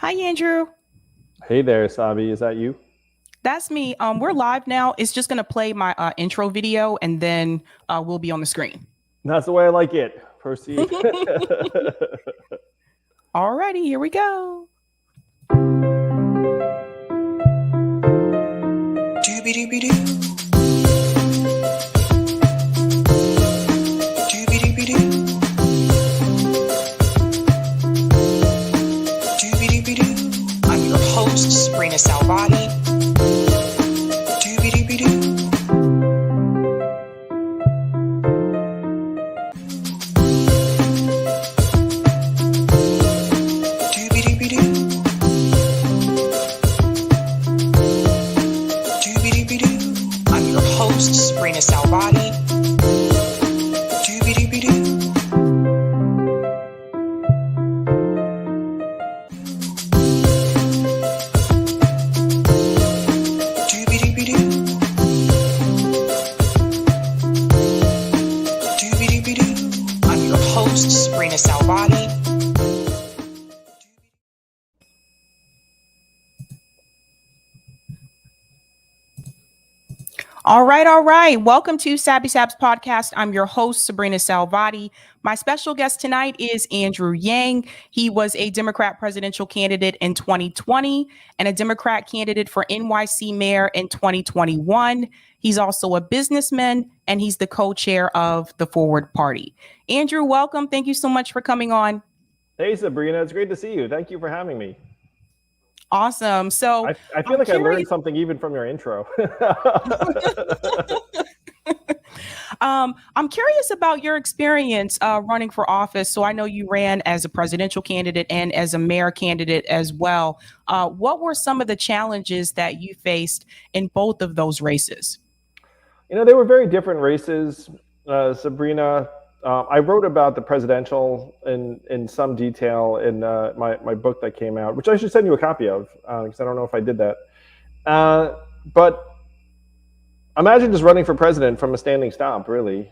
Hi, Andrew. Hey there, Sabby. Is that you? That's me. We're live now. It's just gonna play my intro video, and then we'll be on the screen. That's the way I like it. Proceed. Alrighty, here we go. I'm your host, sabrinasalvati. I'm your host, sabrinasalvati. I'm your host, sabrinasalvati. All right. Welcome to Sabby Sabs podcast. I'm your host, Sabrina Salvati. My special guest tonight is Andrew Yang. He was a Democrat presidential candidate in 2020 and a Democrat candidate for NYC mayor in 2021. He's also a businessman and he's the co-chair of the Forward Party. Andrew, welcome. Thank you so much for coming on. Hey, Sabrina. It's great to see you. Thank you for having me. Awesome. So I feel like I learned something even from your intro. I'm curious about your experience running for office. So I know you ran as a presidential candidate and as a mayor candidate as well. What were some of the challenges that you faced in both of those races? They were very different races, Sabrina. I wrote about the presidential in some detail in my book that came out, which I should send you a copy of because I don't know if I did that. But imagine just running for president from a standing stomp, really,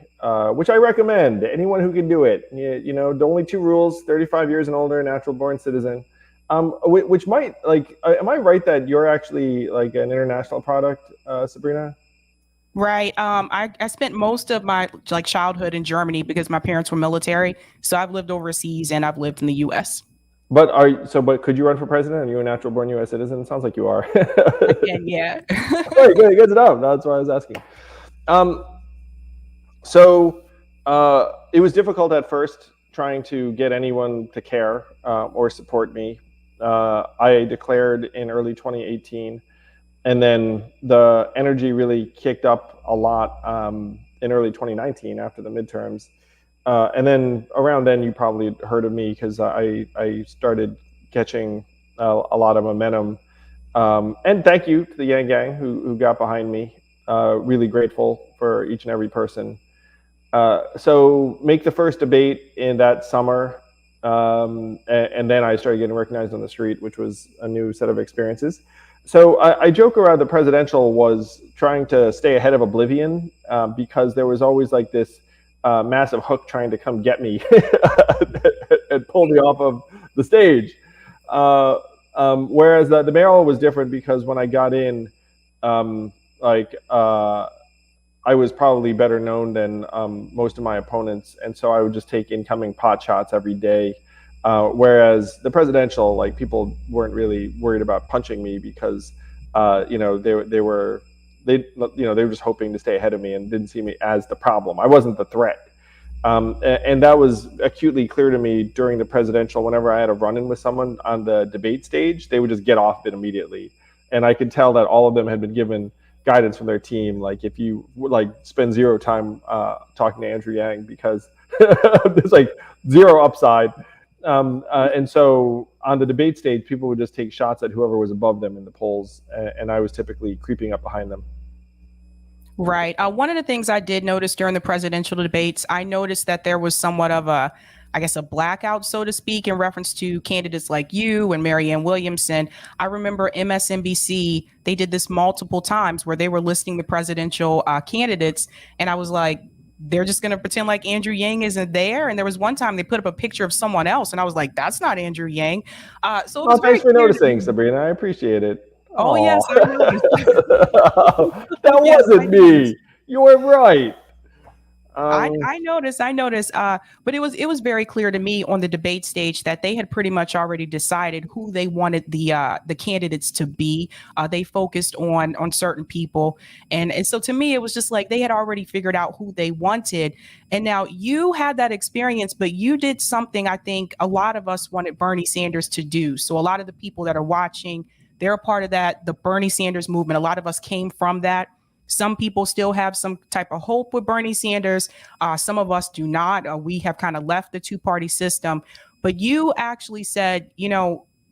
which I recommend anyone who can do it. The only two rules: 35 years and older, natural-born citizen. Which might am I right that you're actually like an international product, Sabrina? Right. I spent most of my childhood in Germany because my parents were military. So I've lived overseas and I've lived in the US. But but could you run for president? Are you a natural-born U.S. citizen? It sounds like you are. Again, yeah. Good stuff. That's why I was asking. So it was difficult at first trying to get anyone to care or support me. I declared in early 2018, and then the energy really kicked up a lot in early 2019 after the midterms. And then around then, you probably heard of me because I started catching a lot of momentum. And thank you to the Yang Gang who got behind me. Really grateful for each and every person. So make the first debate in that summer. And then I started getting recognized on the street, which was a new set of experiences. So I joke around the presidential was trying to stay ahead of oblivion because there was always like this massive hook trying to come get me and pull me off of the stage. Whereas the mayoral was different because when I got in, I was probably better known than most of my opponents, and so I would just take incoming pot shots every day. Whereas the presidential, like people weren't really worried about punching me because, they were just hoping to stay ahead of me and didn't see me as the problem. I wasn't the threat. And that was acutely clear to me during the presidential. Whenever I had a run-in with someone on the debate stage, they would just get off it immediately. And I could tell that all of them had been given guidance from their team. Like if you spend zero time talking to Andrew Yang because there's like zero upside. And so on the debate stage, people would just take shots at whoever was above them in the polls. And I was typically creeping up behind them. Right. One of the things I did notice during the presidential debates, I noticed that there was somewhat of a blackout, so to speak, in reference to candidates like you and Marianne Williamson. I remember MSNBC, they did this multiple times where they were listing the presidential candidates. And I was like, they're just going to pretend like Andrew Yang isn't there. And there was one time they put up a picture of someone else, and I was like, that's not Andrew Yang. So it was very thanks for clear noticing, Sabrina. I appreciate it. Oh, yes, I noticed. That Yes, I wasn't noticed. me. You were right. I noticed, but it was very clear to me on the debate stage that they had pretty much already decided who they wanted the candidates to be. They focused on certain people, and so to me it was just like they had already figured out who they wanted. And now you had that experience, but you did something I think a lot of us wanted Bernie Sanders to do. So a lot of the people that are watching, they're a part of that, the Bernie Sanders movement. A lot of us came from that. Some people still have some type of hope with Bernie Sanders. Some of us do not. We have kind of left the two-party system. But you actually said,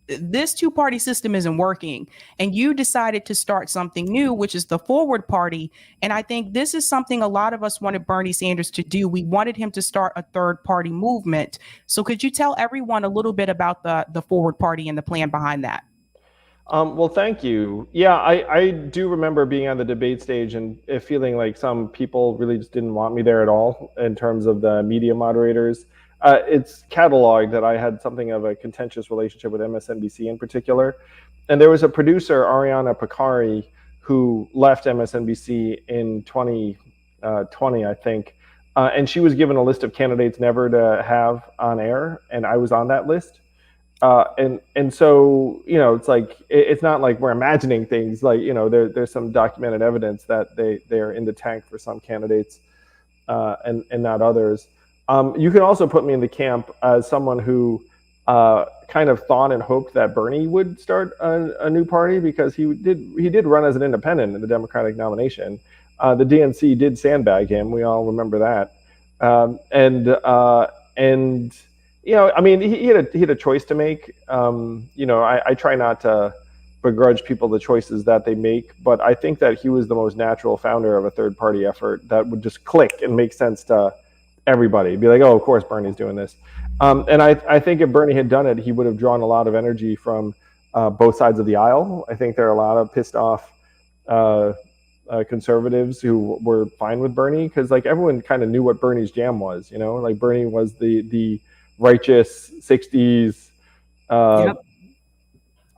this two-party system isn't working. And you decided to start something new, which is the Forward Party. And I think this is something a lot of us wanted Bernie Sanders to do. We wanted him to start a third-party movement. So could you tell everyone a little bit about the Forward Party and the plan behind that? Well, thank you. Yeah, I do remember being on the debate stage and feeling like some people really just didn't want me there at all in terms of the media moderators. It's cataloged that I had something of a contentious relationship with MSNBC in particular. And there was a producer, Ariana Picari, who left MSNBC in 2020, I think. And she was given a list of candidates never to have on air, and I was on that list. And so, it's like, it's not like we're imagining things. Like, there's some documented evidence that they're in the tank for some candidates and not others. You can also put me in the camp as someone who kind of thought and hoped that Bernie would start a new party, because he did run as an independent in the Democratic nomination. The DNC did sandbag him. We all remember that. And I mean, he had a choice to make. I try not to begrudge people the choices that they make, but I think that he was the most natural founder of a third party effort that would just click and make sense to everybody. Be like, oh, of course Bernie's doing this. And I think if Bernie had done it, he would have drawn a lot of energy from both sides of the aisle. I think there are a lot of pissed off conservatives who were fine with Bernie, because like everyone kind of knew what Bernie's jam was. Like Bernie was the righteous 60s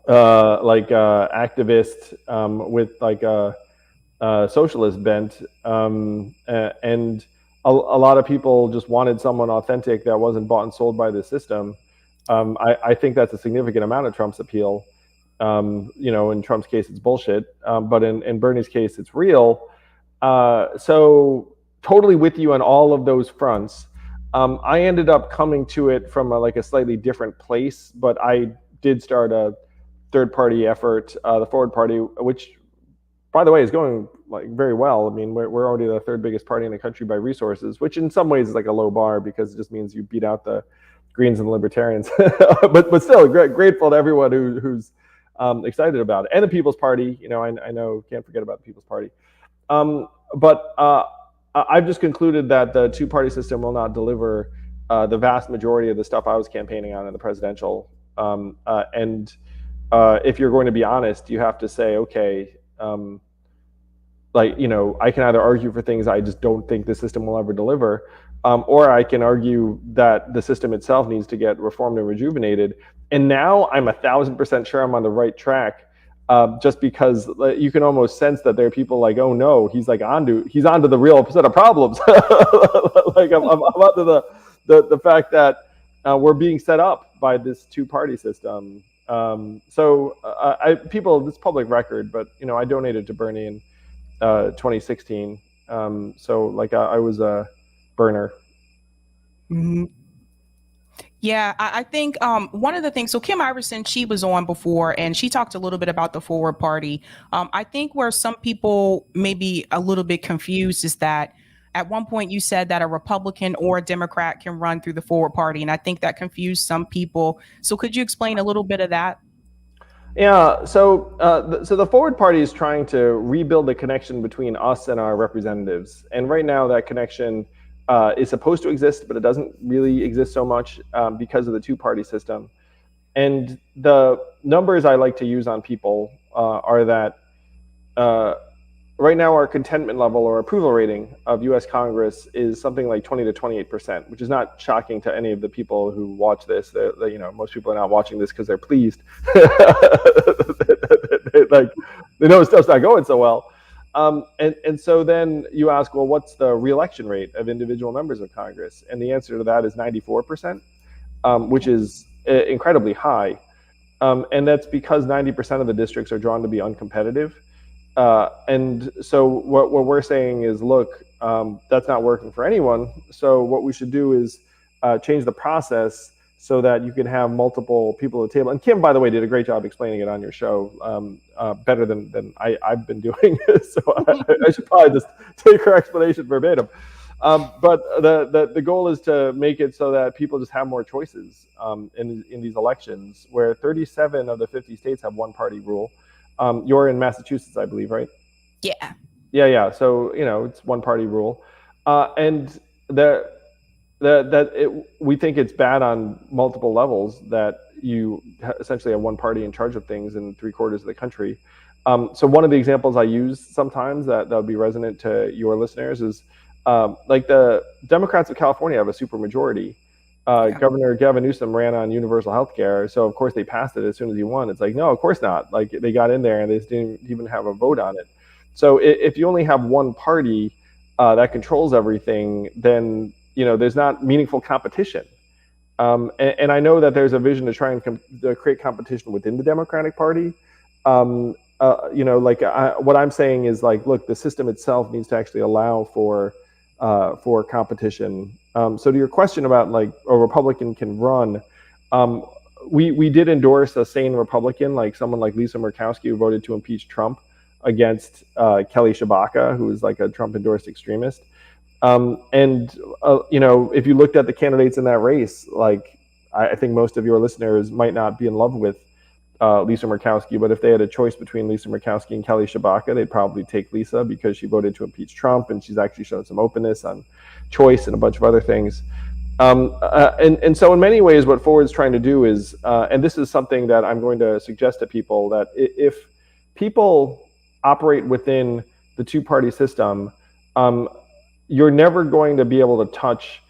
activist with like a socialist bent, and a lot of people just wanted someone authentic that wasn't bought and sold by the system. I think that's a significant amount of Trump's appeal. In Trump's case it's bullshit, but in Bernie's case it's real. So totally with you on all of those fronts. I ended up coming to it from a slightly different place, but I did start a third-party effort, the Forward Party, which, by the way, is going very well. I mean, we're already the third biggest party in the country by resources, which in some ways is like a low bar, because it just means you beat out the Greens and the Libertarians. but still, grateful to everyone who's excited about it, and the People's Party. I know, can't forget about the People's Party. I've just concluded that the two-party system will not deliver the vast majority of the stuff I was campaigning on in the presidential. If you're going to be honest, you have to say, okay, I can either argue for things I just don't think the system will ever deliver, or I can argue that the system itself needs to get reformed and rejuvenated. And now I'm 1,000% sure I'm on the right track. Just because you can almost sense that there are people like, oh no, he's onto the real set of problems. Like I'm onto the fact that we're being set up by this two-party system. This public record, but I donated to Bernie in 2016. I was a burner. Mm-hmm. Yeah, I think one of the things, so Kim Iverson, she was on before and she talked a little bit about the Forward Party. I think where some people may be a little bit confused is that at one point you said that a Republican or a Democrat can run through the Forward Party. And I think that confused some people. So could you explain a little bit of that? Yeah, so the Forward Party is trying to rebuild the connection between us and our representatives. And right now that connection is supposed to exist, but it doesn't really exist so much because of the two-party system. And the numbers I like to use on people are that right now our contentment level or approval rating of U.S. Congress is something like 20 to 28%, which is not shocking to any of the people who watch this. You know, most people are not watching this because they're pleased. Like, they know stuff's not going so well. And so then you ask, well, what's the re-election rate of individual members of Congress? And the answer to that is 94%, which is incredibly high. And that's because 90% of the districts are drawn to be uncompetitive. And so what we're saying is, look, that's not working for anyone. So what we should do is change the process so that you can have multiple people at the table. And Kim, by the way, did a great job explaining it on your show, better than I've been doing. So I should probably just take her explanation verbatim. But the goal is to make it so that people just have more choices in these elections, where 37 of the 50 states have one party rule. You're in Massachusetts, I believe, right? Yeah. Yeah. So, you know, it's one party rule. And we think it's bad on multiple levels that you essentially have one party in charge of things in 3/4 of the country. So one of the examples I use sometimes that would be resonant to your listeners is like the Democrats of California have a supermajority. Governor Gavin Newsom ran on universal health care, so of course they passed it as soon as he won. It's like, no, of course not. Like, they got in there and they didn't even have a vote on it. So if you only have one party that controls everything, then, you know, there's not meaningful competition. And I know that there's a vision to try and to create competition within the Democratic Party. You know, like what I'm saying is, like, look, the system itself needs to actually allow for competition. So to your question about, like, a Republican can run, we did endorse a sane Republican, like someone like Lisa Murkowski, who voted to impeach Trump against Kelly Shabaka, who is like a Trump-endorsed extremist. And you know, if you looked at the candidates in that race, like, I think most of your listeners might not be in love with Lisa Murkowski, but if they had a choice between Lisa Murkowski and Kelly Shabaka, they'd probably take Lisa because she voted to impeach Trump, and she's actually shown some openness on choice and a bunch of other things. And so in many ways, what Forward's trying to do is, and this is something that I'm going to suggest to people, that if people operate within the two-party system, you're never going to be able to touch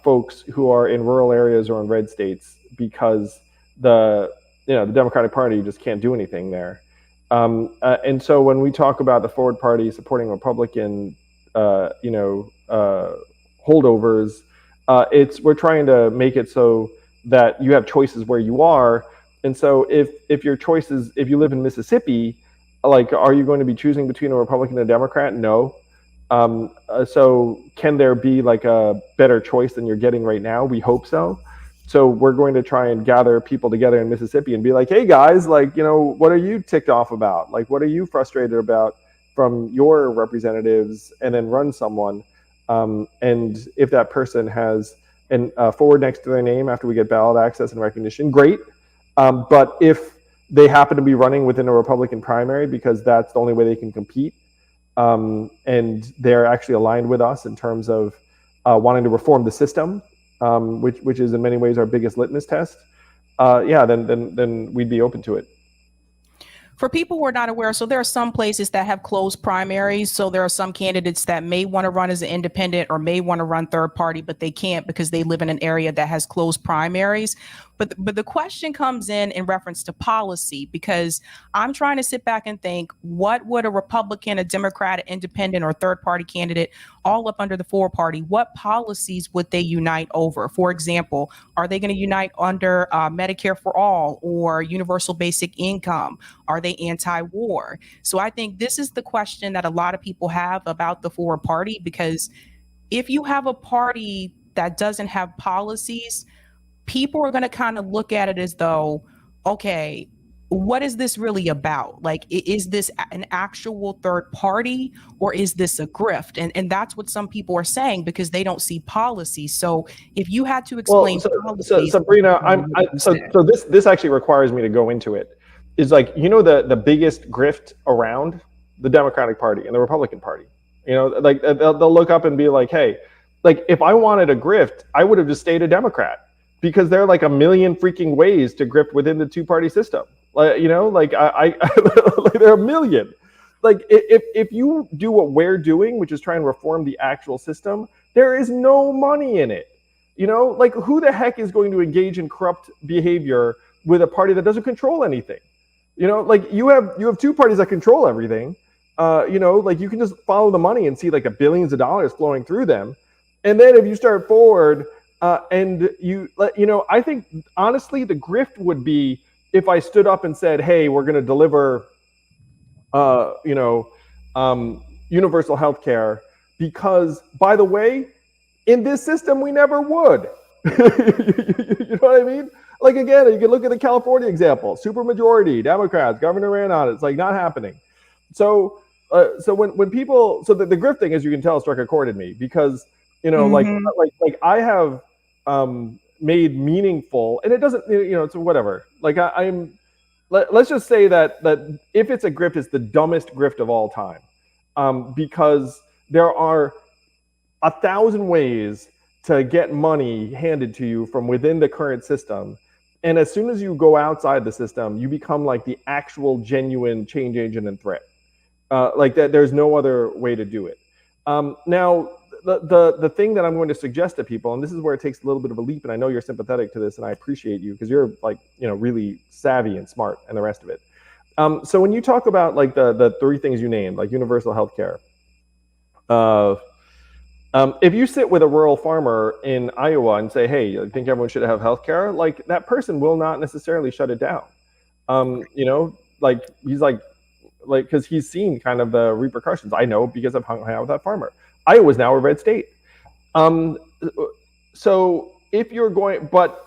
folks who are in rural areas or in red states, because the Democratic Party just can't do anything there. And so when we talk about the Forward Party supporting Republican, holdovers, we're trying to make it so that you have choices where you are. And so if your choices, if you live in Mississippi, like, are you going to be choosing between a Republican and a Democrat? No. So can there be like a better choice than you're getting right now? We hope so. So we're going to try and gather people together in Mississippi and be like, hey guys, like, you know, what are you ticked off about? Like, what are you frustrated about from your representatives? And then run someone. And if that person has a forward next to their name after we get ballot access and recognition, great. But if they happen to be running within a Republican primary because that's the only way they can compete, and they're actually aligned with us in terms of wanting to reform the system, which is in many ways our biggest litmus test, then we'd be open to it. For people who are not aware, so there are some places that have closed primaries. So there are some candidates that may want to run as an independent or may want to run third party, but they can't because they live in an area that has closed primaries. But the question comes in reference to policy, because I'm trying to sit back and think, what would a Republican, a Democrat, an independent, or third party candidate, all up under the Forward Party, what policies would they unite over? For example, are they going to unite under Medicare for all or universal basic income? Are they anti-war? So I think this is the question that a lot of people have about the Forward Party, because if you have a party that doesn't have policies, people are going to kind of look at it as though, okay, what is this really about? Like, is this an actual third party, or is this a grift? And that's what some people are saying, because they don't see policy. So if you had to explain policies, so Sabrina, so this actually requires me to go into it. Is like, you know, the biggest grift around the Democratic Party and the Republican Party. You know, like they'll look up and be like, hey, like, if I wanted a grift, I would have just stayed a Democrat, because there are like a million freaking ways to grift within the two-party system. Like, you know, like I like, there are a million. like if you do what we're doing, which is try and reform the actual system, there is no money in it. You know, like who the heck is going to engage in corrupt behavior with a party that doesn't control anything? You know, like you have two parties that control everything. You know, like you can just follow the money and see like billions of dollars flowing through them. And then if you start forward and you know, I think honestly the grift would be if I stood up and said, hey, we're going to deliver, you know, universal health care, because by the way, in this system, we never would. You know what I mean? Like, again, you can look at the California example, supermajority, Democrats, governor ran on it. It's like not happening. So, when people, so the grift thing, as you can tell, struck a chord in me because, you know, like I have made meaningful, and it doesn't, you know, it's whatever. Like let's just say that if it's a grift, it's the dumbest grift of all time, because there are 1,000 ways to get money handed to you from within the current system. And as soon as you go outside the system, you become like the actual genuine change agent and threat. Like that, there's no other way to do it. Now, the thing that I'm going to suggest to people, and this is where it takes a little bit of a leap, and I know you're sympathetic to this, and I appreciate you because you're like, you know, really savvy and smart and the rest of it. So when you talk about like the three things you named, like universal healthcare, if you sit with a rural farmer in Iowa and say, hey, I think everyone should have healthcare, like that person will not necessarily shut it down. You know, like he's like, because he's seen kind of the repercussions. I know because I've hung out with that farmer. Iowa's now a red state. So if you're going, but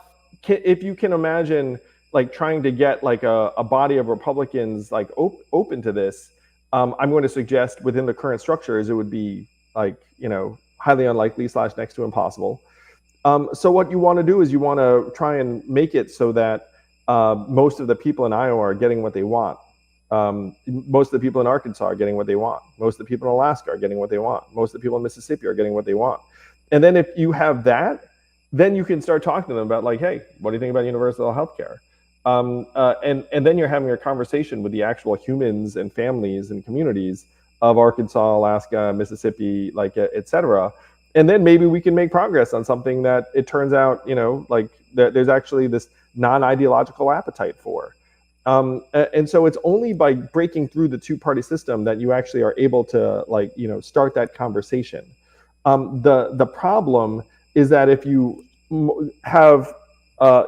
if you can imagine like trying to get like a body of Republicans like open to this, I'm going to suggest within the current structures, it would be like, you know, highly unlikely / next to impossible. So what you want to do is you want to try and make it so that most of the people in Iowa are getting what they want. Most of the people in Arkansas are getting what they want. Most of the people in Alaska are getting what they want. Most of the people in Mississippi are getting what they want. And then if you have that, then you can start talking to them about like, hey, what do you think about universal health care? And then you're having a conversation with the actual humans and families and communities of Arkansas, Alaska, Mississippi, like et cetera. And then maybe we can make progress on something that it turns out, you know, like there's actually this non-ideological appetite for. And so it's only by breaking through the two-party system that you actually are able to, like, you know, start that conversation. The problem is that if you have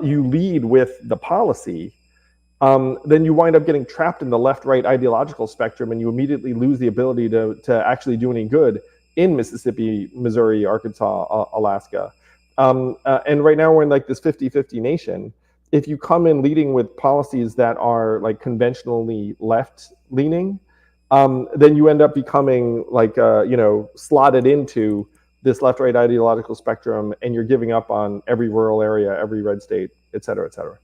you lead with the policy, then you wind up getting trapped in the left-right ideological spectrum, and you immediately lose the ability to actually do any good in Mississippi, Missouri, Arkansas, Alaska. And right now we're in like this 50-50 nation. If you come in leading with policies that are like conventionally left-leaning, then you end up becoming like, you know, slotted into this left-right ideological spectrum, and you're giving up on every rural area, every red state, et cetera, et cetera.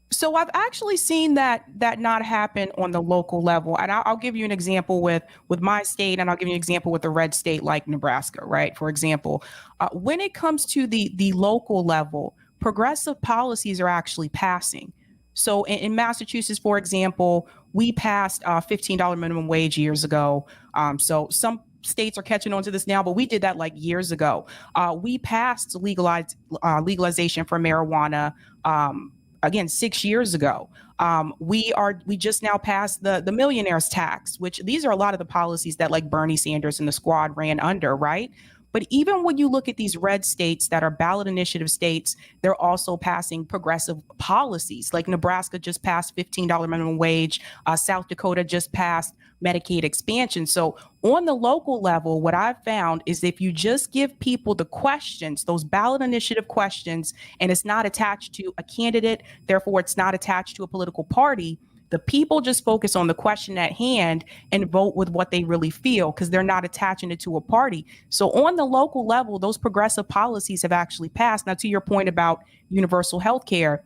So I've actually seen that not happen on the local level, and I'll give you an example with my state, and I'll give you an example with a red state like Nebraska, right? For example, when it comes to the local level, progressive policies are actually passing. So in Massachusetts, for example, we passed $15 minimum wage years ago. So some states are catching on to this now, but we did that like years ago. We passed legalization for marijuana. Again, 6 years ago. We just now passed the millionaires tax, which these are a lot of the policies that like Bernie Sanders and the squad ran under, right? But even when you look at these red states that are ballot initiative states, they're also passing progressive policies. Like Nebraska just passed $15 minimum wage. South Dakota just passed Medicaid expansion. So on the local level, what I've found is if you just give people the questions, those ballot initiative questions, and it's not attached to a candidate, therefore it's not attached to a political party, the people just focus on the question at hand and vote with what they really feel because they're not attaching it to a party. So on the local level, those progressive policies have actually passed. Now, to your point about universal health care,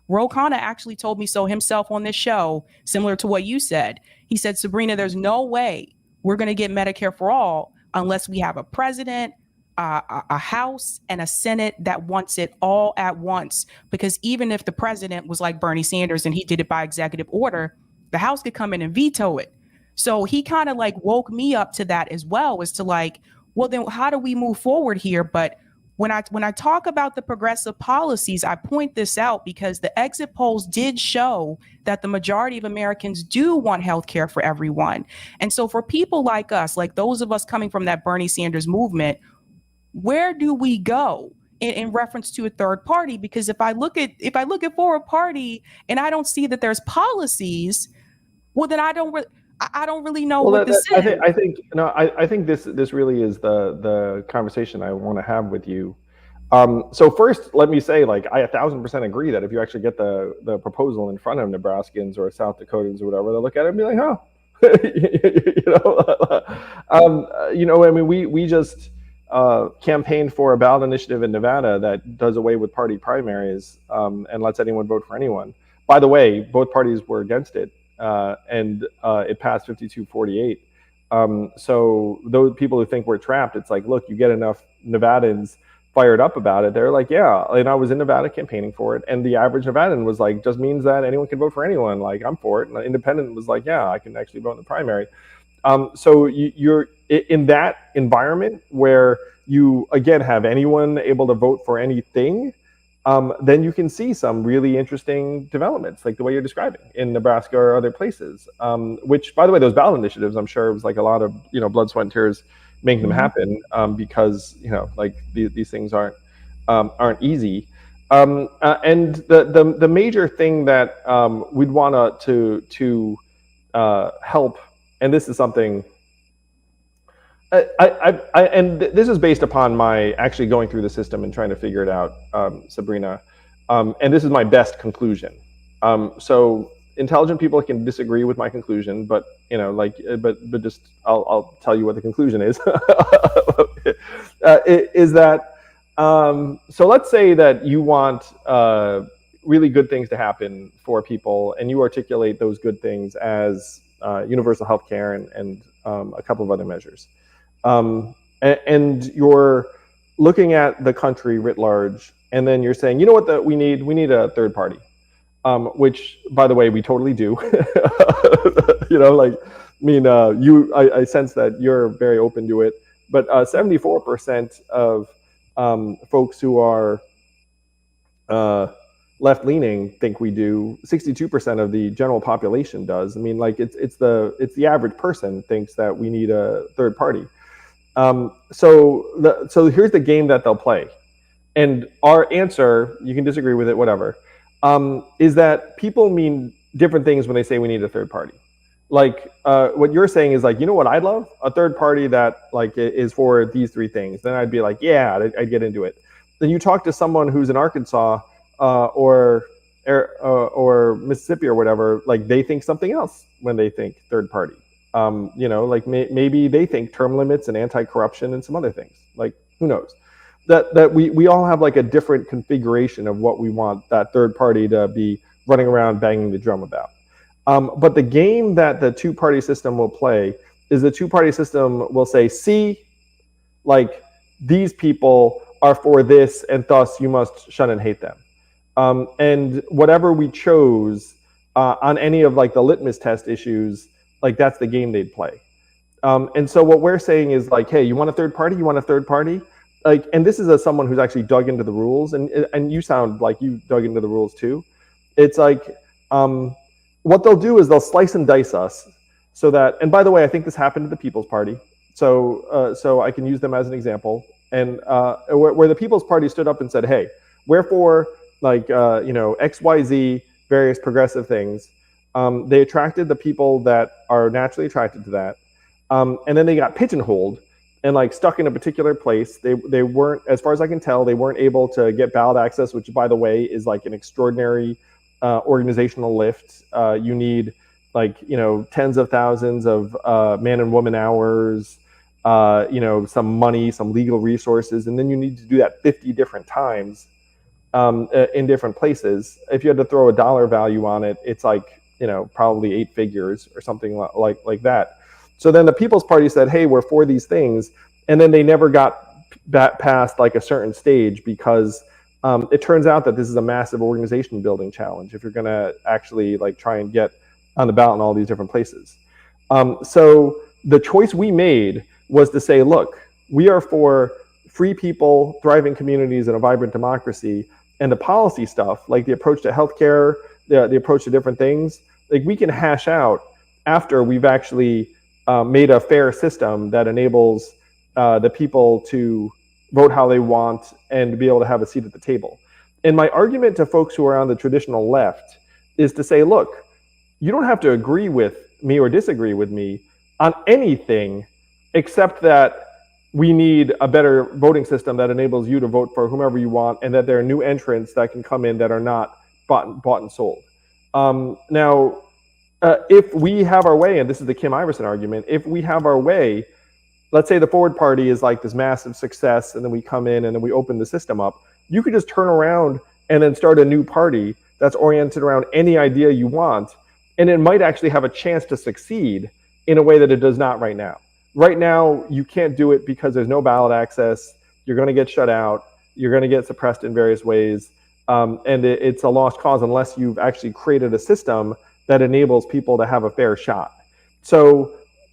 Ro Khanna actually told me so himself on this show, similar to what you said. He said, Sabrina, there's no way we're going to get Medicare for all unless we have a president, a House, and a Senate that wants it all at once. Because even if the president was like Bernie Sanders and he did it by executive order, the House could come in and veto it. So he kind of like woke me up to that as well, as to like, well, then how do we move forward here? But when I talk about the progressive policies, I point this out because the exit polls did show that the majority of Americans do want health care for everyone. And so for people like us, like those of us coming from that Bernie Sanders movement, where do we go in reference to a third party? Because if I look at Forward Party and I don't see that there's policies, well, then I don't really know Well, what this is. I think this really is the conversation I want to have with you. So first, let me say, like, I 1,000% agree that if you actually get the proposal in front of Nebraskans or South Dakotans or whatever, they'll look at it and be like, oh, I mean, we just campaigned for a ballot initiative in Nevada that does away with party primaries and lets anyone vote for anyone. By the way, both parties were against it, and it passed 52-48. So those people who think we're trapped, it's like, look, you get enough Nevadans fired up about it, they're like, yeah. And I was in Nevada campaigning for it, and the average Nevadan was like, just means that anyone can vote for anyone. Like, I'm for it. And the independent was like, yeah, I can actually vote in the primary. So you're in that environment where you again have anyone able to vote for anything. Then you can see some really interesting developments, like the way you're describing in Nebraska or other places. Which, by the way, those ballot initiatives, I'm sure it was like a lot of blood, sweat, and tears making them happen, because like these things aren't easy. And the major thing that we'd want to help, and this is something. And this is based upon my actually going through the system and trying to figure it out, Sabrina. And this is my best conclusion. So intelligent people can disagree with my conclusion, but but just I'll tell you what the conclusion is. Is that so? Let's say that you want really good things to happen for people, and you articulate those good things as universal health care and a couple of other measures. And you're looking at the country writ large, and then you're saying, you know what, we need a third party, which, by the way, we totally do. I sense that you're very open to it, but 74% of folks who are left-leaning think we do. 62% of the general population does. I mean, like, it's the average person thinks that we need a third party. So here's the game that they'll play, and our answer, you can disagree with it, whatever, is that people mean different things when they say we need a third party. Like, what you're saying is like, you know what I'd love? A third party that like is for these three things. Then I'd be like, yeah, I'd get into it. Then you talk to someone who's in Arkansas or Mississippi or whatever, like they think something else when they think third party. Like maybe they think term limits and anti-corruption and some other things. Like, who knows? That we all have like a different configuration of what we want that third party to be running around banging the drum about. But the game that the two-party system will play is the two-party system will say, see, like, these people are for this, and thus you must shun and hate them. And whatever we chose on any of like the litmus test issues, like that's the game they'd play. And so what we're saying is like, hey, you want a third party? You want a third party? Like, and this is as someone who's actually dug into the rules, and you sound like you dug into the rules too. It's like, what they'll do is they'll slice and dice us so that, and by the way, I think this happened to the People's Party. So I can use them as an example. And where the People's Party stood up and said, hey, wherefore, like, XYZ, various progressive things, they attracted the people that are naturally attracted to that. And then they got pigeonholed and like stuck in a particular place. They weren't, as far as I can tell, they weren't able to get ballot access, which, by the way, is like an extraordinary organizational lift. You need like, tens of thousands of man and woman hours, some money, some legal resources, and then you need to do that 50 different times in different places. If you had to throw a dollar value on it, it's like, probably 8 figures or something like that. So then the People's Party said, hey, we're for these things. And then they never got past like a certain stage because it turns out that this is a massive organization building challenge if you're going to actually like try and get on the ballot in all these different places. So the choice we made was to say, look, we are for free people, thriving communities, and a vibrant democracy. And the policy stuff, like the approach to healthcare, the approach to different things, like we can hash out after we've actually made a fair system that enables the people to vote how they want and to be able to have a seat at the table. And my argument to folks who are on the traditional left is to say, look, you don't have to agree with me or disagree with me on anything except that we need a better voting system that enables you to vote for whomever you want, and that there are new entrants that can come in that are not bought and sold. Now, if we have our way, and this is the Kim Iverson argument, if we have our way, let's say the Forward Party is like this massive success, and then we come in and then we open the system up, you could just turn around and then start a new party that's oriented around any idea you want, and it might actually have a chance to succeed in a way that it does not right now. Right now, you can't do it because there's no ballot access. You're going to get shut out. You're going to get suppressed in various ways. And it's a lost cause unless you've actually created a system that enables people to have a fair shot. So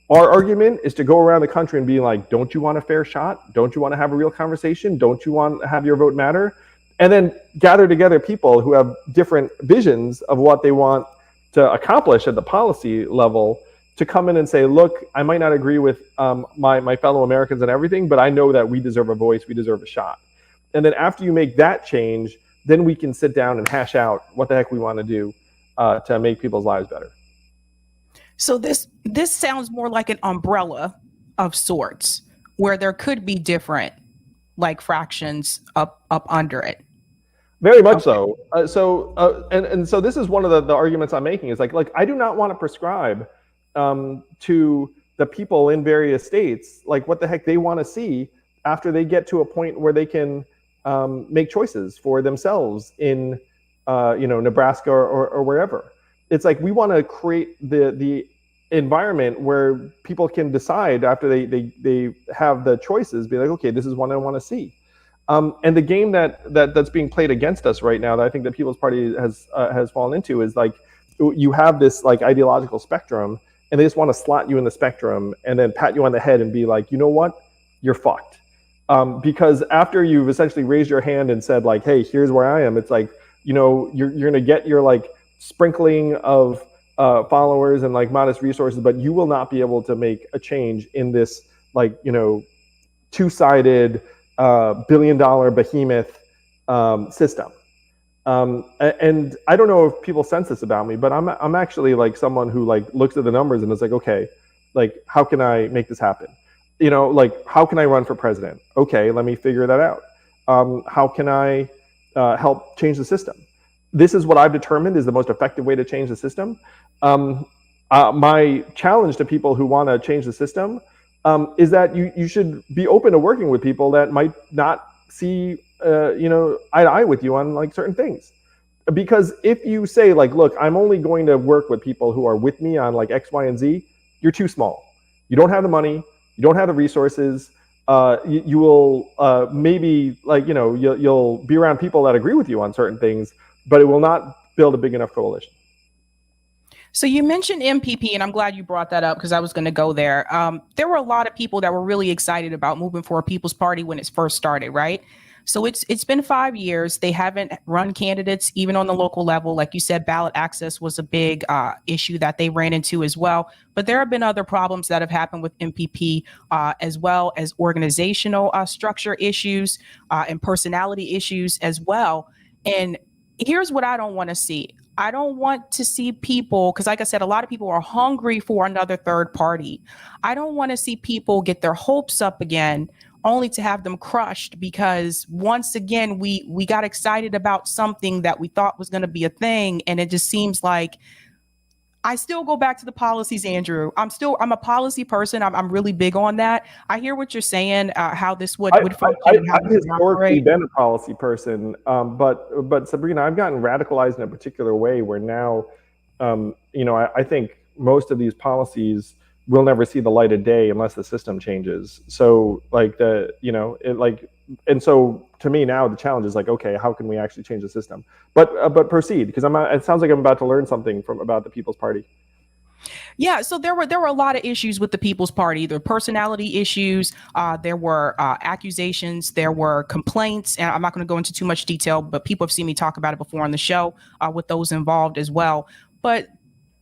our argument is to go around the country and be like, don't you want a fair shot? Don't you want to have a real conversation? Don't you want to have your vote matter? And then gather together people who have different visions of what they want to accomplish at the policy level, to come in and say, look, I might not agree with my fellow Americans and everything, but I know that we deserve a voice, we deserve a shot. And then after you make that change, then we can sit down and hash out what the heck we want to do to make people's lives better. So this sounds more like an umbrella of sorts, where there could be different like fractions up under it. Very much so. And so this is one of the arguments I'm making is like I do not want to prescribe to the people in various states, like what the heck they want to see after they get to a point where they can make choices for themselves in, Nebraska or wherever. It's like we want to create the environment where people can decide after they have the choices, be like, okay, this is what I want to see. And the game that's being played against us right now, that I think the People's Party has fallen into, is like you have this like ideological spectrum, and they just want to slot you in the spectrum and then pat you on the head and be like, you know what, you're fucked. Because after you've essentially raised your hand and said like, hey, here's where I am, it's like, you're going to get your like sprinkling of followers and like modest resources, but you will not be able to make a change in this like, two-sided billion-dollar behemoth system. And I don't know if people sense this about me, but I'm actually like someone who like looks at the numbers and is like, okay, like how can I make this happen? Like how can I run for president? Okay, let me figure that out. How can I help change the system? This is what I've determined is the most effective way to change the system. My challenge to people who want to change the system is that you should be open to working with people that might not see eye to eye with you on like certain things. Because if you say like, look, I'm only going to work with people who are with me on like X, Y, and Z, you're too small. You don't have the money, you don't have the resources. You will maybe like, you'll be around people that agree with you on certain things, but it will not build a big enough coalition. So you mentioned MPP, and I'm glad you brought that up because I was going to go there. There were a lot of people that were really excited about moving for a People's Party when it first started, right? So it's been 5 years. They haven't run candidates even on the local level. Like you said, ballot access was a big issue that they ran into as well. But there have been other problems that have happened with MPP, as well as organizational structure issues and personality issues as well. And here's what I don't want to see. I don't want to see people, because like I said, a lot of people are hungry for another third party. I don't want to see people get their hopes up again, only to have them crushed because once again, we got excited about something that we thought was going to be a thing. And it just seems like I still go back to the policies, Andrew. I'm a policy person. I'm really big on that. I hear what you're saying, how this would function. I've historically been a policy person, but Sabrina, I've gotten radicalized in a particular way where now, I think most of these policies will never see the light of day unless the system changes. So and so to me now the challenge is like, okay, how can we actually change the system? But proceed, because it sounds like I'm about to learn something about the People's Party. Yeah, so there were a lot of issues with the People's Party. There were personality issues. There were accusations. There were complaints, and I'm not going to go into too much detail, but people have seen me talk about it before on the show with those involved as well. But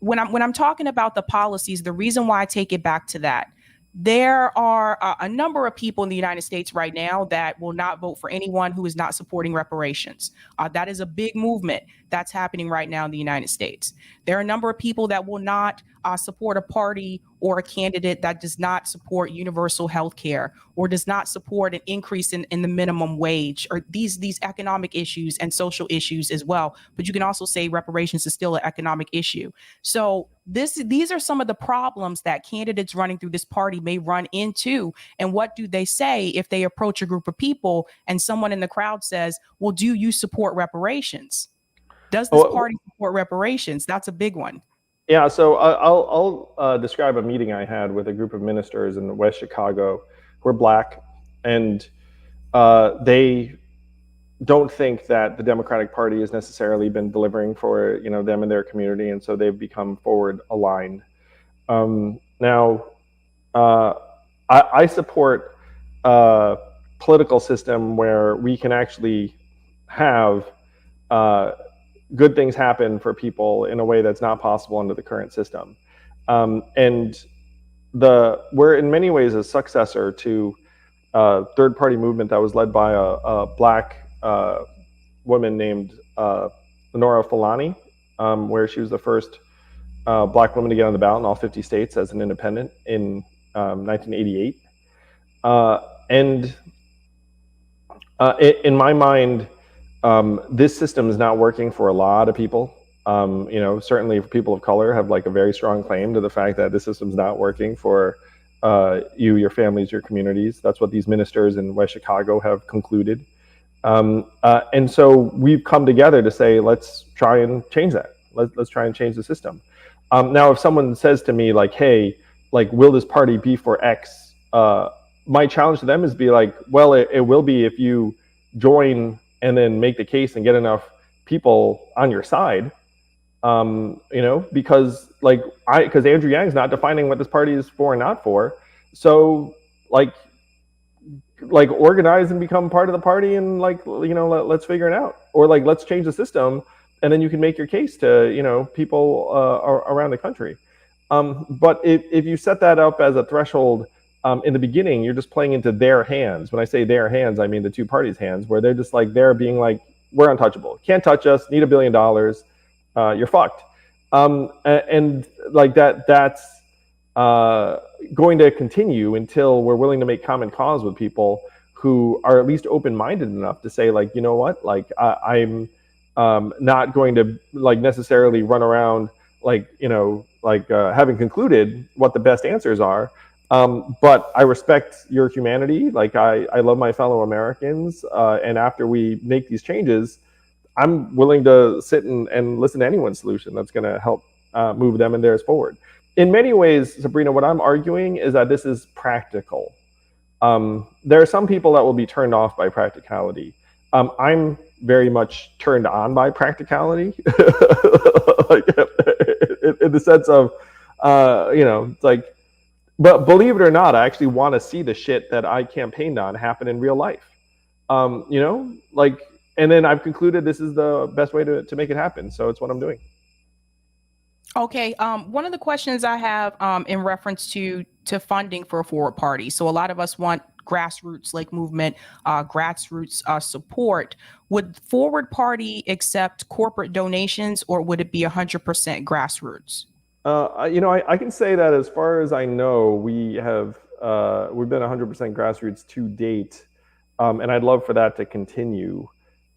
when I'm talking about the policies, the reason why I take it back to that, there are a number of people in the United States right now that will not vote for anyone who is not supporting reparations. That is a big movement that's happening right now in the United States. There are a number of people that will not support a party or a candidate that does not support universal health care or does not support an increase in the minimum wage or these economic issues and social issues as well. But you can also say reparations is still an economic issue. So these are some of the problems that candidates running through this party may run into. And what do they say if they approach a group of people and someone in the crowd says, well, do you support reparations? Does this party support reparations? That's a big one. Yeah, so I'll describe a meeting I had with a group of ministers in West Chicago who are Black, and they don't think that the Democratic Party has necessarily been delivering for them and their community, and so they've become forward aligned. Now, I support a political system where we can actually have good things happen for people in a way that's not possible under the current system. And we're in many ways a successor to a third-party movement that was led by a Black woman named Lenora Fulani, where she was the first Black woman to get on the ballot in all 50 states as an independent in 1988. And in my mind, this system is not working for a lot of people. Certainly people of color have like a very strong claim to the fact that this system's not working for you, your families, your communities. That's what these ministers in West Chicago have concluded. And so we've come together to say, let's try and change that. Let's try and change the system. Now, if someone says to me like, hey, like, will this party be for X? My challenge to them is be like, well, it will be if you join and then make the case and get enough people on your side, because Andrew Yang's not defining what this party is for and not for. So like organize and become part of the party and let's figure it out, or like, let's change the system. And then you can make your case to, people around the country. But if you set that up as a threshold, in the beginning, you're just playing into their hands. When I say their hands, I mean the two parties' hands, where they're just like, they're being like, we're untouchable. Can't touch us, need $1 billion. You're fucked. And like that's going to continue until we're willing to make common cause with people who are at least open-minded enough to say like, you know what, like I'm not going to like necessarily run around like, having concluded what the best answers are. But I respect your humanity. Like I love my fellow Americans. And after we make these changes, I'm willing to sit and listen to anyone's solution that's going to help move them and theirs forward. In many ways, Sabrina, what I'm arguing is that this is practical. There are some people that will be turned off by practicality. I'm very much turned on by practicality, like, in the sense of, it's like, but believe it or not, I actually want to see the shit that I campaigned on happen in real life. And then I've concluded this is the best way to make it happen. So it's what I'm doing. Okay. One of the questions I have in reference to funding for a forward party. So a lot of us want grassroots like movement, grassroots support. Would forward party accept corporate donations, or would it be 100% grassroots? I can say that as far as I know, we've been 100% grassroots to date, and I'd love for that to continue.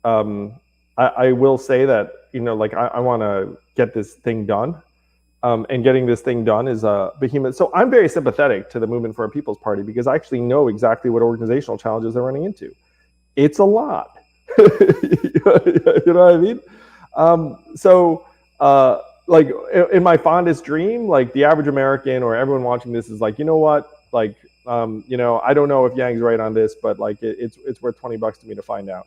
I will say that I want to get this thing done, and getting this thing done is a behemoth. So I'm very sympathetic to the Movement for a People's Party because I actually know exactly what organizational challenges they're running into. It's a lot. You know what I mean? Like in my fondest dream, like the average American or everyone watching this is like, you know what? Like, I don't know if Yang's right on this, but like it's worth $20 to me to find out.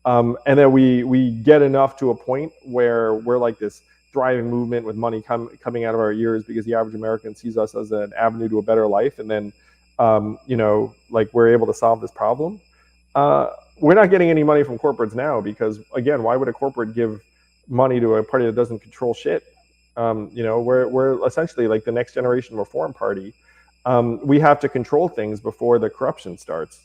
And then we get enough to a point where we're like this thriving movement with money coming out of our ears because the average American sees us as an avenue to a better life, and then like we're able to solve this problem. We're not getting any money from corporates now because, again, why would a corporate give money to a party that doesn't control shit? We're essentially like the next generation reform party. We have to control things before the corruption starts.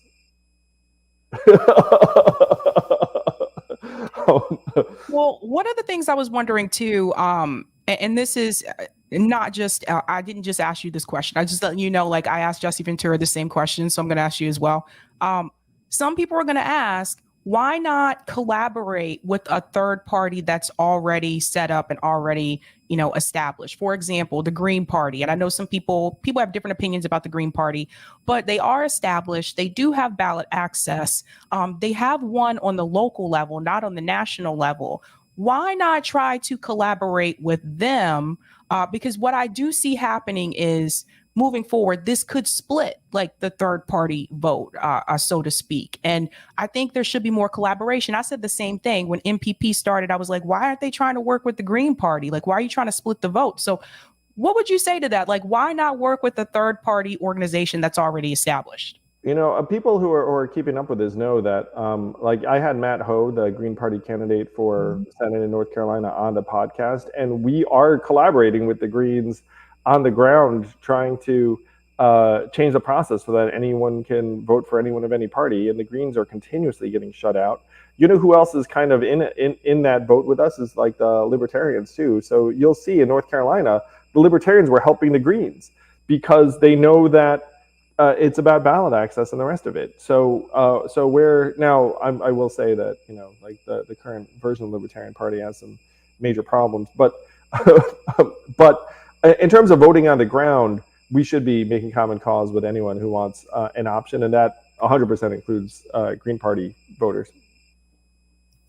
Well, one of the things I was wondering too, and this is not just, I didn't just ask you this question. I just let you know, like I asked Jesse Ventura the same question, so I'm going to ask you as well. Some people are going to ask, why not collaborate with a third party that's already set up and already, established? For example, the Green Party. And I know some people have different opinions about the Green Party, but they are established. They do have ballot access. They have one on the local level, not on the national level. Why not try to collaborate with them? Because what I do see happening is, moving forward, this could split like the third party vote, so to speak. And I think there should be more collaboration. I said the same thing when MPP started. I was like, why aren't they trying to work with the Green Party? Like, why are you trying to split the vote? So what would you say to that? Like, why not work with a third party organization that's already established? People who are keeping up with this know that, like, I had Matt Ho, the Green Party candidate for Senate in North Carolina, on the podcast, and we are collaborating with the Greens on the ground, trying to change the process so that anyone can vote for anyone of any party, and the Greens are continuously getting shut out. You know who else is kind of in that boat with us is like the Libertarians too. So you'll see in North Carolina, the Libertarians were helping the Greens because they know that it's about ballot access and the rest of it. So we're now, I will say that, like the current version of the Libertarian Party has some major problems, but but in terms of voting on the ground, we should be making common cause with anyone who wants an option, and that 100% includes Green Party voters.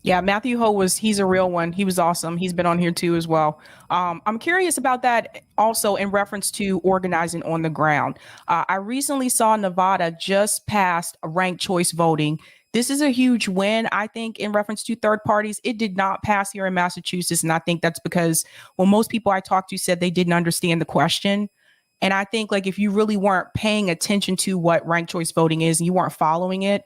Yeah, Matthew Ho he's a real one. He was awesome. He's been on here too as well. I'm curious about that also in reference to organizing on the ground. I recently saw Nevada just passed ranked choice voting. This is a huge win, I think, in reference to third parties. It did not pass here in Massachusetts, and I think that's because, well, most people I talked to said they didn't understand the question. And I think, like, if you really weren't paying attention to what ranked choice voting is and you weren't following it,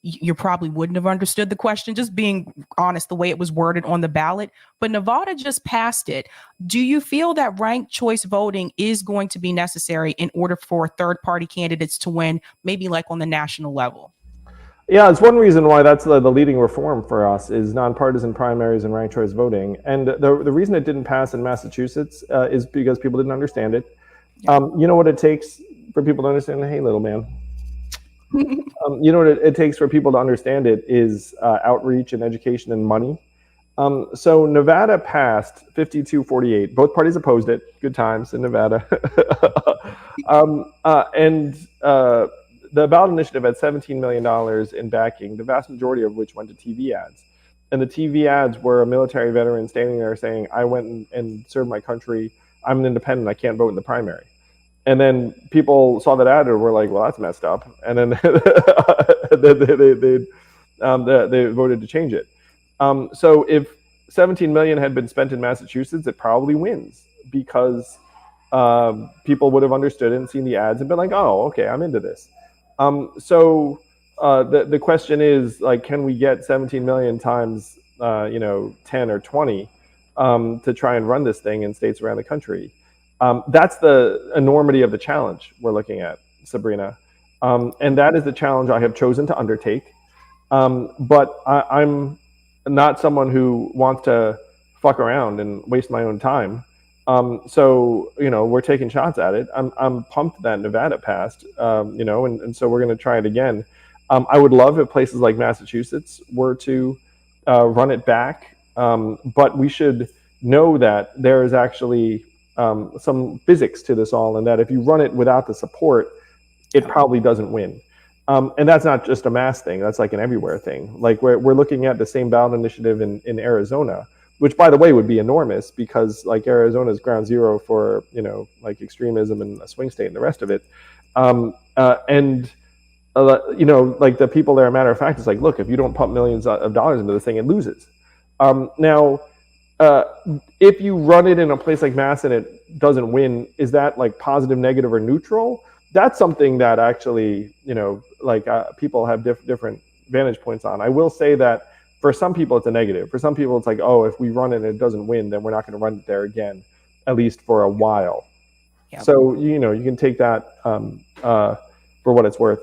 you probably wouldn't have understood the question, just being honest, the way it was worded on the ballot. But Nevada just passed it. Do you feel that ranked choice voting is going to be necessary in order for third party candidates to win, maybe like on the national level? Yeah, it's one reason why that's the leading reform for us is nonpartisan primaries and ranked choice voting. And the reason it didn't pass in Massachusetts is because people didn't understand it. You know what it takes for people to understand? Hey, little man. You know what it takes for people to understand it is outreach and education and money. So Nevada passed 52-48. Both parties opposed it. Good times in Nevada. The ballot initiative had $17 million in backing, the vast majority of which went to TV ads. And the TV ads were a military veteran standing there saying, I went and served my country. I'm an independent. I can't vote in the primary. And then people saw that ad and were like, well, that's messed up. And then they voted to change it. So if 17 million had been spent in Massachusetts, it probably wins because people would have understood it and seen the ads and been like, oh, okay, I'm into this. So the question is, like, can we get 17 million times 10 or 20 to try and run this thing in states around the country? That's the enormity of the challenge we're looking at, Sabrina. And that is the challenge I have chosen to undertake. But I'm not someone who wants to fuck around and waste my own time. So we're taking shots at it. I'm pumped that Nevada passed, and so we're going to try it again. I would love if places like Massachusetts were to run it back, but we should know that there is actually some physics to this all, and that if you run it without the support, it probably doesn't win. And that's not just a mass thing. That's like an everywhere thing. Like we're looking at the same ballot initiative in Arizona, which, by the way, would be enormous because like Arizona is ground zero for like extremism and a swing state and the rest of it. Like the people there, a matter of fact, is like, look, if you don't pump millions of dollars into this thing, it loses. Now, if you run it in a place like Mass and it doesn't win, is that like positive, negative, or neutral? That's something that actually, people have different vantage points on. I will say that for some people it's a negative. For some people it's like, oh, if we run it and it doesn't win, then we're not going to run it there again, at least for a while. Yep. So, you can take that for what it's worth.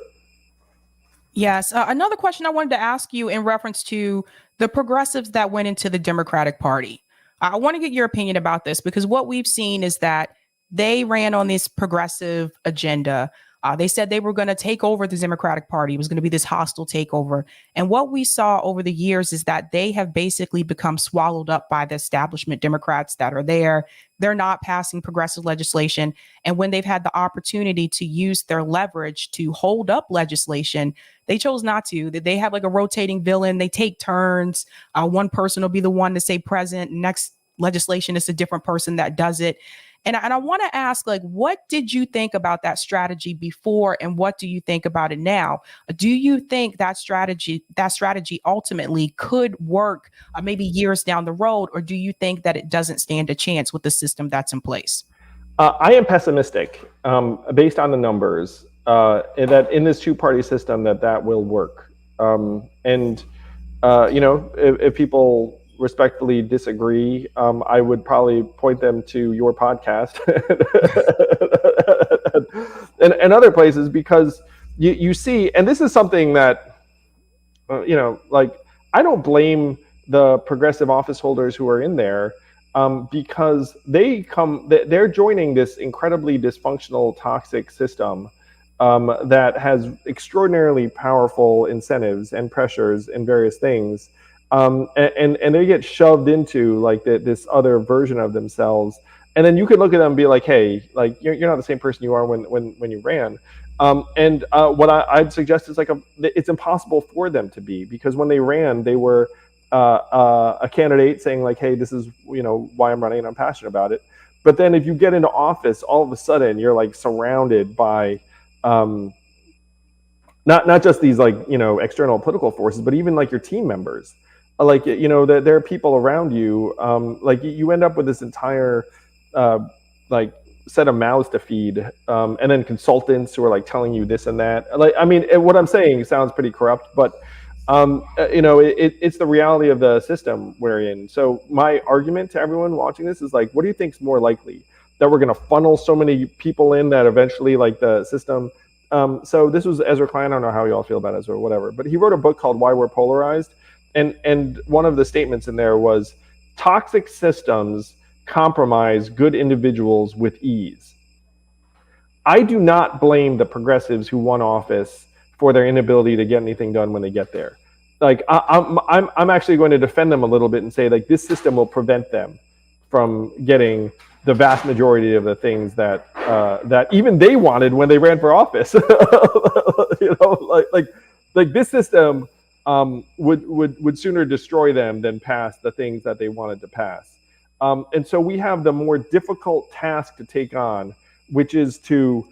Yes. Another question I wanted to ask you in reference to the progressives that went into the Democratic Party. I want to get your opinion about this, because what we've seen is that they ran on this progressive agenda. They said they were going to take over the Democratic Party. It was going to be this hostile takeover. And what we saw over the years is that they have basically become swallowed up by the establishment Democrats that are there. They're not passing progressive legislation. And when they've had the opportunity to use their leverage to hold up legislation, they chose not to. They have like a rotating villain. They take turns. One person will be the one to say present. Next legislation is a different person that does it. And I want to ask, like, what did you think about that strategy before, and what do you think about it now? Do you think that strategy ultimately could work maybe years down the road, or do you think that it doesn't stand a chance with the system that's in place? I am pessimistic based on the numbers that in this two-party system that will work. If people respectfully disagree, I would probably point them to your podcast and other places, because you see, and this is something that, I don't blame the progressive office holders who are in there, because they're joining this incredibly dysfunctional, toxic system that has extraordinarily powerful incentives and pressures and various things. And they get shoved into like this other version of themselves. And then you could look at them and be like, hey, like you're not the same person you are when you ran. What I'd suggest is it's impossible for them to be, because when they ran, they were a candidate saying like, hey, this is why I'm running and I'm passionate about it. But then if you get into office, all of a sudden you're like surrounded by not just these external political forces, but even like your team members. There are people around you. You end up with this entire set of mouths to feed, and then consultants who are like telling you this and that. What I'm saying sounds pretty corrupt, but it's the reality of the system we're in. So my argument to everyone watching this is like, what do you think is more likely? That we're going to funnel so many people in that eventually the system. So this was Ezra Klein. I don't know how you all feel about Ezra or whatever, but he wrote a book called Why We're Polarized. And one of the statements in there was, toxic systems compromise good individuals with ease. I do not blame the progressives who won office for their inability to get anything done when they get there. I'm actually going to defend them a little bit and say this system will prevent them from getting the vast majority of the things that even they wanted when they ran for office. This system would sooner destroy them than pass the things that they wanted to pass. And so we have the more difficult task to take on, which is to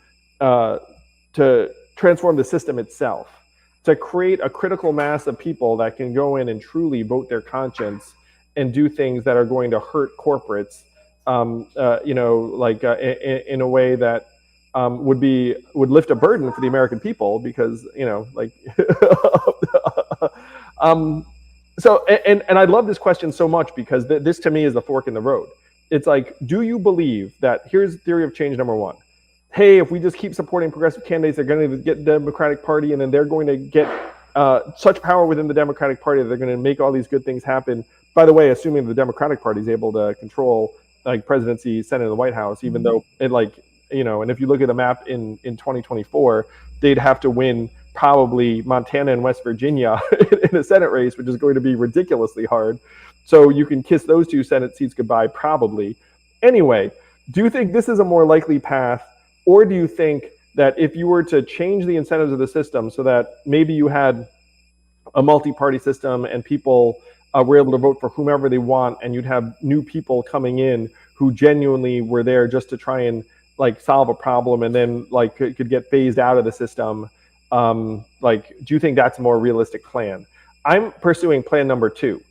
transform the system itself, to create a critical mass of people that can go in and truly vote their conscience and do things that are going to hurt corporates, in a way that would lift a burden for the American people, because and I love this question so much, because this to me is the fork in the road. It's like, do you believe that, here's theory of change number one. Hey, if we just keep supporting progressive candidates, they're going to get the Democratic Party, and then they're going to get such power within the Democratic Party that they're going to make all these good things happen. By the way, assuming the Democratic Party is able to control presidency, Senate, and the White House, even though it and if you look at the map in 2024, they'd have to win probably Montana and West Virginia in a Senate race, which is going to be ridiculously hard. So you can kiss those two Senate seats goodbye, probably. Anyway, do you think this is a more likely path, or do you think that if you were to change the incentives of the system so that maybe you had a multi-party system and people were able to vote for whomever they want, and you'd have new people coming in who genuinely were there just to try and solve a problem, and then could get phased out of the system? Do you think that's a more realistic plan? I'm pursuing plan number two.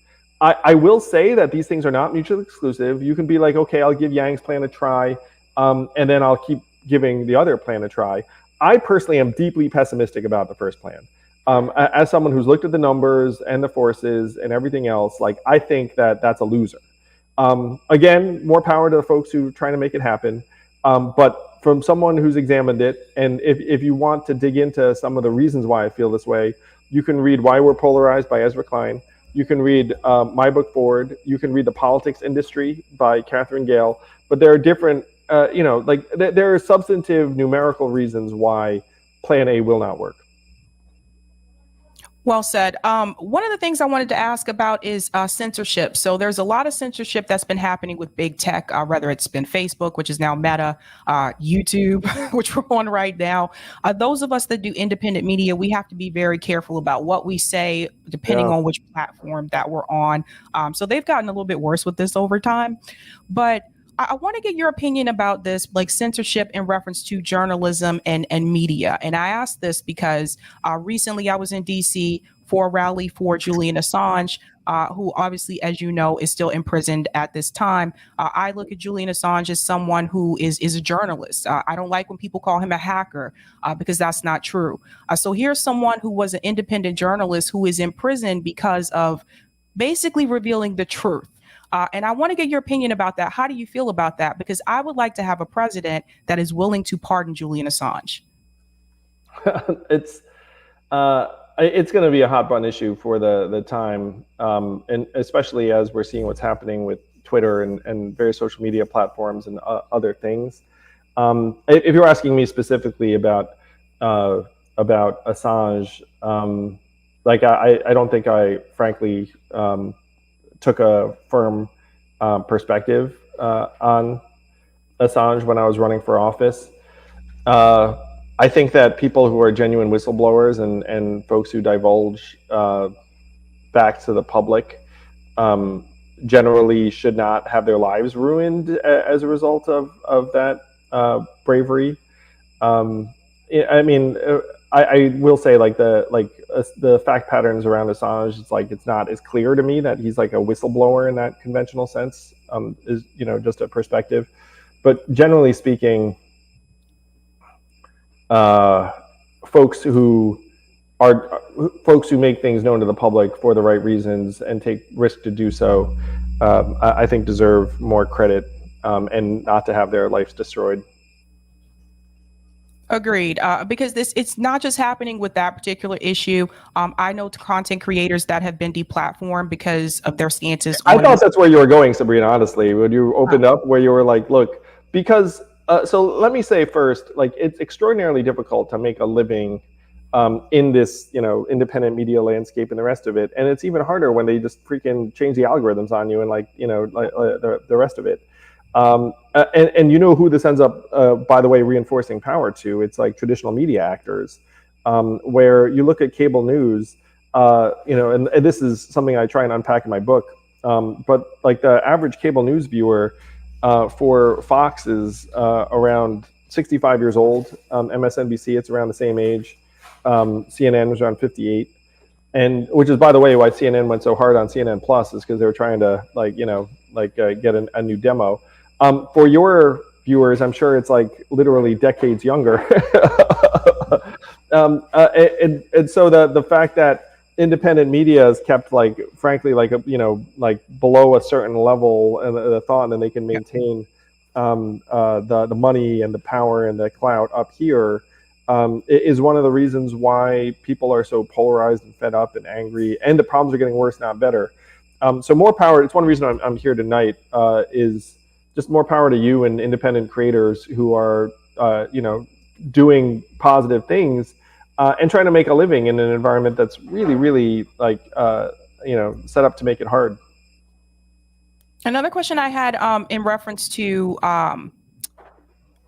I will say that these things are not mutually exclusive. You can be like, okay, I'll give Yang's plan a try, and then I'll keep giving the other plan a try. I personally am deeply pessimistic about the first plan. As someone who's looked at the numbers and the forces and everything else, like I think that that's a loser. Again, more power to the folks who are trying to make it happen. But from someone who's examined it, and if you want to dig into some of the reasons why I feel this way, you can read Why We're Polarized by Ezra Klein. You can read my book Forward. You can read The Politics Industry by Catherine Gale. But there are different, there are substantive numerical reasons why Plan A will not work. Well said. One of the things I wanted to ask about is censorship. So there's a lot of censorship that's been happening with big tech, whether it's been Facebook, which is now Meta, YouTube, which we're on right now. Those of us that do independent media, we have to be very careful about what we say, depending on which platform that we're on. So they've gotten a little bit worse with this over time. But I want to get your opinion about this, like censorship in reference to journalism and media. And I asked this because recently I was in DC for a rally for Julian Assange, who obviously, as you know, is still imprisoned at this time. I look at Julian Assange as someone who is a journalist. I don't like when people call him a hacker because that's not true. So here's someone who was an independent journalist who is in prison because of basically revealing the truth. And I want to get your opinion about that. How do you feel about that? Because I would like to have a president that is willing to pardon Julian Assange. It's going to be a hot button issue for the time, and especially as we're seeing what's happening with Twitter and various social media platforms and other things. If you're asking me specifically about Assange, I don't think I frankly took a firm perspective on Assange when I was running for office. I think that people who are genuine whistleblowers and folks who divulge back to the public generally should not have their lives ruined as a result of that bravery. I will say the fact patterns around Assange, it's not as clear to me that he's like a whistleblower in that conventional sense, is just a perspective. But generally speaking, folks who make things known to the public for the right reasons and take risk to do so, I think deserve more credit and not to have their lives destroyed. Agreed. Because it's not just happening with that particular issue. I know content creators that have been deplatformed because of their stances. I thought that's where you were going, Sabrina, honestly, when you opened up, where you were like, look, because, so let me say first, it's extraordinarily difficult to make a living in this, independent media landscape and the rest of it. And it's even harder when they just freaking change the algorithms on you and the rest of it. And you know who this ends up, by the way, reinforcing power to? It's like traditional media actors, where you look at cable news, and this is something I try and unpack in my book. But like the average cable news viewer for Fox is around 65 years old. MSNBC, it's around the same age. CNN was around 58. And which is, by the way, why CNN went so hard on CNN Plus, is because they were trying to get a new demo. For your viewers, I'm sure it's like literally decades younger. And so the fact that independent media is kept frankly below a certain level and the thought, and then they can maintain the money and the power and the clout up here, is one of the reasons why people are so polarized and fed up and angry, and the problems are getting worse, not better. So more power. It's one reason I'm here tonight, is just more power to you and independent creators who are, doing positive things and trying to make a living in an environment that's really, really set up to make it hard. Another question I had in reference to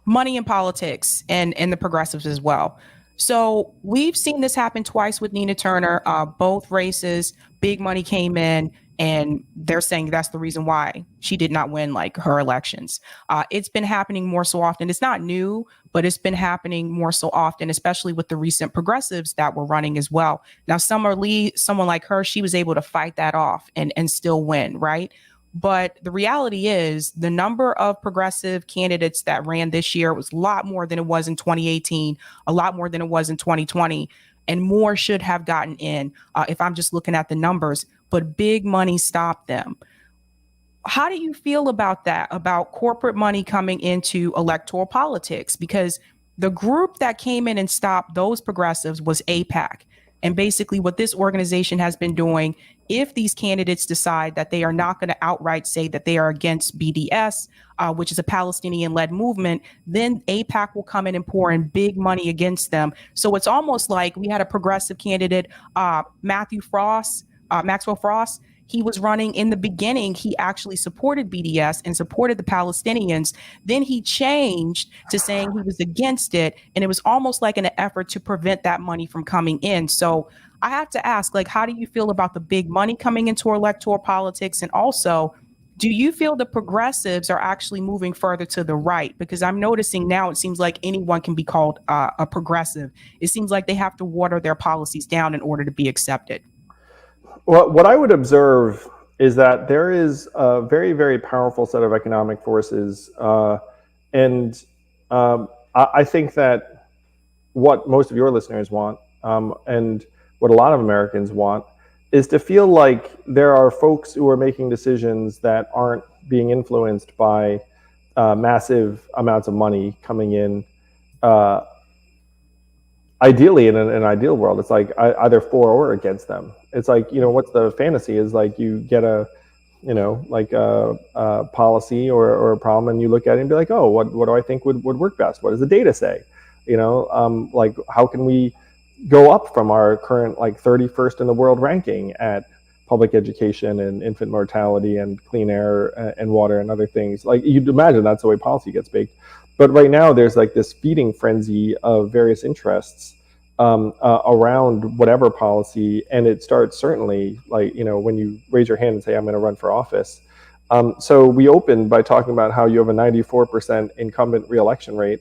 money in politics and the progressives as well. So we've seen this happen twice with Nina Turner. Both races, big money came in And they're saying that's the reason why she did not win like her elections. It's been happening more so often. It's not new, but it's been happening more so often, especially with the recent progressives that were running as well. Now, someone like her, she was able to fight that off and still win, right? But the reality is the number of progressive candidates that ran this year was a lot more than it was in 2018, a lot more than it was in 2020, and more should have gotten in if I'm just looking at the numbers, but big money stopped them. How do you feel about that, about corporate money coming into electoral politics? Because the group that came in and stopped those progressives was AIPAC. And basically what this organization has been doing, if these candidates decide that they are not going to outright say that they are against BDS, which is a Palestinian-led movement, then AIPAC will come in and pour in big money against them. So it's almost like we had a progressive candidate, Maxwell Frost. He was running in the beginning. He actually supported BDS and supported the Palestinians. Then he changed to saying he was against it. And it was almost like an effort to prevent that money from coming in. So I have to ask, like, how do you feel about the big money coming into electoral politics? And also, do you feel the progressives are actually moving further to the right? Because I'm noticing now it seems like anyone can be called a progressive. It seems like they have to water their policies down in order to be accepted. Well, what I would observe is that there is a very, very powerful set of economic forces. And I think that what most of your listeners want, and what a lot of Americans want, is to feel like there are folks who are making decisions that aren't being influenced by massive amounts of money coming in. Ideally, in an ideal world, it's like either for or against them. It's like, what's the fantasy is like you get a policy or a problem and you look at it and be like, oh, what do I think would work best? What does the data say? Like how can we go up from our current 31st in the world ranking at public education and infant mortality and clean air and water and other things? Like you'd imagine that's the way policy gets baked. But right now there's like this feeding frenzy of various interests around whatever policy, and it starts certainly when you raise your hand and say I'm going to run for office. So we opened by talking about how you have a 94% incumbent reelection rate,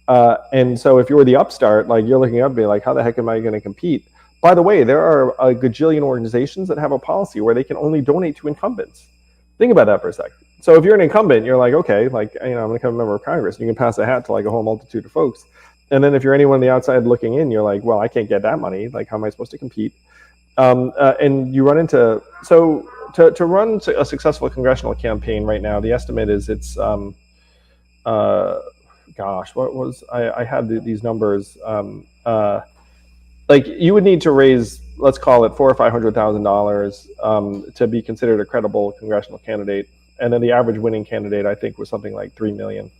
and so if you were the upstart, you're looking up and being like, how the heck am I going to compete? By the way, there are a gajillion organizations that have a policy where they can only donate to incumbents. Think about that for a second. So if you're an incumbent, you're like, okay, I'm going to become a member of Congress. You can pass a hat to a whole multitude of folks. And then if you're anyone on the outside looking in, you're like, well, I can't get that money. How am I supposed to compete? And you run into, so to run a successful congressional campaign right now, the estimate is it's, I had these numbers. You would need to raise, let's call it $400,000 or $500,000 to be considered a credible congressional candidate. And then the average winning candidate, I think, was something like $3 million.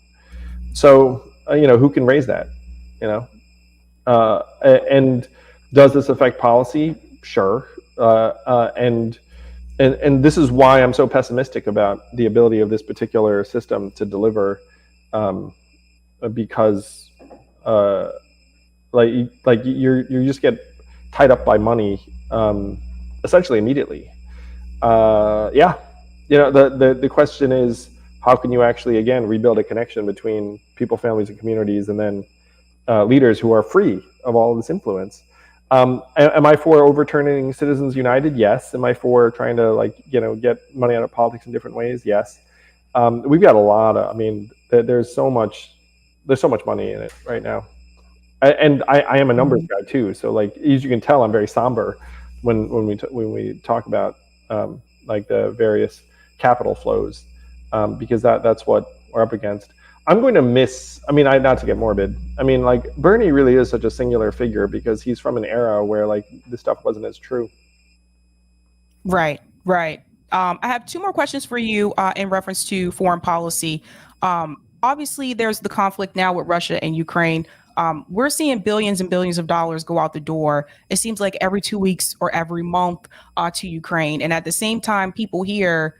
So, who can raise that? And does this affect policy? Sure. And this is why I'm so pessimistic about the ability of this particular system to deliver, because you just get tied up by money essentially immediately. The question is, how can you actually, again, rebuild a connection between people, families, and communities, and then leaders who are free of all of this influence? Am I for overturning Citizens United? Yes. Am I for trying to get money out of politics in different ways? Yes. We've got a lot of, there's so much money in it right now. And I am a numbers guy too. So as you can tell, I'm very somber when we talk about the various capital flows, because that's what we're up against. I'm going to miss, not to get morbid, Bernie really is such a singular figure because he's from an era where this stuff wasn't as true. Right. I have two more questions for you in reference to foreign policy. Obviously, there's the conflict now with Russia and Ukraine. We're seeing billions and billions of dollars go out the door. It seems like every 2 weeks or every month to Ukraine. And at the same time, people here,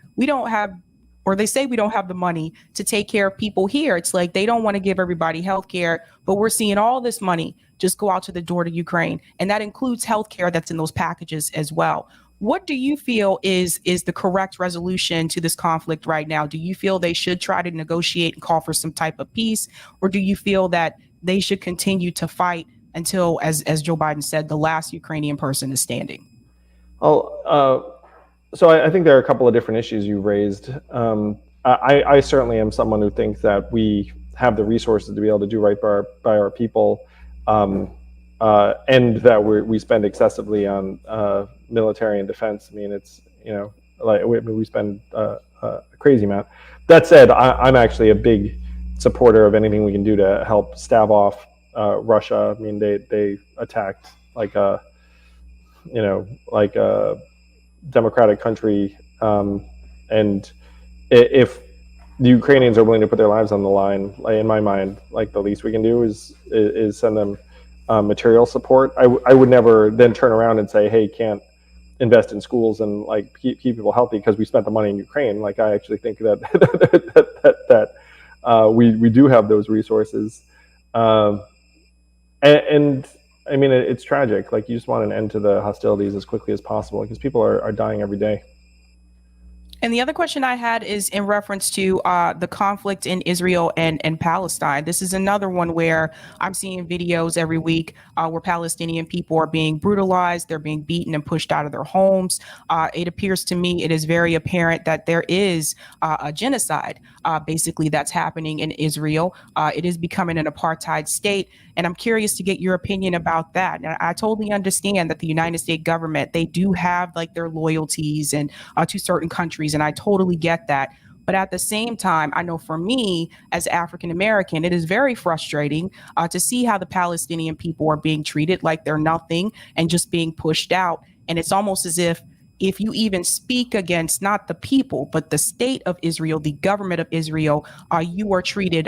they say we don't have the money to take care of people here. It's like they don't want to give everybody health care, but we're seeing all this money just go out to the door to Ukraine. And that includes health care that's in those packages as well. What do you feel is the correct resolution to this conflict right now? Do you feel they should try to negotiate and call for some type of peace, or do you feel that they should continue to fight until, as Joe Biden said, the last Ukrainian person is standing? So I think there are a couple of different issues you raised. I certainly am someone who thinks that we have the resources to be able to do right by our people, and that we spend excessively on military and defense. I mean, it's, like we spend a crazy amount. That said, I'm actually a big supporter of anything we can do to help stave off Russia. I mean, they attacked like a democratic country, and if the Ukrainians are willing to put their lives on the line, like, in my mind, like, the least we can do is send them material support. I would never then turn around and say, hey, can't invest in schools and like keep people healthy because we spent the money in Ukraine. Like, I actually think that we do have those resources, and I mean, it's tragic. Like, you just want an end to the hostilities as quickly as possible because people are dying every day. And the other question I had is in reference to the conflict in Israel and Palestine. This is another one where I'm seeing videos every week where Palestinian people are being brutalized, they're being beaten and pushed out of their homes. It appears to me, it is very apparent that there is a genocide basically that's happening in Israel. It is becoming an apartheid state. And I'm curious to get your opinion about that. And I totally understand that the United States government, they do have like their loyalties and to certain countries. And I totally get that. But at the same time, I know for me as African American, it is very frustrating to see how the Palestinian people are being treated like they're nothing and just being pushed out. And it's almost as if you even speak against not the people, but the state of Israel, the government of Israel, you are treated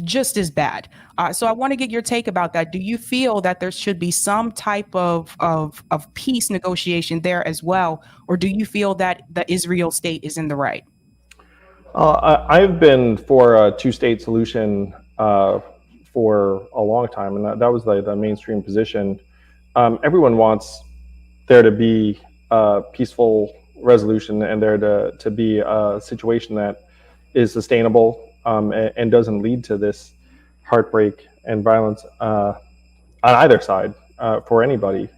just as bad. So I want to get your take about that. Do you feel that there should be some type of peace negotiation there as well? Or do you feel that the Israel state is in the right? I've been for a two-state solution for a long time, and that was the mainstream position. Everyone wants there to be a peaceful resolution and there to be a situation that is sustainable and doesn't lead to this heartbreak and violence on either side for anybody.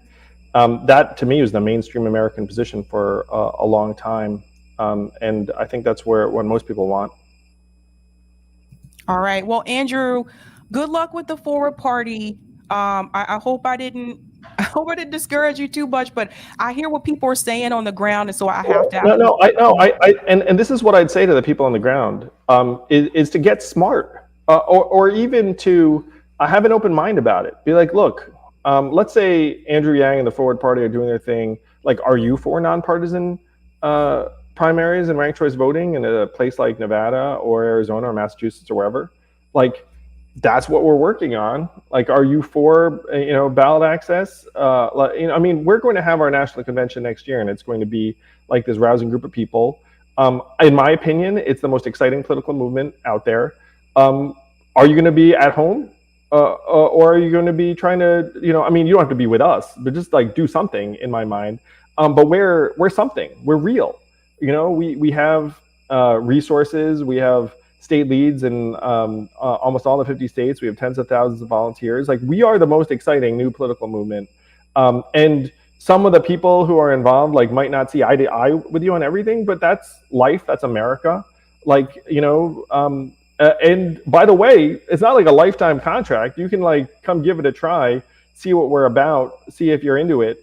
That to me is the mainstream American position for a long time, and I think that's what most people want. All right. Well, Andrew, good luck with the Forward Party. I hope I didn't discourage you too much, but I hear what people are saying on the ground, and so I have to. And this is what I'd say to the people on the ground: is to get smart, or even to have an open mind about it. Be like, look, let's say Andrew Yang and the Forward Party are doing their thing. Like, are you for nonpartisan primaries and ranked choice voting in a place like Nevada or Arizona or Massachusetts or wherever? Like, that's what we're working on. Like, are you for ballot access? I mean, we're going to have our national convention next year, and it's going to be like this rousing group of people. In my opinion, it's the most exciting political movement out there. Are you going to be at home, or are you going to be trying to, I mean, you don't have to be with us, but just like do something. In my mind, but we're something. We're real. We have resources. We have state leads in almost all the 50 states. We have tens of thousands of volunteers. Like, we are the most exciting new political movement. And some of the people who are involved, like, might not see eye to eye with you on everything, but that's life. That's America. Like, and by the way, it's not like a lifetime contract. You can like come give it a try, see what we're about, see if you're into it,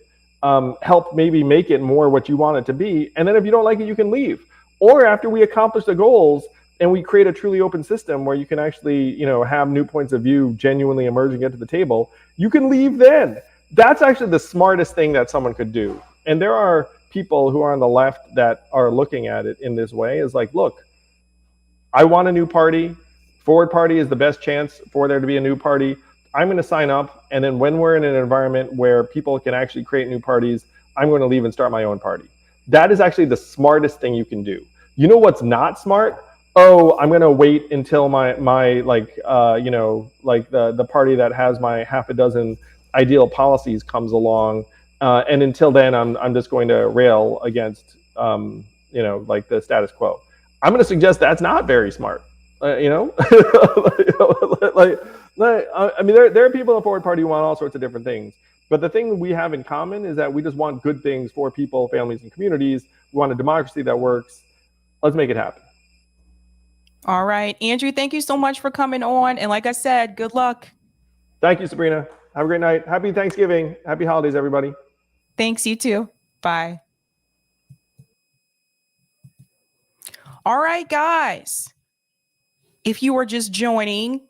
help maybe make it more what you want it to be. And then if you don't like it, you can leave. Or after we accomplish the goals, and we create a truly open system where you can actually, have new points of view genuinely emerge and get to the table, you can leave then. That's actually the smartest thing that someone could do. And there are people who are on the left that are looking at it in this way, is like, look, I want a new party. Forward Party is the best chance for there to be a new party. I'm going to sign up. And then when we're in an environment where people can actually create new parties, I'm going to leave and start my own party. That is actually the smartest thing you can do. You know what's not smart? Oh, I'm going to wait until my the party that has my half a dozen ideal policies comes along And until then, I'm just going to rail against like the status quo. I'm going to suggest that's not very smart. I mean, there are people in the Forward Party who want all sorts of different things. But the thing we have in common is that we just want good things for people, families, and communities. We want a democracy that works. Let's make it happen. All right, Andrew, thank you so much for coming on. And like I said, good luck. Thank you, Sabrina. Have a great night. Happy Thanksgiving. Happy holidays, everybody. Thanks, you too. Bye. All right, guys. If you are just joining,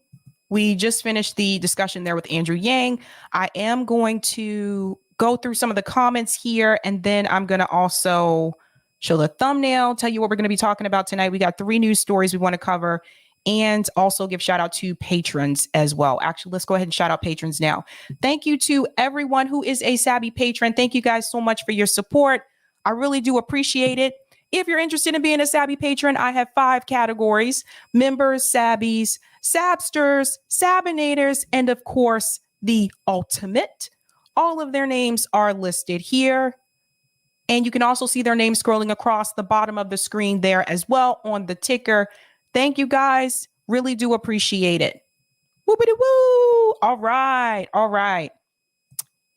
we just finished the discussion there with Andrew Yang. I am going to go through some of the comments here, and then I'm going to also show the thumbnail, tell you what we're going to be talking about tonight. We got 3 news stories we want to cover, and also give shout out to patrons as well. Actually, let's go ahead and shout out patrons now. Thank you to everyone who is a Sabby patron. Thank you guys so much for your support. I really do appreciate it. If you're interested in being a Sabby patron, I have 5 categories: members, Sabbies, Sabsters, Sabinators, and of course, the ultimate. All of their names are listed here. And you can also see their names scrolling across the bottom of the screen there as well on the ticker. Thank you guys. Really do appreciate it. Whoopity woo. All right. All right.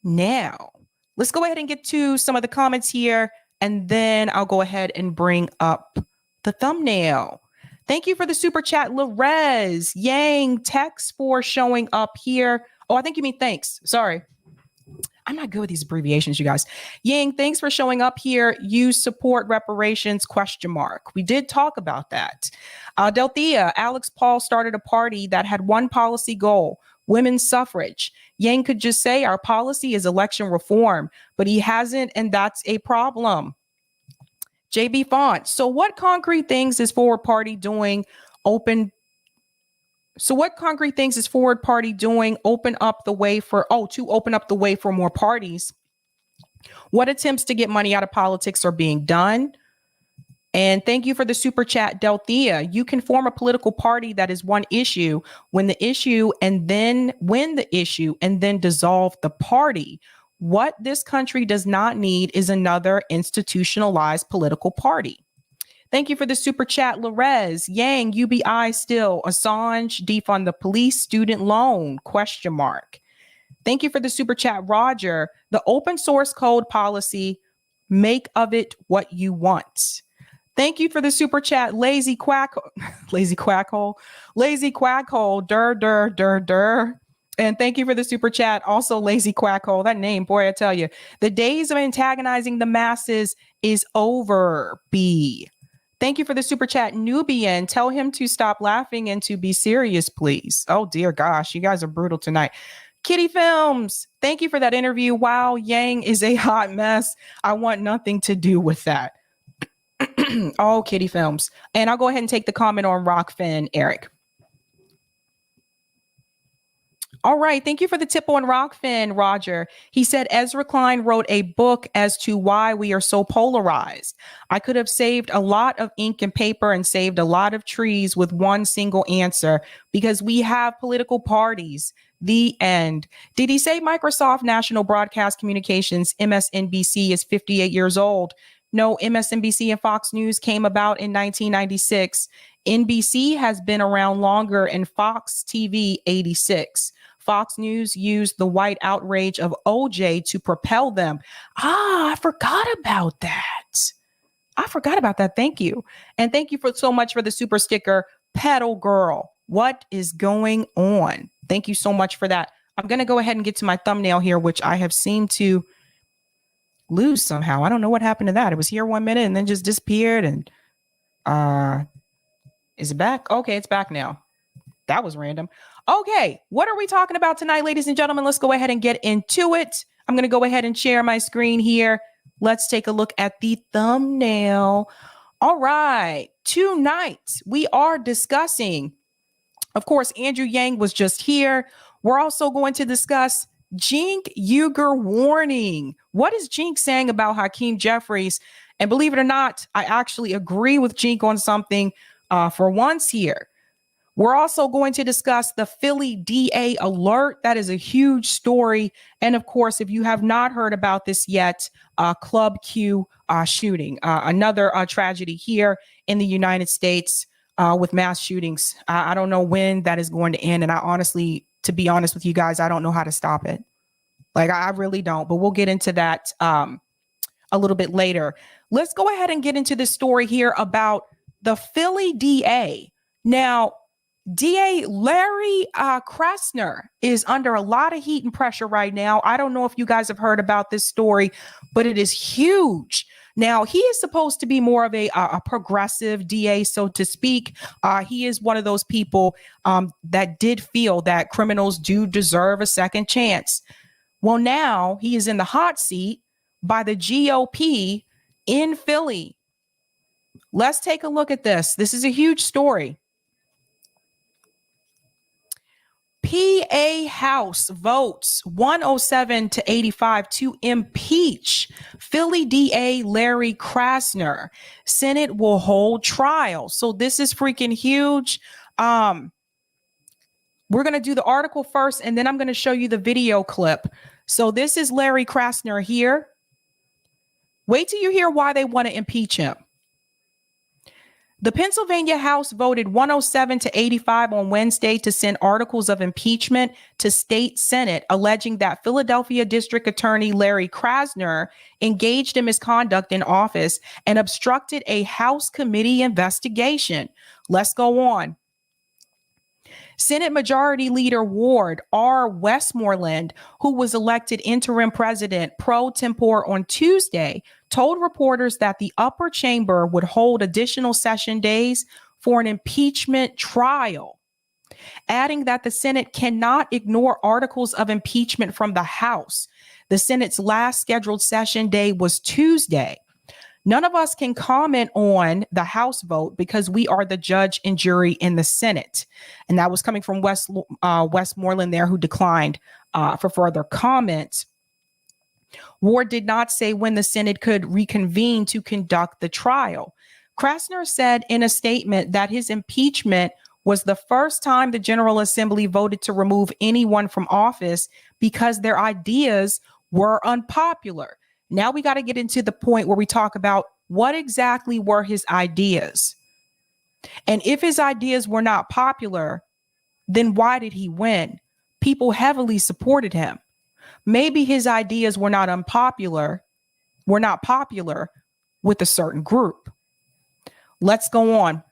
Now, let's go ahead and get to some of the comments here, and then I'll go ahead and bring up the thumbnail. Thank you for the super chat, Larez. Yang, text for showing up here. Oh, I think you mean thanks. Sorry. I'm not good with these abbreviations, you guys. Yang, thanks for showing up here. You support reparations, ? We did talk about that. Delthea, Alex Paul started a party that had one policy goal: women's suffrage. Yang could just say our policy is election reform, but he hasn't, and that's a problem. JB Font, so what concrete things is Forward Party doing open up the way for more parties? What attempts to get money out of politics are being done? And thank you for the super chat, Delthea. You can form a political party that is one issue, win the issue, and then dissolve the party. What this country does not need is another institutionalized political party. Thank you for the super chat, Larez. Yang, UBI still, Assange, defund the police, student loan, ? Thank you for the super chat, Roger. The open source code policy, make of it what you want. Thank you for the super chat, Lazy Quackhole, dur. And thank you for the super chat, also Lazy Quackhole. That name, boy, I tell you, the days of antagonizing the masses is over, B. Thank you for the super chat, Nubian. Tell him to stop laughing and to be serious, please. Oh, dear gosh, you guys are brutal tonight. Kitty Films, thank you for that interview. Wow, Yang is a hot mess. I want nothing to do with that. Oh, Kitty Films. And I'll go ahead and take the comment on Rockfin, Eric. All right. Thank you for the tip on Rockfin, Roger. He said Ezra Klein wrote a book as to why we are so polarized. I could have saved a lot of ink and paper and saved a lot of trees with one single answer, because we have political parties. The end. Did he say Microsoft National Broadcast Communications, MSNBC, is 58 years old? No, MSNBC and Fox News came about in 1996. NBC has been around longer, and Fox TV 86. Fox News used the white outrage of OJ to propel them. I forgot about that. Thank you. And thank you so much for the super sticker, Pedal Girl. What is going on? Thank you so much for that. I'm going to go ahead and get to my thumbnail here, which I have seemed to lose somehow. I don't know what happened to that. It was here 1 minute and then just disappeared. And is it back? Okay, it's back now. That was random. Okay, what are we talking about tonight, ladies and gentlemen? Let's go ahead and get into it. I'm going to go ahead and share my screen here. Let's take a look at the thumbnail. All right, tonight we are discussing, of course, Andrew Yang was just here. We're also going to discuss Cenk Uygur warning. What is Cenk saying about Hakeem Jeffries? And believe it or not, I actually agree with Cenk on something for once here. We're also going to discuss the Philly DA alert. That is a huge story. And of course, if you have not heard about this yet, Club Q shooting, another tragedy here in the United States with mass shootings. I don't know when that is going to end. And I honestly, to be honest with you guys, I don't know how to stop it. Like, I really don't. But we'll get into that a little bit later. Let's go ahead and get into this story here about the Philly DA. Now, DA Larry Krasner is under a lot of heat and pressure right now. I don't know if you guys have heard about this story, but it is huge. Now, he is supposed to be more of a progressive DA, so to speak. He is one of those people that did feel that criminals do deserve a second chance. Well, now he is in the hot seat by the GOP in Philly. Let's take a look at this. This is a huge story. PA House votes 107 to 85 to impeach Philly DA Larry Krasner. Senate will hold trial. So this is freaking huge. We're going to do the article first, and then I'm going to show you the video clip. So this is Larry Krasner here. Wait till you hear why they want to impeach him. The Pennsylvania House voted 107 to 85 on Wednesday to send articles of impeachment to state Senate, alleging that Philadelphia District Attorney Larry Krasner engaged in misconduct in office and obstructed a House committee investigation. Let's go on. Senate Majority Leader Ward R. Westmoreland, who was elected interim president pro tempore on Tuesday, told reporters that the upper chamber would hold additional session days for an impeachment trial, adding that the Senate cannot ignore articles of impeachment from the House. The Senate's last scheduled session day was Tuesday. None of us can comment on the House vote because we are the judge and jury in the Senate. And that was coming from Westmoreland there, who declined for further comment. Ward did not say when the Senate could reconvene to conduct the trial. Krasner said in a statement that his impeachment was the first time the General Assembly voted to remove anyone from office because their ideas were unpopular. Now we got to get into the point where we talk about what exactly were his ideas. And if his ideas were not popular, then why did he win? People heavily supported him. Maybe his ideas were not popular with a certain group. Let's go on.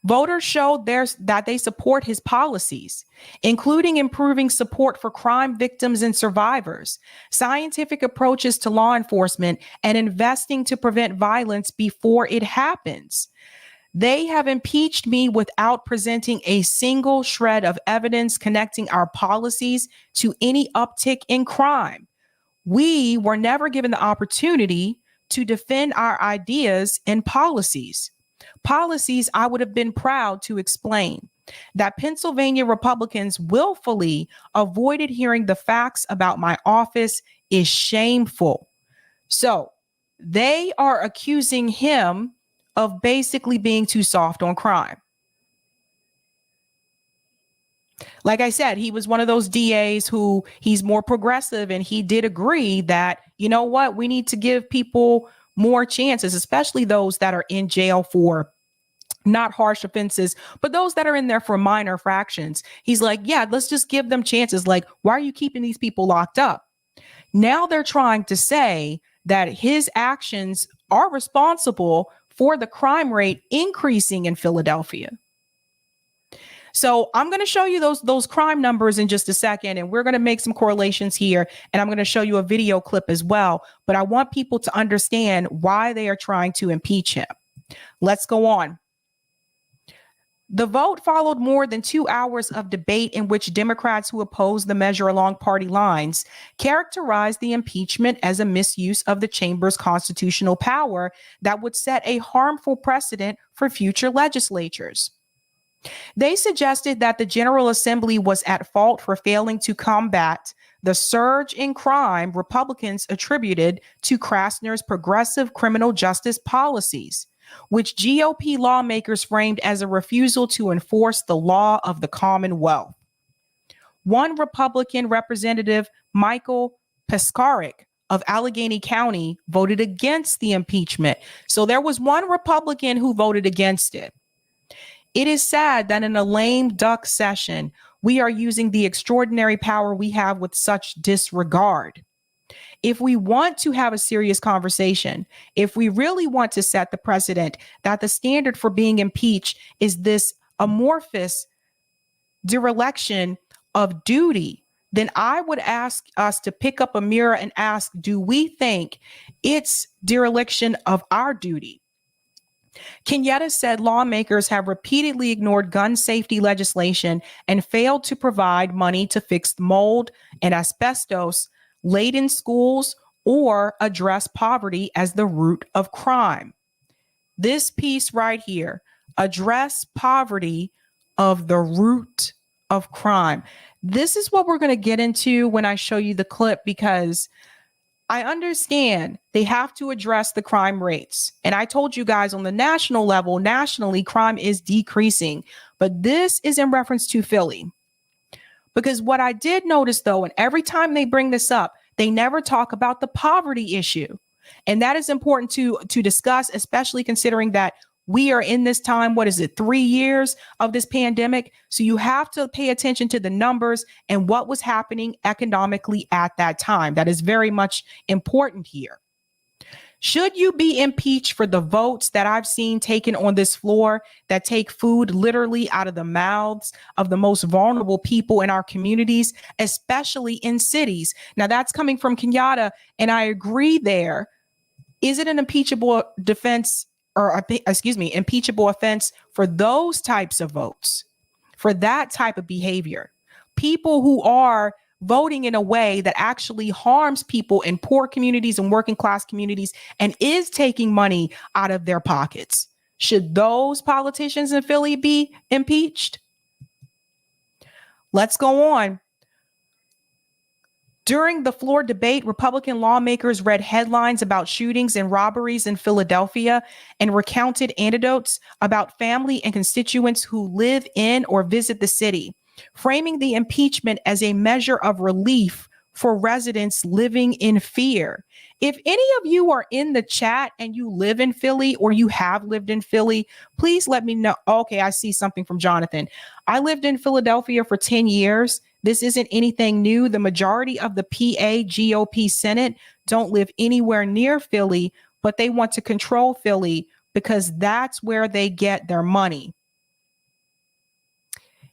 Voters showed that they support his policies, including improving support for crime victims and survivors, scientific approaches to law enforcement, and investing to prevent violence before it happens. They have impeached me without presenting a single shred of evidence connecting our policies to any uptick in crime. We were never given the opportunity to defend our ideas and policies. Policies I would have been proud to explain. That Pennsylvania Republicans willfully avoided hearing the facts about my office is shameful. So they are accusing him of basically being too soft on crime. Like I said, he was one of those DAs who he's more progressive, and he did agree that, you know what, we need to give people more chances, especially those that are in jail for not harsh offenses, but those that are in there for minor infractions. He's like, yeah, let's just give them chances. Like, why are you keeping these people locked up? Now they're trying to say that his actions are responsible for the crime rate increasing in Philadelphia. So I'm going to show you those crime numbers in just a second, and we're going to make some correlations here, and I'm going to show you a video clip as well. But I want people to understand why they are trying to impeach him. Let's go on. The vote followed more than 2 hours of debate in which Democrats who opposed the measure along party lines characterized the impeachment as a misuse of the chamber's constitutional power that would set a harmful precedent for future legislatures. They suggested that the General Assembly was at fault for failing to combat the surge in crime Republicans attributed to Krasner's progressive criminal justice policies. which GOP lawmakers framed as a refusal to enforce the law of the Commonwealth. One Republican representative, Michael Piskarik of Allegheny County, voted against the impeachment. So there was one Republican who voted against it. It is sad that in a lame duck session, we are using the extraordinary power we have with such disregard. If we want to have a serious conversation, if we really want to set the precedent that the standard for being impeached is this amorphous dereliction of duty, then I would ask us to pick up a mirror and ask, do we think it's dereliction of our duty? Kenyatta said lawmakers have repeatedly ignored gun safety legislation and failed to provide money to fix mold and asbestos laden schools or address poverty as the root of crime. This piece right here, address poverty of the root of crime. This is what we're going to get into when I show you the clip, because I understand they have to address the crime rates. And I told you guys on the national level, nationally, crime is decreasing. But this is in reference to Philly. Because what I did notice, though, and every time they bring this up, they never talk about the poverty issue. And that is important to discuss, especially considering that we are in this time, 3 years of this pandemic. So you have to pay attention to the numbers and what was happening economically at that time. That is very much important here. Should you be impeached for the votes that I've seen taken on this floor that take food literally out of the mouths of the most vulnerable people in our communities, especially in cities? Now that's coming from Kenyatta, and I agree there. Is it an impeachable defense or impeachable offense for those types of votes, for that type of behavior? People who are voting in a way that actually harms people in poor communities and working class communities and is taking money out of their pockets. Should those politicians in Philly be impeached? Let's go on. During the floor debate, Republican lawmakers read headlines about shootings and robberies in Philadelphia and recounted anecdotes about family and constituents who live in or visit the city, framing the impeachment as a measure of relief for residents living in fear. If any of you are in the chat and you live in Philly or you have lived in Philly, please let me know. Okay, I see something from Jonathan. I lived in Philadelphia for 10 years. This isn't anything new. The majority of the PA GOP Senate don't live anywhere near Philly, but they want to control Philly because that's where they get their money.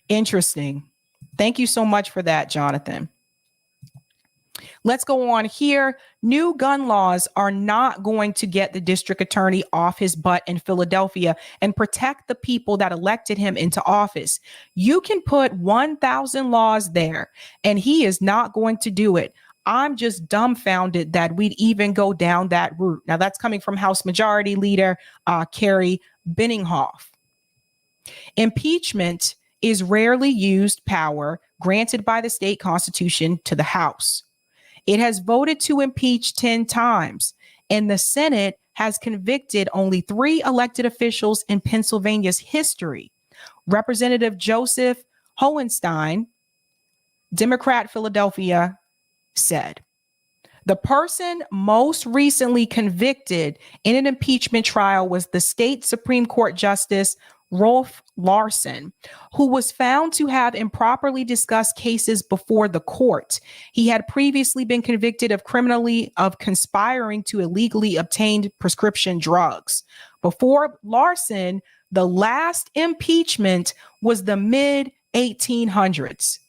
Interesting. Thank you so much for that, Jonathan. Let's go on here. New gun laws are not going to get the district attorney off his butt in Philadelphia and protect the people that elected him into office. You can put 1,000 laws there, and he is not going to do it. I'm just dumbfounded that we'd even go down that route. Now, that's coming from House Majority Leader Carrie Benninghoff. Impeachment is rarely used power granted by the state constitution to the House. It has voted to impeach 10 times, and the Senate has convicted only 3 elected officials in Pennsylvania's history. Representative Joseph Hohenstein, Democrat, Philadelphia, said, the person most recently convicted in an impeachment trial was the state Supreme Court Justice Rolf Larson, who was found to have improperly discussed cases before the court. He had previously been convicted of conspiring to illegally obtain prescription drugs. Before Larson, the last impeachment was the mid-1800s.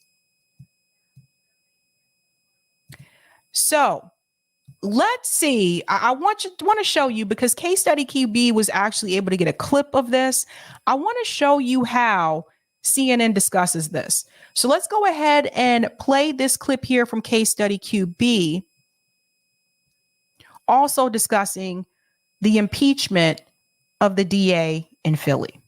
So let's see. I want to show you, because Case Study QB was actually able to get a clip of this. I want to show you how CNN discusses this. So let's go ahead and play this clip here from Case Study QB, also discussing the impeachment of the DA in Philly.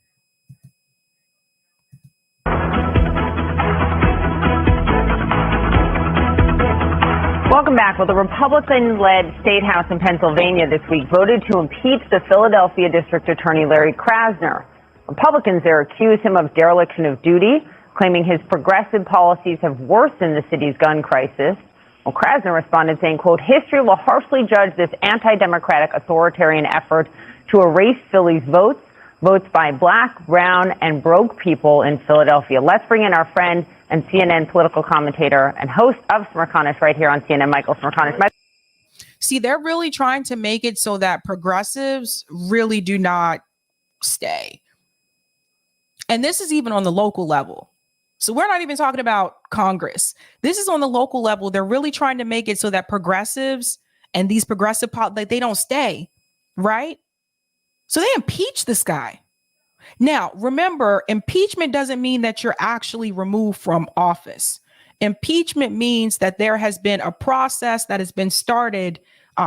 Welcome back. Well, the Republican-led State House in Pennsylvania this week voted to impeach the Philadelphia District Attorney Larry Krasner. Republicans there accuse him of dereliction of duty, claiming his progressive policies have worsened the city's gun crisis. Well, Krasner responded saying, quote, history will harshly judge this anti-democratic authoritarian effort to erase Philly's votes by black, brown, and broke people in Philadelphia. Let's bring in our friend and CNN political commentator and host of Smirconish right here on CNN, Michael Smirconish. See, they're really trying to make it so that progressives really do not stay. And this is even on the local level. So we're not even talking about Congress. This is on the local level. They're really trying to make it so that progressives and these progressive they don't stay, right? So they impeach this guy. Now, remember, impeachment doesn't mean that you're actually removed from office. Impeachment means that there has been a process that has been started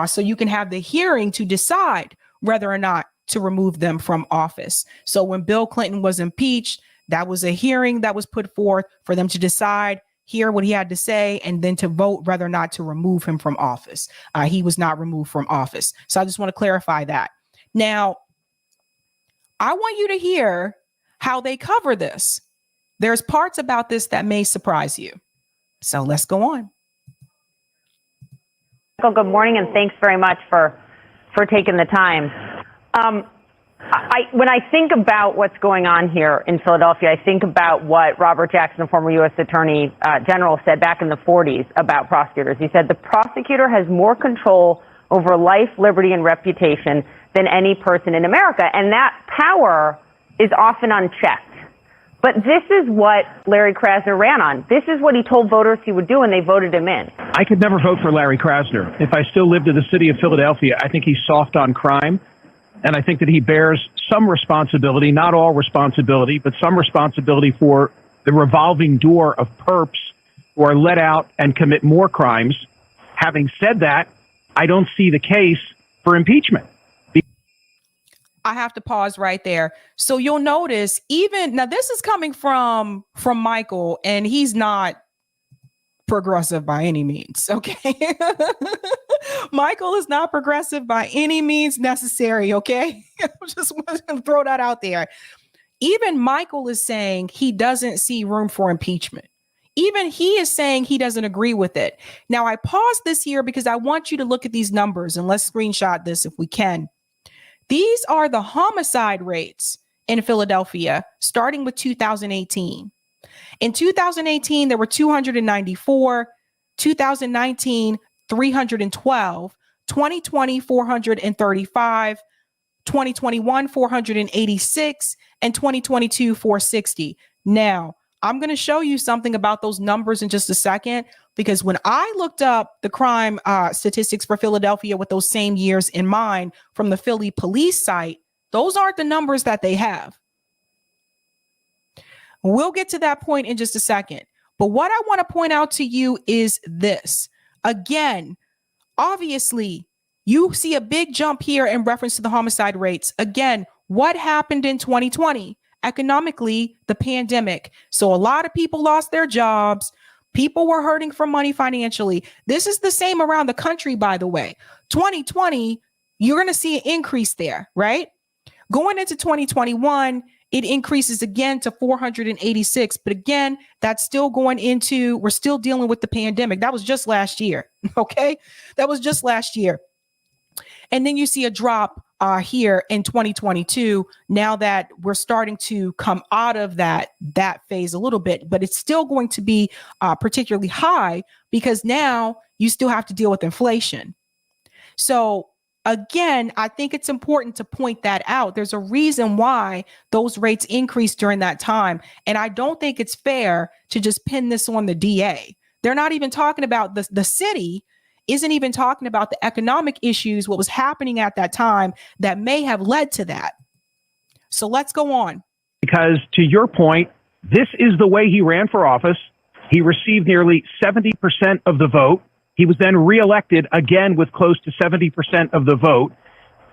so you can have the hearing to decide whether or not to remove them from office. So when Bill Clinton was impeached, that was a hearing that was put forth for them to decide, hear what he had to say, and then to vote whether or not to remove him from office. He was not removed from office. So I just want to clarify that. Now, I want you to hear how they cover this. There's parts about this that may surprise you. So let's go on. Good morning, and thanks very much for taking the time. When I think about what's going on here in Philadelphia, I think about what Robert Jackson, the former U.S. Attorney General, said back in the 40s about prosecutors. He said the prosecutor has more control over life, liberty, and reputation than any person in America. And that power is often unchecked. But this is what Larry Krasner ran on. This is what he told voters he would do, and they voted him in. I could never vote for Larry Krasner. If I still lived in the city of Philadelphia, I think he's soft on crime. And I think that he bears some responsibility, not all responsibility, but some responsibility for the revolving door of perps who are let out and commit more crimes. Having said that, I don't see the case for impeachment. I have to pause right there. So you'll notice even now, this is coming from Michael, and he's not progressive by any means. Okay. Michael is not progressive by any means necessary. Okay. I just want to throw that out there. Even Michael is saying he doesn't see room for impeachment. Even he is saying he doesn't agree with it. Now, I paused this here because I want you to look at these numbers, and let's screenshot this if we can. These are the homicide rates in Philadelphia, starting with 2018. In 2018, there were 294, 2019, 312, 2020, 435, 2021, 486, and 2022, 460. Now, I'm going to show you something about those numbers in just a second, because when I looked up the crime statistics for Philadelphia with those same years in mind from the Philly police site, those aren't the numbers that they have. We'll get to that point in just a second. But what I want to point out to you is this. Again, obviously, you see a big jump here in reference to the homicide rates. Again, what happened in 2020? Economically, the pandemic. So a lot of people lost their jobs. People were hurting for money financially. This is the same around the country, by the way. 2020, you're going to see an increase there, right? Going into 2021, it increases again to 486. But again, that's still going into, we're still dealing with the pandemic. That was just last year. Okay. That was just last year. And then you see a drop here in 2022, now that we're starting to come out of that phase a little bit, but it's still going to be particularly high because now you still have to deal with inflation. So again, I think it's important to point that out. There's a reason why those rates increased during that time. And I don't think it's fair to just pin this on the DA. They're not even talking about the city isn't even talking about the economic issues, what was happening at that time that may have led to that. So let's go on. Because to your point, this is the way he ran for office. He received nearly 70% of the vote. He was then reelected again with close to 70% of the vote.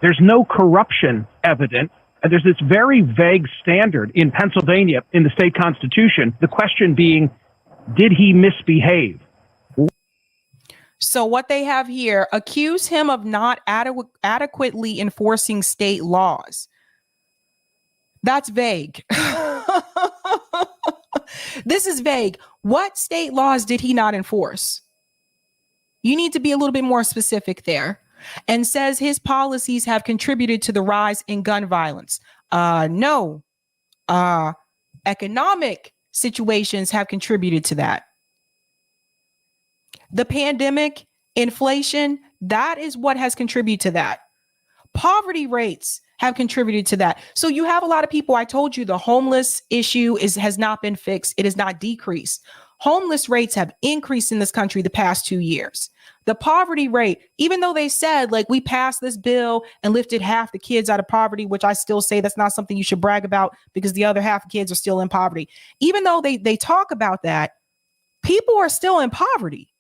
There's no corruption evident. And there's this very vague standard in Pennsylvania in the state constitution. The question being, did he misbehave? So what they have here, accuse him of not adequately enforcing state laws. That's vague. This is vague. What state laws did he not enforce? You need to be a little bit more specific there. And says his policies have contributed to the rise in gun violence. No. Economic situations have contributed to that. The pandemic, inflation, that is what has contributed to that. Poverty rates have contributed to that. So you have a lot of people. I told you the homeless issue has not been fixed. It has not decreased. Homeless rates have increased in this country the past 2 years. The poverty rate, even though they said like we passed this bill and lifted half the kids out of poverty, which I still say that's not something you should brag about because the other half of kids are still in poverty. Even though they talk about that, people are still in poverty.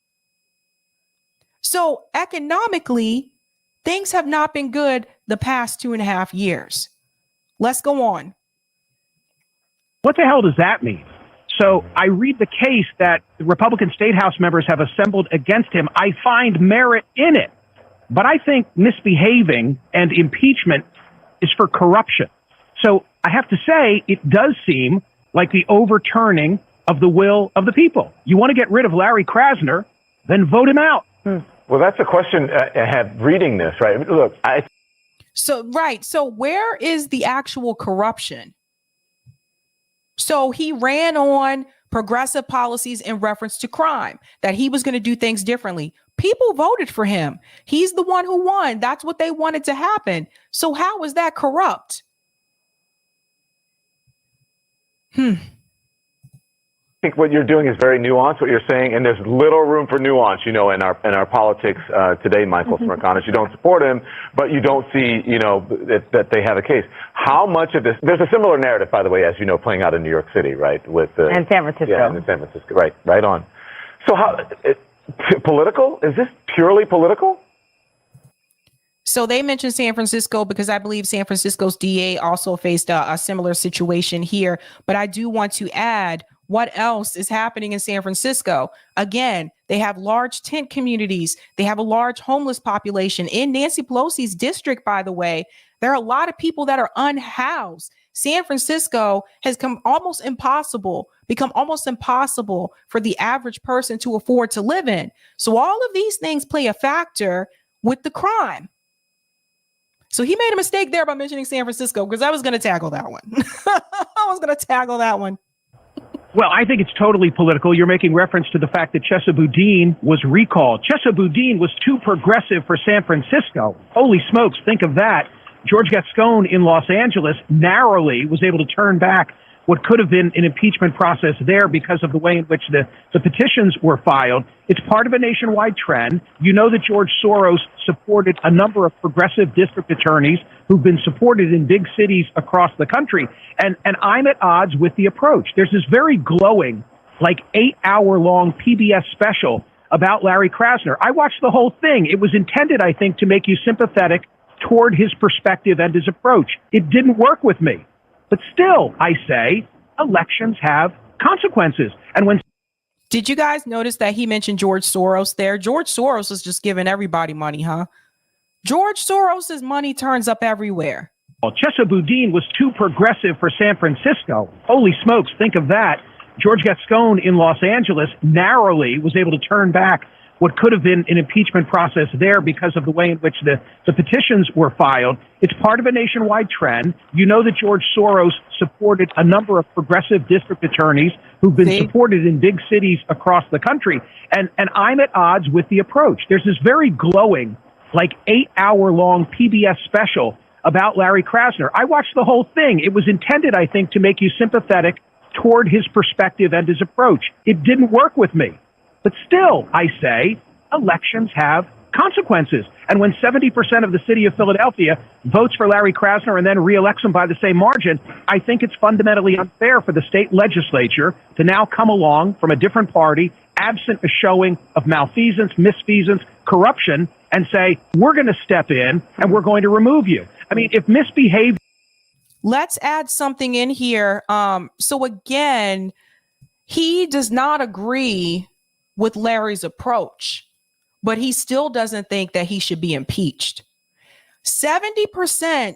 So economically, things have not been good the past 2.5 years. Let's go on. What the hell does that mean? So I read the case that the Republican State House members have assembled against him. I find merit in it, but I think misbehaving and impeachment is for corruption. So I have to say, it does seem like the overturning of the will of the people. You want to get rid of Larry Krasner, then vote him out. Well, that's a question I had reading this, right? Look, So where is the actual corruption? So he ran on progressive policies in reference to crime, that he was going to do things differently. People voted for him. He's the one who won. That's what they wanted to happen. So how is that corrupt? I think what you're doing is very nuanced, what you're saying, and there's little room for nuance, in our politics today, Michael Smirkanis. You don't support him, but you don't see, that they have a case. How much of this, there's a similar narrative, by the way, as you know, playing out in New York City, right? And San Francisco. Yeah, and in San Francisco, right on. So political? Is this purely political? So they mentioned San Francisco because I believe San Francisco's DA also faced a similar situation here. But I do want to add, what else is happening in San Francisco? Again, they have large tent communities. They have a large homeless population. In Nancy Pelosi's district, by the way, there are a lot of people that are unhoused. San Francisco has become almost impossible for the average person to afford to live in. So all of these things play a factor with the crime. So he made a mistake there by mentioning San Francisco because I was going to tackle that one. Well, I think it's totally political. You're making reference to the fact that Kesheev Boudin was recalled. Kesheev Boudin was too progressive for San Francisco. Holy smokes, think of that. George Gascon in Los Angeles narrowly was able to turn back what could have been an impeachment process there because of the way in which the petitions were filed. It's part of a nationwide trend. You know that George Soros supported a number of progressive district attorneys who've been supported in big cities across the country. And I'm at odds with the approach. There's this very glowing, 8-hour-long PBS special about Larry Krasner. I watched the whole thing. It was intended, I think, to make you sympathetic toward his perspective and his approach. It didn't work with me. But still, I say, elections have consequences. And when Did you guys notice that he mentioned George Soros there? George Soros is just giving everybody money, huh? George Soros's money turns up everywhere. Kesheev Boudin was too progressive for San Francisco. Holy smokes, think of that. George Gascon in Los Angeles narrowly was able to turn back what could have been an impeachment process there because of the way in which the petitions were filed. It's part of a nationwide trend. You know that George Soros supported a number of progressive district attorneys who've been supported in big cities across the country. And I'm at odds with the approach. There's this very glowing, 8-hour-long PBS special about Larry Krasner. I watched the whole thing. It was intended, I think, to make you sympathetic toward his perspective and his approach. It didn't work with me. But still, I say, elections have consequences. And when 70% of the city of Philadelphia votes for Larry Krasner and then reelects him by the same margin, I think it's fundamentally unfair for the state legislature to now come along from a different party, absent a showing of malfeasance, misfeasance, corruption, and say, we're going to step in and we're going to remove you. I mean, if misbehavior... Let's add something in here. So again, he does not agree with Larry's approach. but he still doesn't think that he should be impeached. 70%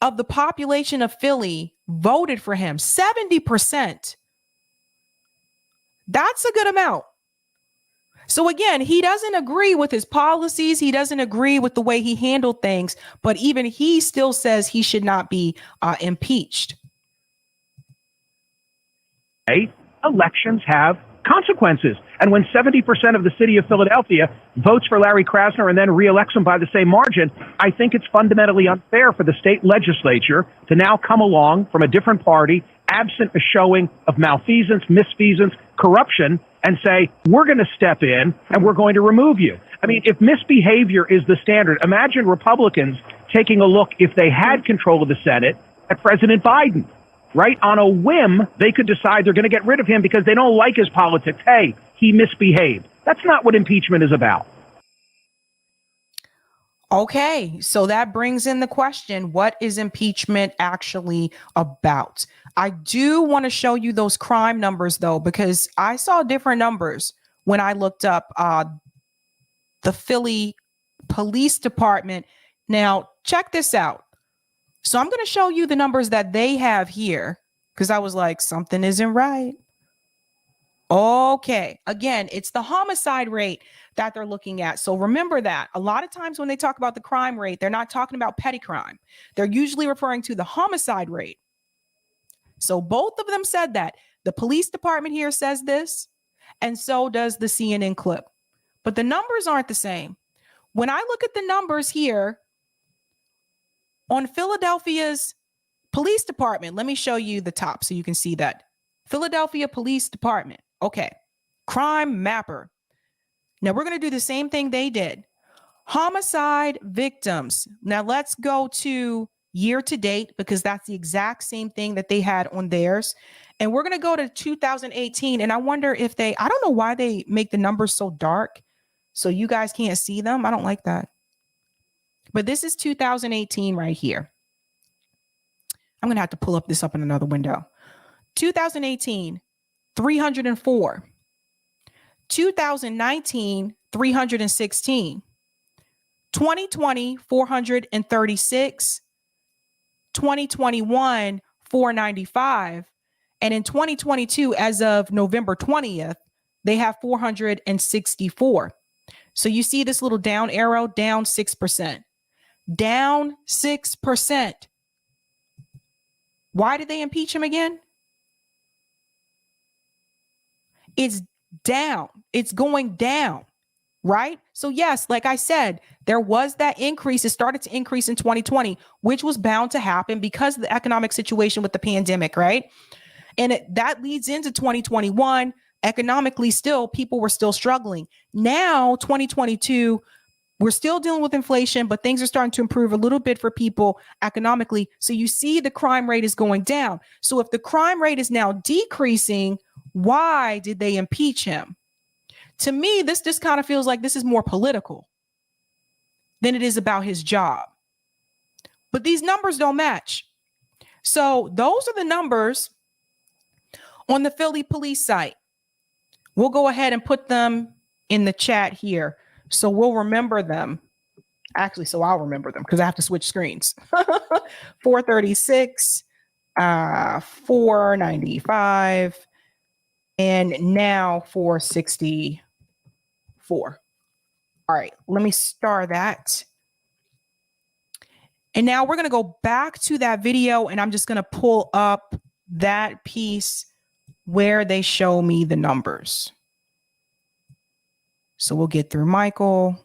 of the population of Philly voted for him. 70%. That's a good amount. So again, he doesn't agree with his policies. He doesn't agree with the way he handled things, but even he still says he should not be impeached. Elections have consequences. And when 70% of the city of Philadelphia votes for Larry Krasner and then reelects him by the same margin, I think it's fundamentally unfair for the state legislature to now come along from a different party, absent a showing of malfeasance, misfeasance, corruption, and say, we're going to step in and we're going to remove you. I mean, if misbehavior is the standard, imagine Republicans taking a look, if they had control of the Senate, at President Biden. Right? On a whim, they could decide they're going to get rid of him because they don't like his politics. Hey, he misbehaved. That's not what impeachment is about. Okay, so that brings in the question, what is impeachment actually about? I do want to show you those crime numbers, though, because I saw different numbers when I looked up the Philly Police Department. Now, check this out. So I'm going to show you the numbers that they have here because I was like, something isn't right. Okay. Again, it's the homicide rate that they're looking at. So remember that a lot of times when they talk about the crime rate, they're not talking about petty crime. They're usually referring to the homicide rate. So both of them said that. The police department here says this, and so does the CNN clip. But the numbers aren't the same. When I look at the numbers here, on Philadelphia's police department, let me show you the top so you can see that. Philadelphia Police Department. Okay. Crime mapper. Now we're going to do the same thing they did. Homicide victims. Now let's go to year to date because that's the exact same thing that they had on theirs. And we're going to go to 2018. And I wonder if I don't know why they make the numbers so dark so you guys can't see them. I don't like that. But this is 2018 right here. I'm going to have to pull this up in another window. 2018, 304. 2019, 316. 2020, 436. 2021, 495. And in 2022, as of November 20th, they have 464. So you see this little down arrow, down 6%. Down 6%. Why did they impeach him again? It's down. It's going down, right? So yes, like I said, there was that increase. It started to increase in 2020, which was bound to happen because of the economic situation with the pandemic, right? And that leads into 2021. Economically, still, people were still struggling. Now, 2022, we're still dealing with inflation, but things are starting to improve a little bit for people economically. So you see the crime rate is going down. So if the crime rate is now decreasing, why did they impeach him? To me, this just kind of feels like this is more political than it is about his job. But these numbers don't match. So those are the numbers on the Philly police site. We'll go ahead and put them in the chat here. So we'll remember them. Actually, so I'll remember them because I have to switch screens. 436, 495, and now 464. All right, let me star that. And now we're going to go back to that video and I'm just going to pull up that piece where they show me the numbers. So we'll get through Michael.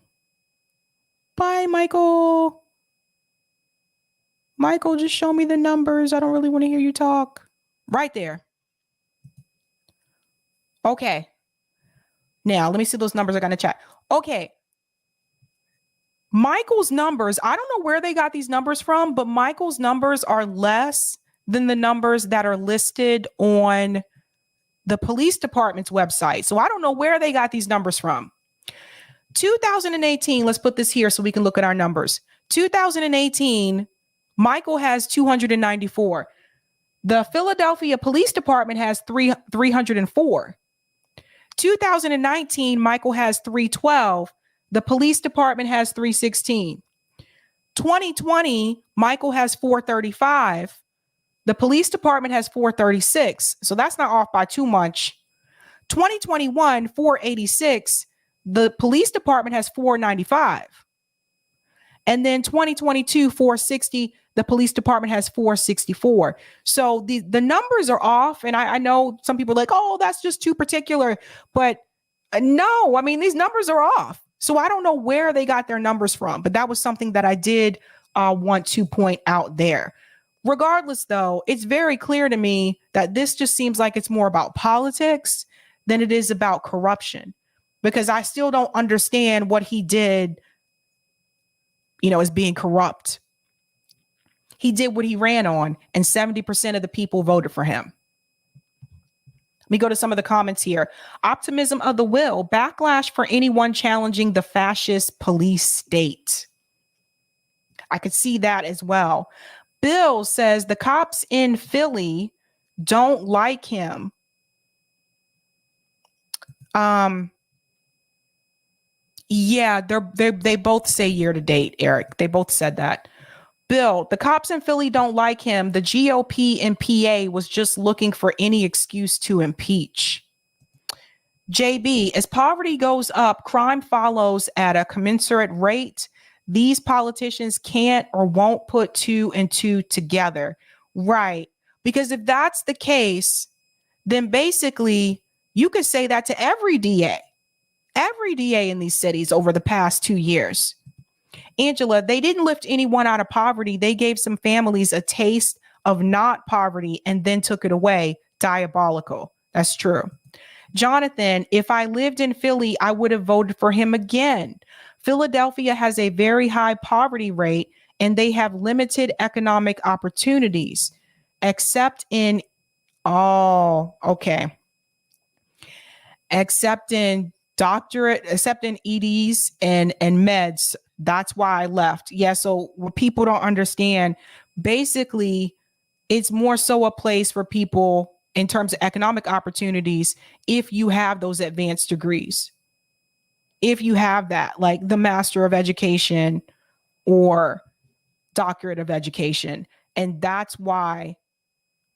Bye, Michael. Michael, just show me the numbers. I don't really want to hear you talk. Right there. Okay. Now, let me see those numbers I got in the chat. Okay. Michael's numbers, I don't know where they got these numbers from, but Michael's numbers are less than the numbers that are listed on the police department's website. So I don't know where they got these numbers from. 2018, let's put this here so we can look at our numbers. 2018, Michael has 294. The Philadelphia Police Department has 304. 2019, Michael has 312. The police department has 316. 2020, Michael has 435. The police department has 436. So that's not off by too much. 2021, 486. The police department has 495. And then 2022, 460. The police department has 464. So the numbers are off. And I know some people are like, oh, that's just too particular. But no, I mean, these numbers are off. So I don't know where they got their numbers from. But that was something that I did want to point out there. Regardless, though, it's very clear to me that this just seems like it's more about politics than it is about corruption, because I still don't understand what he did, as being corrupt. He did what he ran on, and 70% of the people voted for him. Let me go to some of the comments here. Optimism of the will, backlash for anyone challenging the fascist police state. I could see that as well. Bill says the cops in Philly don't like him. Yeah, they both say year to date, Eric. They both said that. Bill, the cops in Philly don't like him. The GOP in PA was just looking for any excuse to impeach. JB, as poverty goes up, crime follows at a commensurate rate. These politicians can't or won't put two and two together. Right. Because if that's the case, then basically you could say that to every DA in these cities over the past 2 years. Angela, they didn't lift anyone out of poverty. They gave some families a taste of not poverty and then took it away. Diabolical. That's true. Jonathan, if I lived in Philly, I would have voted for him again. Philadelphia has a very high poverty rate and they have limited economic opportunities, except in except in EDs and meds. That's why I left. Yeah. So what people don't understand, basically, it's more so a place for people in terms of economic opportunities if you have those advanced degrees. If you have that, like the Master of Education or Doctorate of Education. And that's why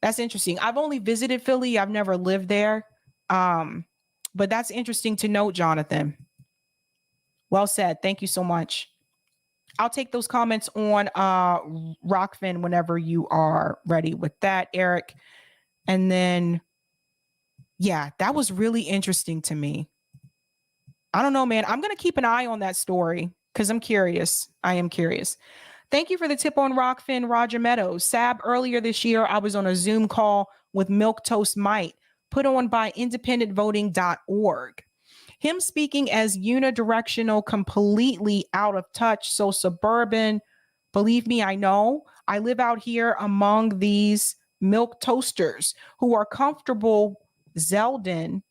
that's interesting. I've only visited Philly. I've never lived there. But that's interesting to note, Jonathan. Well said. Thank you so much. I'll take those comments on Rockfin whenever you are ready with that, Eric. And then, yeah, that was really interesting to me. I don't know, man. I'm going to keep an eye on that story because I'm curious. I am curious. Thank you for the tip on Rockfin, Roger Meadows. Sab, earlier this year, I was on a Zoom call with Milk Toast Mite, put on by independentvoting.org. Him speaking as unidirectional, completely out of touch. So suburban, believe me, I know. I live out here among these milk toasters who are comfortable. Zeldin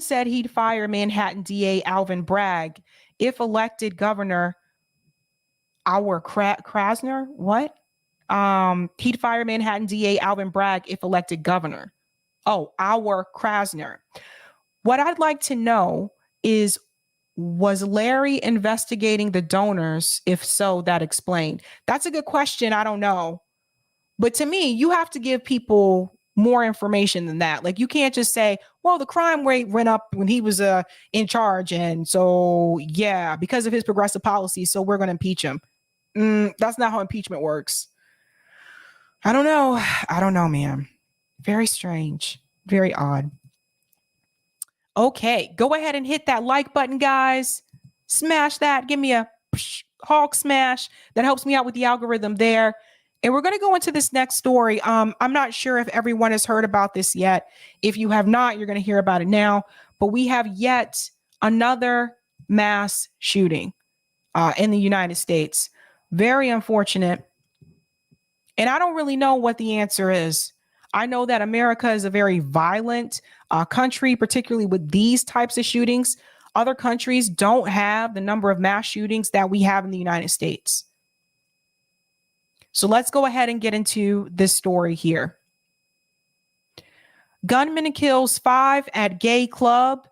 said he'd fire Manhattan DA Alvin Bragg if elected governor. Krasner? What? He'd fire Manhattan DA Alvin Bragg if elected governor. Oh, our Krasner. What I'd like to know is, was Larry investigating the donors? If so, that explained. That's a good question. I don't know. But to me, you have to give people more information than that. Like, you can't just say, well, the crime rate went up when he was in charge. And so, yeah, because of his progressive policy, so we're going to impeach him. That's not how impeachment works. I don't know, man. Very strange. Very odd. Okay, go ahead and hit that like button, guys. Smash that. Give me a Hulk smash. That helps me out with the algorithm there. And we're going to go into this next story. I'm not sure if everyone has heard about this yet. If you have not, you're going to hear about it now. But we have yet another mass shooting in the United States. Very unfortunate. And I don't really know what the answer is. I know that America is a very violent country, particularly with these types of shootings. Other countries don't have the number of mass shootings that we have in the United States. So let's go ahead and get into this story here. Gunman kills 5 at gay club,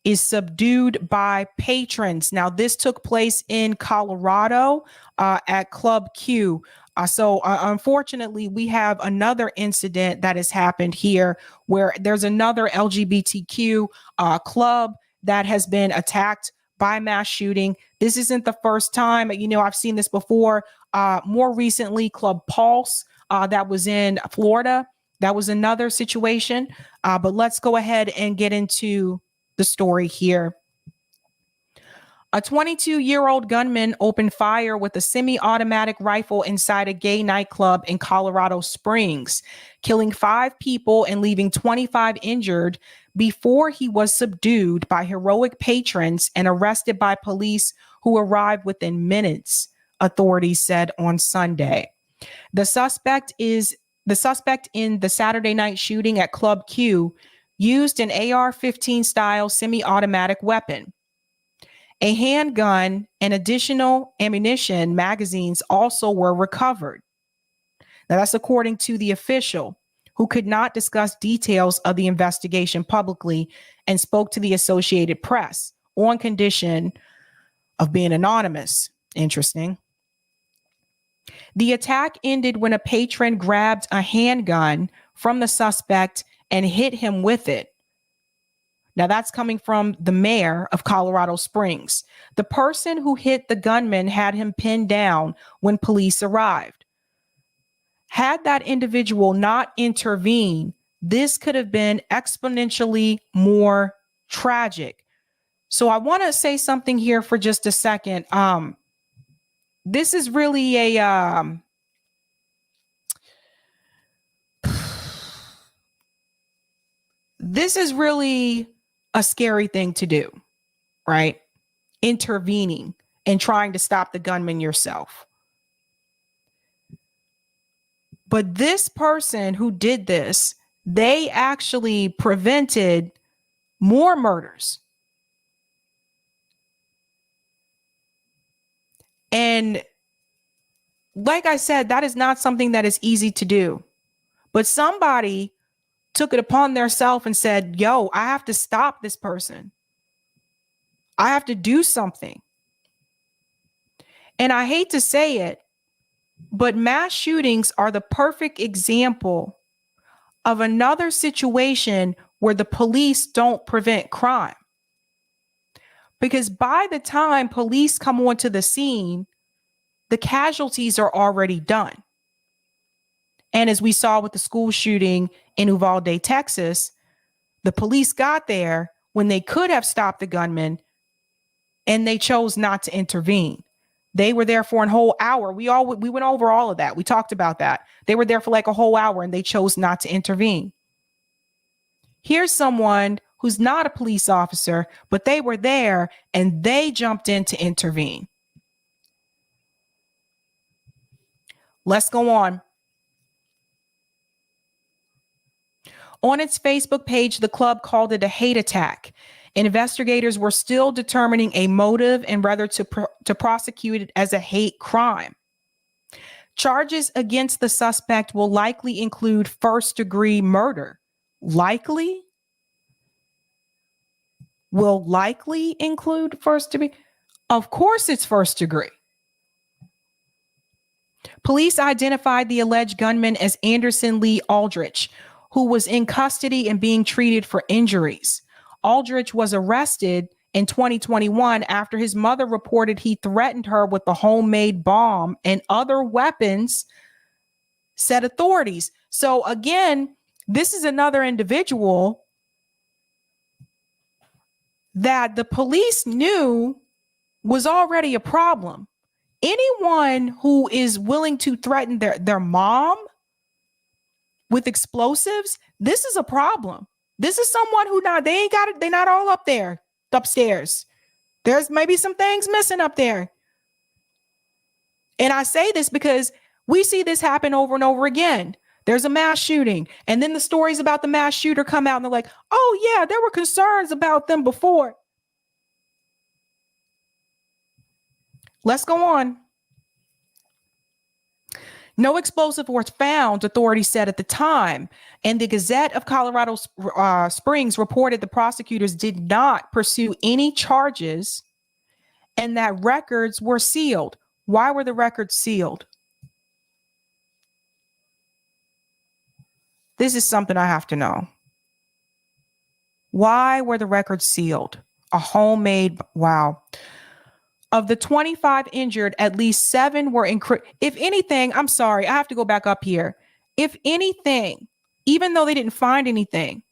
is subdued by patrons. Now, this took place in Colorado at Club Q. Unfortunately, we have another incident that has happened here where there's another LGBTQ club that has been attacked by mass shooting. This isn't the first time. I've seen this before. More recently, Club Pulse, that was in Florida. That was another situation. But let's go ahead and get into the story here. A 22-year-old gunman opened fire with a semi-automatic rifle inside a gay nightclub in Colorado Springs, killing 5 people and leaving 25 injured before he was subdued by heroic patrons and arrested by police who arrived within minutes, authorities said on Sunday. The suspect in the Saturday night shooting at Club Q used an AR-15 style semi-automatic weapon. A handgun and additional ammunition magazines also were recovered. Now, that's according to the official, who could not discuss details of the investigation publicly and spoke to the Associated Press on condition of being anonymous. Interesting. The attack ended when a patron grabbed a handgun from the suspect and hit him with it. Now, that's coming from the mayor of Colorado Springs. The person who hit the gunman had him pinned down when police arrived. Had that individual not intervened, this could have been exponentially more tragic. So I want to say something here for just a second. This is really a scary thing to do, right? Intervening and trying to stop the gunman yourself. But this person who did this, they actually prevented more murders. And like I said, that is not something that is easy to do. But somebody took it upon themselves and said, yo, I have to stop this person. I have to do something. And I hate to say it, but mass shootings are the perfect example of another situation where the police don't prevent crime. Because by the time police come onto the scene, the casualties are already done. And as we saw with the school shooting in Uvalde, Texas, the police got there when they could have stopped the gunman and they chose not to intervene. They were there for a whole hour. We went over all of that. We talked about that. They were there for like a whole hour and they chose not to intervene. Here's someone who's not a police officer, but they were there and they jumped in to intervene. Let's go on. On its Facebook page, the club called it a hate attack. Investigators were still determining a motive and whether to prosecute it as a hate crime. Charges against the suspect will likely include first-degree murder. Likely? Will likely include first-degree? Of course it's first-degree. Police identified the alleged gunman as Anderson Lee Aldrich, who was in custody and being treated for injuries. Aldrich was arrested in 2021 after his mother reported he threatened her with a homemade bomb and other weapons, said authorities. So again, this is another individual that the police knew was already a problem. Anyone who is willing to threaten their mom with explosives, this is a problem. This is someone who they ain't got it. They're not all up there, upstairs. There's maybe some things missing up there. And I say this because we see this happen over and over again. There's a mass shooting. And then the stories about the mass shooter come out and they're like, oh yeah, there were concerns about them before. Let's go on. No explosive was found, authorities said at the time, and the Gazette of Colorado Springs reported the prosecutors did not pursue any charges and that records were sealed. Why were the records sealed? This is something I have to know. Why were the records sealed? A homemade, wow. Of the 25 injured, at least 7 were if anything, I'm sorry, I have to go back up here. If anything, even though they didn't find anything,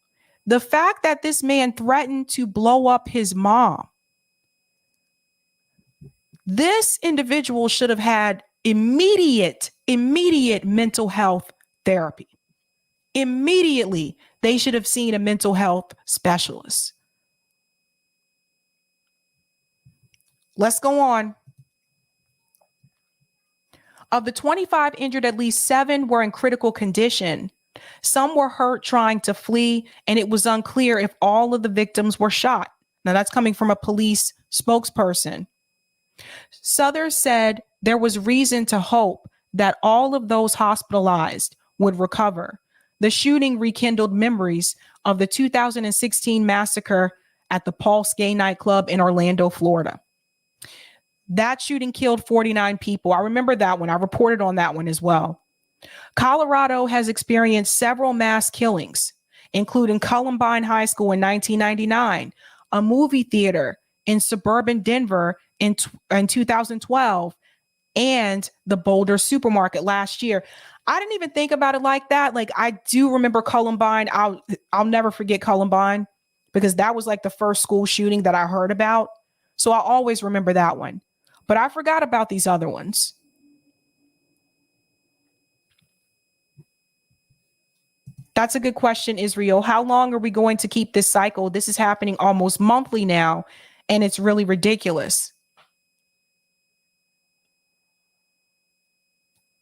the fact that this man threatened to blow up his mom, this individual should have had immediate mental health therapy. Immediately, they should have seen a mental health specialist. Let's go on. Of the 25 injured, at least 7 were in critical condition. Some were hurt trying to flee, and it was unclear if all of the victims were shot. Now, that's coming from a police spokesperson. Suthers said there was reason to hope that all of those hospitalized would recover. The shooting rekindled memories of the 2016 massacre at the Pulse Gay nightclub in Orlando, Florida. That shooting killed 49 people. I remember that one. I reported on that one as well. Colorado has experienced several mass killings, including Columbine High School in 1999, a movie theater in suburban Denver in 2012, and the Boulder supermarket last year. I didn't even think about it like that. Like, I do remember Columbine. I'll never forget Columbine because that was like the first school shooting that I heard about. So I'll always remember that one. But I forgot about these other ones. That's a good question, Israel. How long are we going to keep this cycle? This is happening almost monthly now, and it's really ridiculous.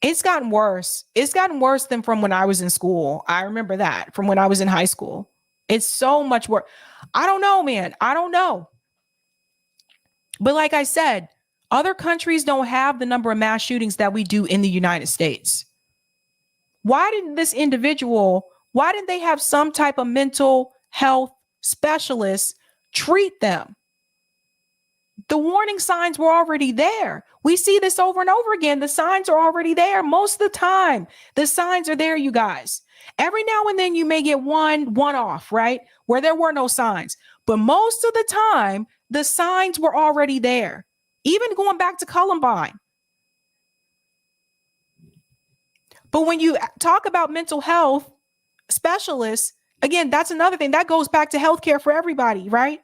It's gotten worse. It's gotten worse than from when I was in school. I remember that from when I was in high school. It's so much worse. I don't know, man. I don't know. But like I said, other countries don't have the number of mass shootings that we do in the United States. Why didn't they have some type of mental health specialist treat them? The warning signs were already there. We see this over and over again. The signs are already there. Most of the time, the signs are there, you guys. Every now and then you may get one off, right? Where there were no signs. But most of the time, the signs were already there. Even going back to Columbine. But when you talk about mental health specialists, again, that's another thing that goes back to healthcare for everybody, right?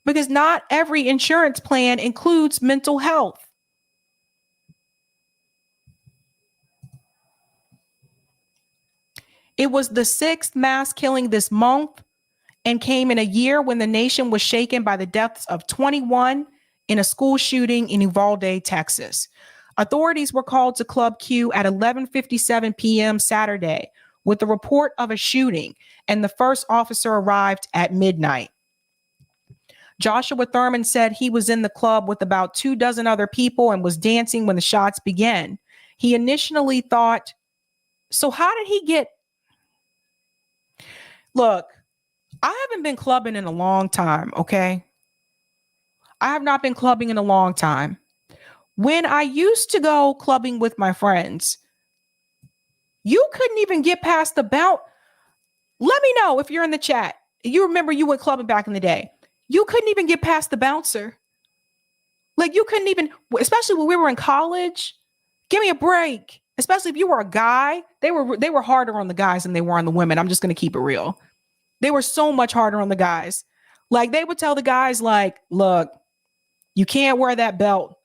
Because not every insurance plan includes mental health. It was the 6th mass killing this month and came in a year when the nation was shaken by the deaths of 21 in a school shooting in Uvalde, Texas. Authorities were called to Club Q at 11:57 p.m. Saturday with the report of a shooting, and the first officer arrived at midnight. Joshua Thurman said he was in the club with about 24 other people and was dancing when the shots began. He initially thought, so how did he get... Look, I haven't been clubbing in a long time, okay? I have not been clubbing in a long time. When I used to go clubbing with my friends, you couldn't even get past the bounce. Let me know if you're in the chat. You remember you went clubbing back in the day. You couldn't even get past the bouncer. Like, you couldn't even, especially when we were in college. Give me a break. Especially if you were a guy. They were harder on the guys than they were on the women. I'm just going to keep it real. They were so much harder on the guys. Like, they would tell the guys, like, look, you can't wear that belt.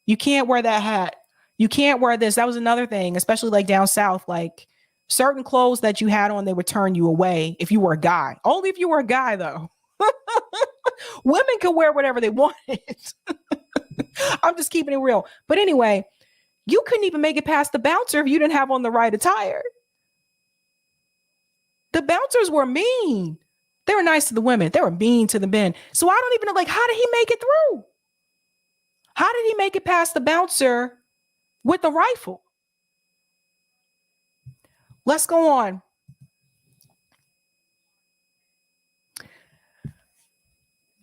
You can't wear that hat. You can't wear this. That was another thing, especially like down south. Like, certain clothes that you had on, they would turn you away if you were a guy. Only if you were a guy, though. Women could wear whatever they wanted. I'm just keeping it real. But anyway, you couldn't even make it past the bouncer if you didn't have on the right attire. The bouncers were mean. They were nice to the women. They were mean to the men. So I don't even know, like, how did he make it through? How did he make it past the bouncer with the rifle? Let's go on.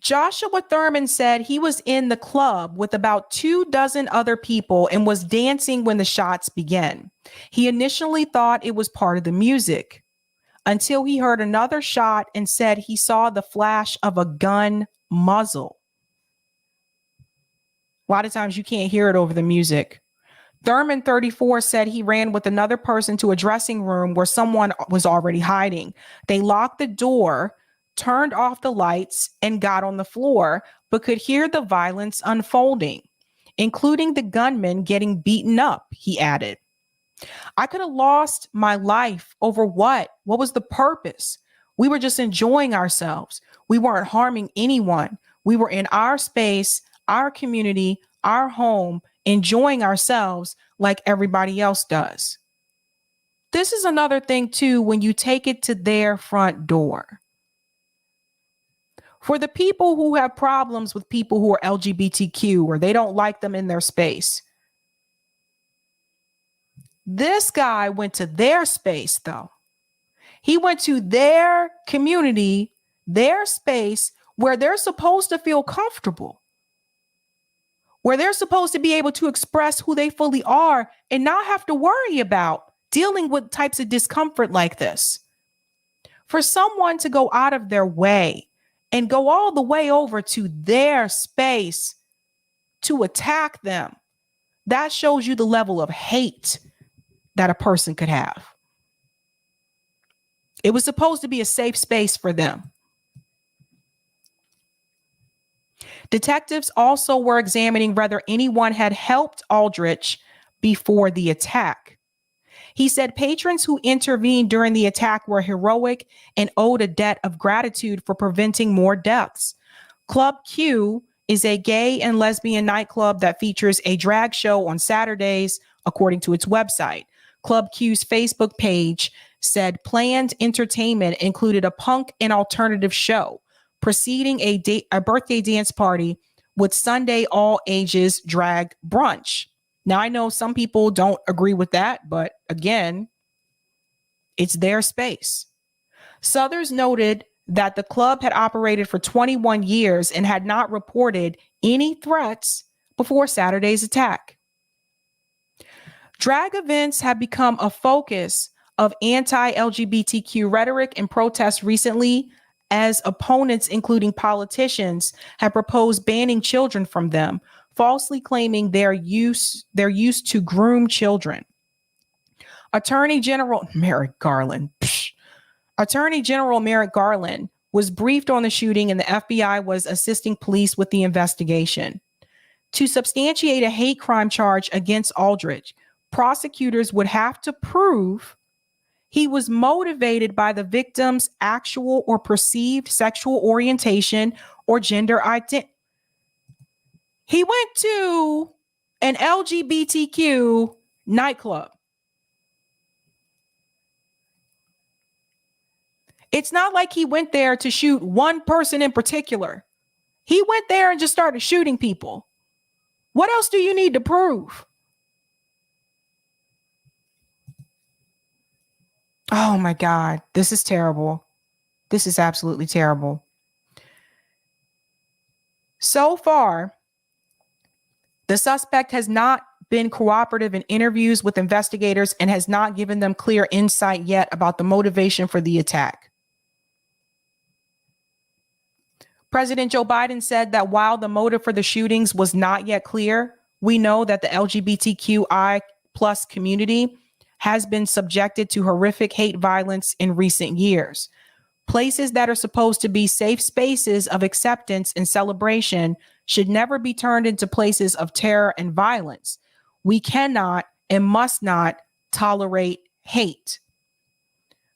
Joshua Thurman said he was in the club with about 24 other people and was dancing when the shots began. He initially thought it was part of the music until he heard another shot and said he saw the flash of a gun muzzle. A lot of times you can't hear it over the music. Thurman, 34, said he ran with another person to a dressing room where someone was already hiding. They locked the door, turned off the lights, and got on the floor, but could hear the violence unfolding, including the gunman getting beaten up, he added. I could have lost my life over what? What was the purpose? We were just enjoying ourselves. We weren't harming anyone. We were in our space, our community, our home, enjoying ourselves like everybody else does. This is another thing, too, when you take it to their front door. For the people who have problems with people who are LGBTQ or they don't like them in their space, this guy went to their space, though. He went to their community, their space where they're supposed to feel comfortable, where they're supposed to be able to express who they fully are and not have to worry about dealing with types of discomfort like this. For someone to go out of their way and go all the way over to their space to attack them, that shows you the level of hate that a person could have. It was supposed to be a safe space for them. Detectives also were examining whether anyone had helped Aldrich before the attack. He said patrons who intervened during the attack were heroic and owed a debt of gratitude for preventing more deaths. Club Q is a gay and lesbian nightclub that features a drag show on Saturdays, according to its website. Club Q's Facebook page said planned entertainment included a punk and alternative show, preceding a birthday dance party with Sunday all ages drag brunch. Now, I know some people don't agree with that, but again, it's their space. Southers noted that the club had operated for 21 years and had not reported any threats before Saturday's attack. Drag events have become a focus of anti-LGBTQ rhetoric and protests recently, as opponents, including politicians, have proposed banning children from them, falsely claiming they're used to groom children. Attorney General Merrick Garland was briefed on the shooting, and the FBI was assisting police with the investigation. To substantiate a hate crime charge against Aldrich, prosecutors would have to prove he was motivated by the victim's actual or perceived sexual orientation or gender identity. He went to an LGBTQ nightclub. It's not like he went there to shoot one person in particular. He went there and just started shooting people. What else do you need to prove? Oh my God, this is terrible. This is absolutely terrible. So far, the suspect has not been cooperative in interviews with investigators and has not given them clear insight yet about the motivation for the attack. President Joe Biden said that while the motive for the shootings was not yet clear, we know that the LGBTQI+ community has been subjected to horrific hate violence in recent years. Places that are supposed to be safe spaces of acceptance and celebration should never be turned into places of terror and violence. We cannot and must not tolerate hate.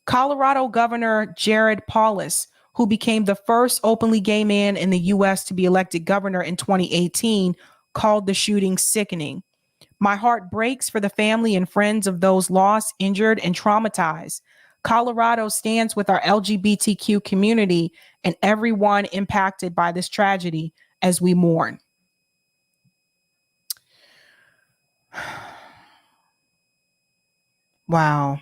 Colorado Governor Jared Polis, who became the first openly gay man in the U.S. to be elected governor in 2018, called the shooting sickening. My heart breaks for the family and friends of those lost, injured, and traumatized. Colorado stands with our LGBTQ community and everyone impacted by this tragedy as we mourn. Wow.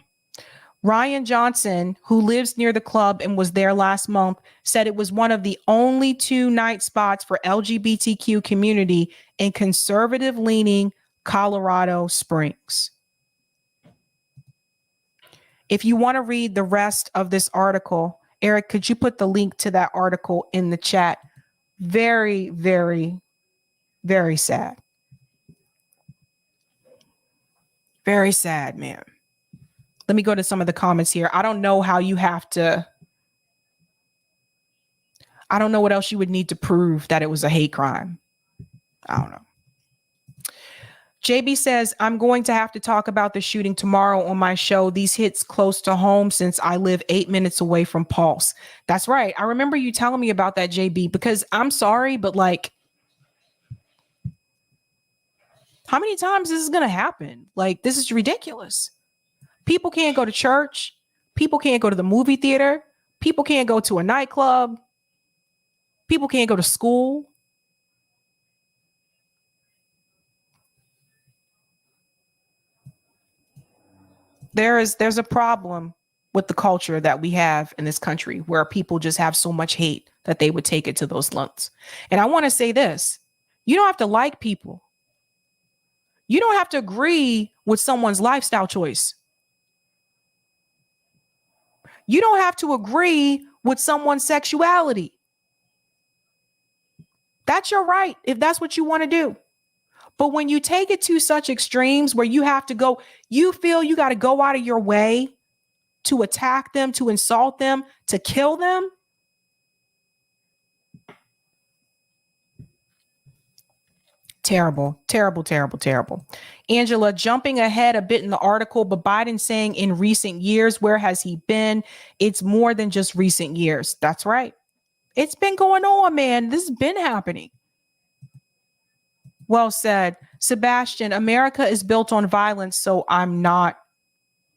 Ryan Johnson, who lives near the club and was there last month, said it was one of the only 2 night spots for LGBTQ community in conservative-leaning Colorado Springs. If you want to read the rest of this article, Eric, could you put the link to that article in the chat? Very, very, very sad. Very sad, man. Let me go to some of the comments here. I don't know how you have to. I don't know what else you would need to prove that it was a hate crime. I don't know. JB says, I'm going to have to talk about the shooting tomorrow on my show. These hits close to home since I live 8 minutes away from Pulse. That's right. I remember you telling me about that, JB, because I'm sorry, but like, how many times is this going to happen? Like, this is ridiculous. People can't go to church. People can't go to the movie theater. People can't go to a nightclub. People can't go to school. There's a problem with the culture that we have in this country where people just have so much hate that they would take it to those lengths. And I want to say this. You don't have to like people. You don't have to agree with someone's lifestyle choice. You don't have to agree with someone's sexuality. That's your right if that's what you want to do. But when you take it to such extremes where you have to go, you feel you got to go out of your way to attack them, to insult them, to kill them. Terrible, terrible, terrible, terrible. Angela, jumping ahead a bit in the article, but Biden saying in recent years, where has he been? It's more than just recent years. That's right. It's been going on, man. This has been happening. Well said. Sebastian, America is built on violence, so I'm not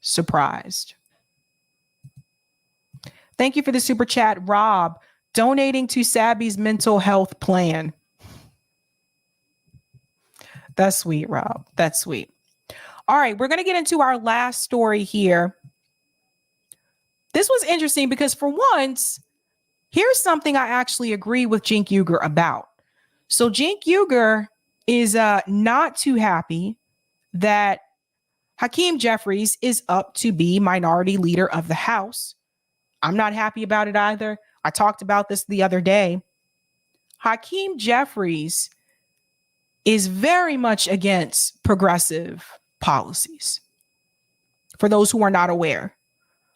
surprised. Thank you for the super chat, Rob. Donating to Sabby's mental health plan. That's sweet, Rob. That's sweet. All right, we're going to get into our last story here. This was interesting because for once, here's something I actually agree with Cenk Uygur about. So Cenk Uygur is not too happy that Hakeem Jeffries is up to be minority leader of the House. I'm not happy about it either. I talked about this the other day. Hakeem Jeffries is very much against progressive policies. For those who are not aware,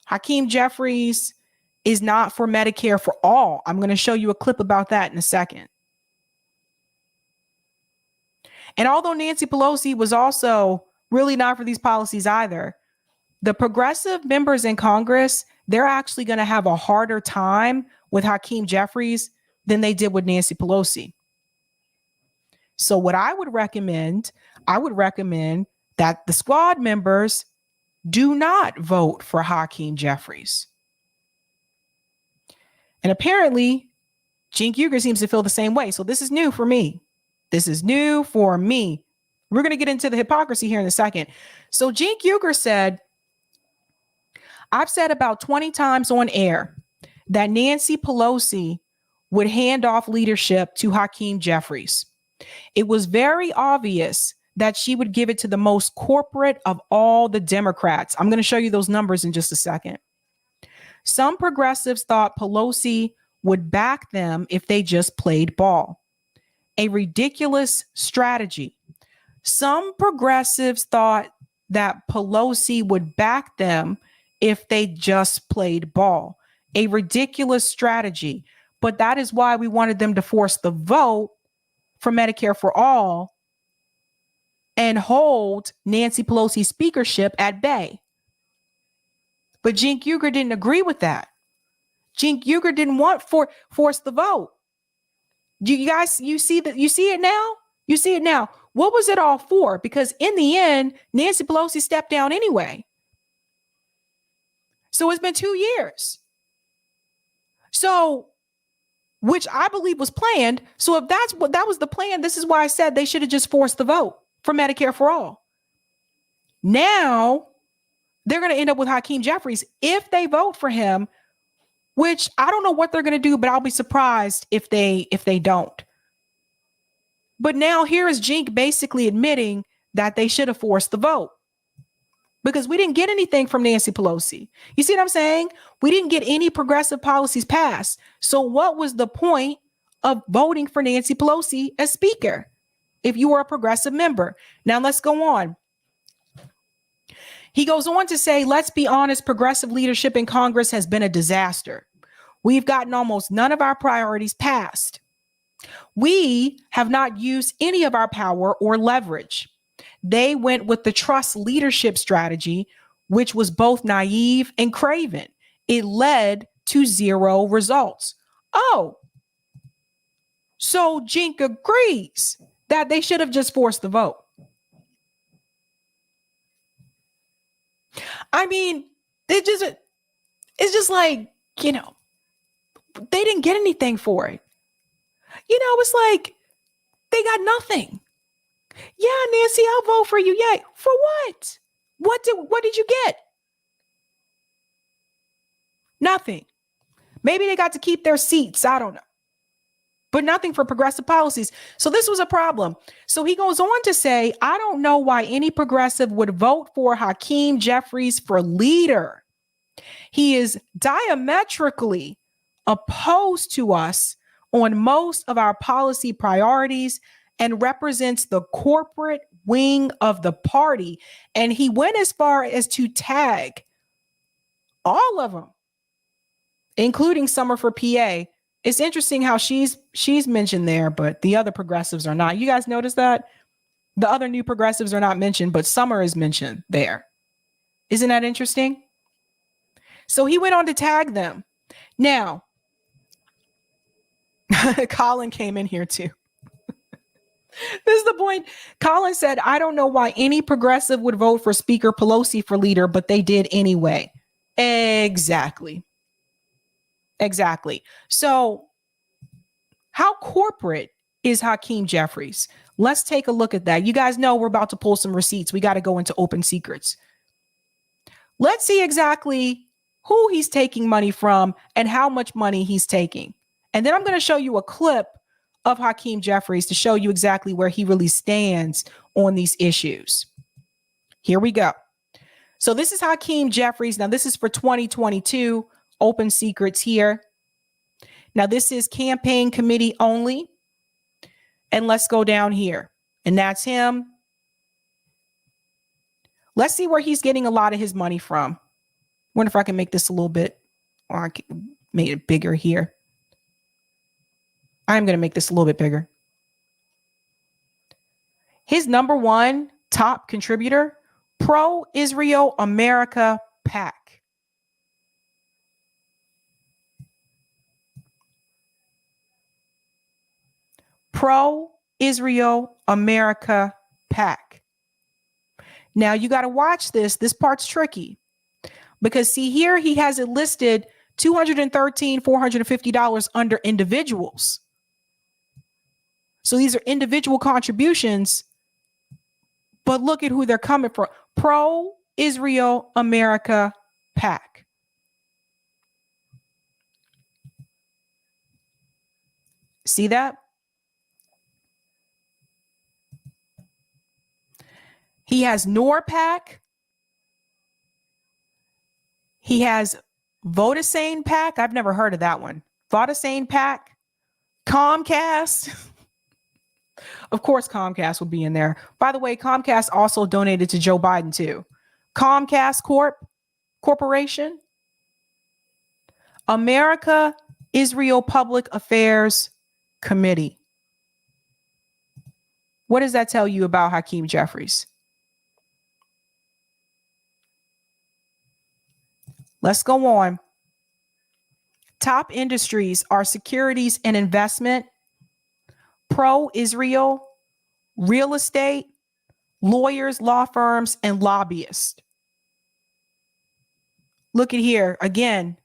Hakeem Jeffries is not for Medicare for all. I'm going to show you a clip about that in a second. And although Nancy Pelosi was also really not for these policies either, the progressive members in Congress, they're actually going to have a harder time with Hakeem Jeffries than they did with Nancy Pelosi. So what I would recommend that the squad members do not vote for Hakeem Jeffries. And apparently, Cenk Uygur seems to feel the same way. So this is new for me. This is new for me. We're going to get into the hypocrisy here in a second. So Cenk Uygur said, I've said about 20 times on air that Nancy Pelosi would hand off leadership to Hakeem Jeffries. It was very obvious that she would give it to the most corporate of all the Democrats. I'm going to show you those numbers in just a second. Some progressives thought Pelosi would back them if they just played ball. A ridiculous strategy. Some progressives thought that Pelosi would back them if they just played ball. A ridiculous strategy. But that is why we wanted them to force the vote for Medicare for all and hold Nancy Pelosi's speakership at bay. But Cenk Uygur didn't agree with that. Cenk Uygur didn't want force the vote. You guys, you see it now? You see it now. What was it all for? Because in the end, Nancy Pelosi stepped down anyway. So it's been 2 years. So, which I believe was planned. So if that was the plan, this is why I said they should have just forced the vote for Medicare for all. Now, they're going to end up with Hakeem Jeffries if they vote for him, which I don't know what they're going to do, but I'll be surprised if they don't. But now here is Cenk basically admitting that they should have forced the vote because we didn't get anything from Nancy Pelosi. You see what I'm saying? We didn't get any progressive policies passed. So what was the point of voting for Nancy Pelosi as speaker if you were a progressive member? Now let's go on. He goes on to say, let's be honest, progressive leadership in Congress has been a disaster. We've gotten almost none of our priorities passed. We have not used any of our power or leverage. They went with the trust leadership strategy, which was both naive and craven. It led to zero results. Oh, so Cenk agrees that they should have just forced the vote. I mean, it's just like, you know, they didn't get anything for it. You know, it's like they got nothing. Yeah, Nancy, I'll vote for you. Yeah, for what? What did you get? Nothing. Maybe they got to keep their seats. I don't know. But nothing for progressive policies. So this was a problem. So he goes on to say, I don't know why any progressive would vote for Hakeem Jeffries for leader. He is diametrically opposed to us on most of our policy priorities and represents the corporate wing of the party. And he went as far as to tag all of them, including Summer for PA. It's interesting how she's mentioned there, but the other progressives are not. You guys notice that? The other new progressives are not mentioned, but Summer is mentioned there. Isn't that interesting? So he went on to tag them. Now, Colin came in here too. This is the point. Colin said, I don't know why any progressive would vote for Speaker Pelosi for leader, but they did anyway. Exactly. So how corporate is Hakeem Jeffries? Let's take a look at that. You guys know we're about to pull some receipts. We got to go into open secrets. Let's see exactly who he's taking money from and how much money he's taking. And then I'm going to show you a clip of Hakeem Jeffries to show you exactly where he really stands on these issues. Here we go. So this is Hakeem Jeffries. Now this is for 2022. Open secrets here. Now this is campaign committee only. And let's go down here. And that's him. Let's see where he's getting a lot of his money from. Wonder if I can make this a little bit, or I can make it bigger here. I'm going to make this a little bit bigger. His number one top contributor, Pro-Israel America PAC. Pro-Israel America PAC. Now you got to watch this. This part's tricky because see here, he has it listed $213,450 under individuals. So these are individual contributions, but look at who they're coming from. Pro-Israel America PAC. See that? He has NORPAC. He has Vodasane PAC. I've never heard of that one. Vodasane PAC. Comcast. Of course, Comcast would be in there. By the way, Comcast also donated to Joe Biden too. Comcast Corporation. America Israel Public Affairs Committee. What does that tell you about Hakeem Jeffries? Let's go on. Top industries are securities and investment, pro-Israel, real estate, lawyers, law firms, and lobbyists. Look at here again.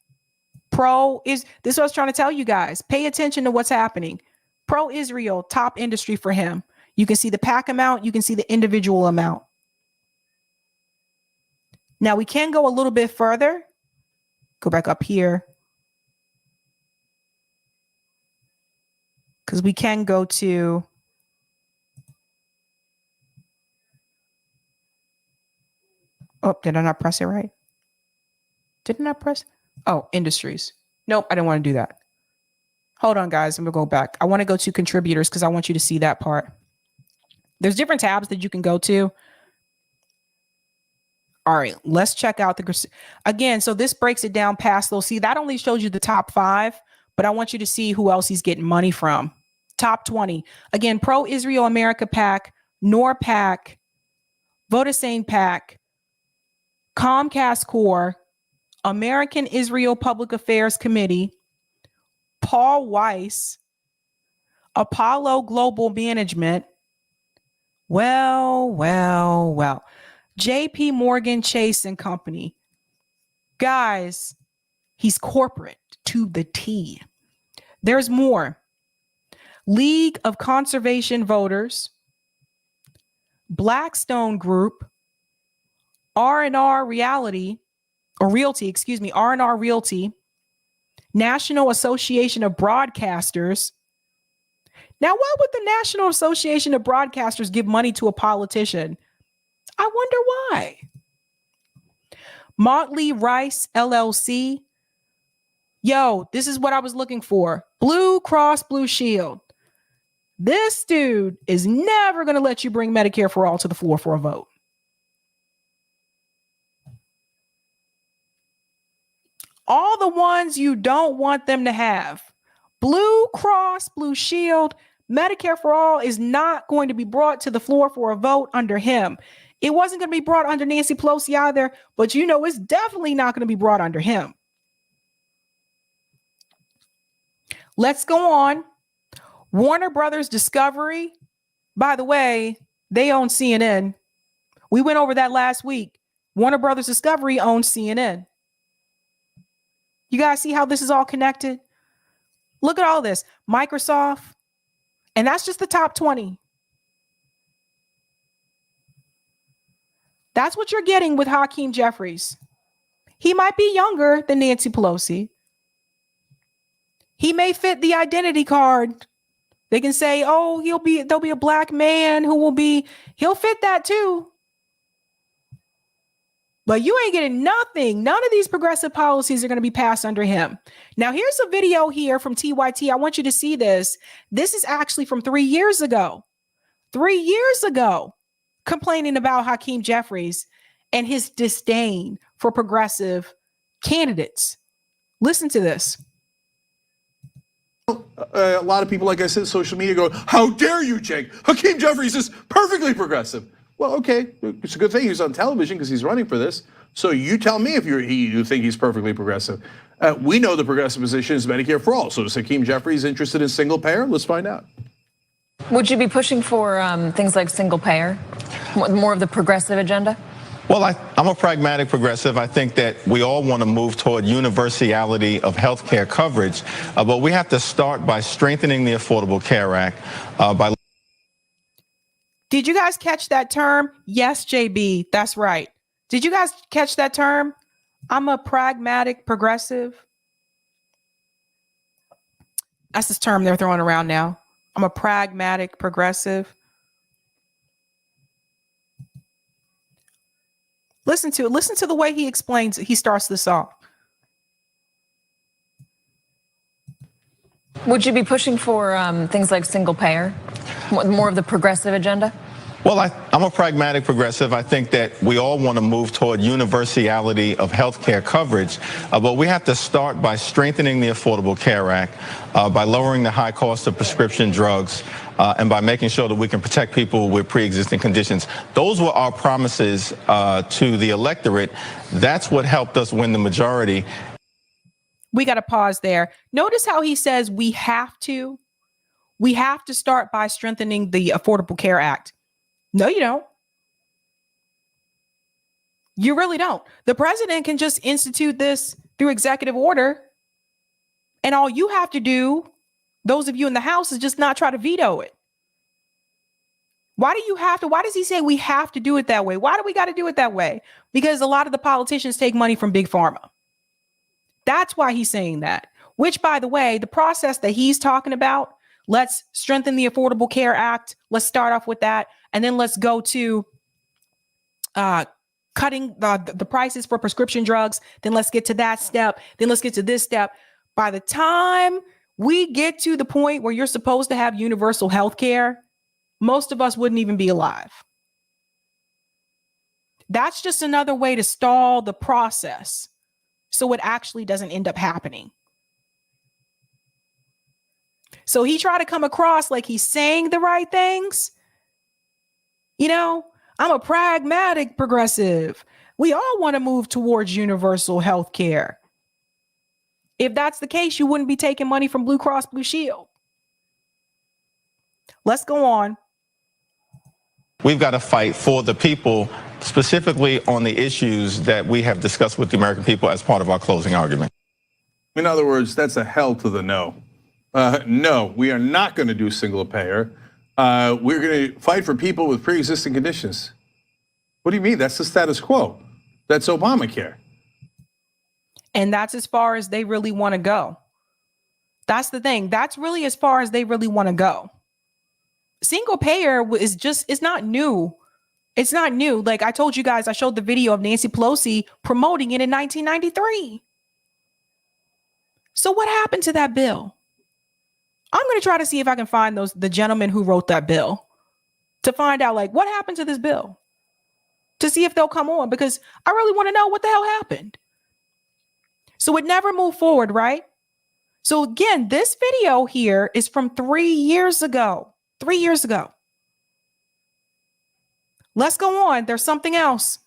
This is what I was trying to tell you guys. Pay attention to what's happening. Pro-Israel, top industry for him. You can see the PAC amount. You can see the individual amount. Now we can go a little bit further. Go back up here. Because we can go to did I not press it right? Didn't I press? Oh, industries. Nope, I didn't want to do that. Hold on, guys. I'm going to go back. I want to go to contributors because I want you to see that part. There's different tabs that you can go to. All right, let's check out again. So this breaks it down past those. See, that only shows you the top 5, but I want you to see who else he's getting money from. Top 20. Again, Pro-Israel America PAC, NORPAC, Vodafone PAC, Comcast Corps, American Israel Public Affairs Committee, Paul Weiss, Apollo Global Management, well, JP Morgan Chase and Company. Guys, he's corporate to the T. There's more. League of Conservation Voters, Blackstone Group, R&R Realty, R&R Realty, National Association of Broadcasters. Now, why would the National Association of Broadcasters give money to a politician? I wonder why. Motley Rice LLC. Yo, this is what I was looking for. Blue Cross Blue Shield. This dude is never going to let you bring Medicare for All to the floor for a vote. All the ones you don't want them to have. Blue Cross Blue Shield, Medicare for All is not going to be brought to the floor for a vote under him. It wasn't going to be brought under Nancy Pelosi either, but you know it's definitely not going to be brought under him. Let's go on. Warner Brothers Discovery. By the way, they own CNN. We went over that last week. Warner Brothers Discovery owns CNN. You guys see how this is all connected? Look at all this. Microsoft. And that's just the top 20. That's what you're getting with Hakeem Jeffries. He might be younger than Nancy Pelosi. He may fit the identity card. They can say, oh, there'll be a black man he'll fit that too. But you ain't getting nothing. None of these progressive policies are going to be passed under him. Now, here's a video here from TYT. I want you to see this. This is actually from 3 years ago. 3 years ago, complaining about Hakeem Jeffries and his disdain for progressive candidates. Listen to this. A lot of people, like I said, social media go, how dare you, Cenk? Hakeem Jeffries is perfectly progressive. Well, okay, it's a good thing he's on television because he's running for this. So you tell me if you think he's perfectly progressive. We know the progressive position is Medicare for all. So is Hakeem Jeffries interested in single payer? Let's find out. Would you be pushing for things like single payer, more of the progressive agenda? Well, I'm a pragmatic progressive. I think that we all want to move toward universality of health care coverage, but we have to start by strengthening the Affordable Care Act. Did you guys catch that term? Yes, JB, that's right. Did you guys catch that term? I'm a pragmatic progressive. That's this term they're throwing around now. I'm a pragmatic progressive. Listen to the way he explains it. He starts this off. Would you be pushing for things like single payer, more of the progressive agenda? Well, I'm a pragmatic progressive. I think that we all want to move toward universality of health care coverage, but we have to start by strengthening the Affordable Care Act, by lowering the high cost of prescription drugs, and by making sure that we can protect people with pre-existing conditions. Those were our promises to the electorate. That's what helped us win the majority. We got to pause there. Notice how he says we have to start by strengthening the Affordable Care Act. No, you don't. You really don't. The president can just institute this through executive order. And all you have to do, those of you in the House, is just not try to veto it. Why does he say we have to do it that way? Why do we got to do it that way? Because a lot of the politicians take money from big pharma. That's why he's saying that, which, by the way, the process that he's talking about, let's strengthen the Affordable Care Act. Let's start off with that. And then let's go to cutting the prices for prescription drugs. Then let's get to that step. Then let's get to this step. By the time we get to the point where you're supposed to have universal health care, most of us wouldn't even be alive. That's just another way to stall the process so it actually doesn't end up happening. So he tried to come across like he's saying the right things. You know, I'm a pragmatic progressive. We all want to move towards universal health care. If that's the case, you wouldn't be taking money from Blue Cross Blue Shield. Let's go on. We've got to fight for the people, specifically on the issues that we have discussed with the American people as part of our closing argument. In other words, that's a hell to the no. No, we are not going to do single payer. We're going to fight for people with pre-existing conditions. What do you mean? That's the status quo. That's Obamacare. And that's as far as they really want to go. That's the thing. That's really as far as they really want to go. Single payer it's not new. It's not new. Like I told you guys, I showed the video of Nancy Pelosi promoting it in 1993. So what happened to that bill? I'm going to try to see if I can find the gentlemen who wrote that bill to find out like what happened to this bill, to see if they'll come on, because I really want to know what the hell happened. So it never moved forward, right? So again, this video here is from 3 years ago. 3 years ago. Let's go on. There's something else.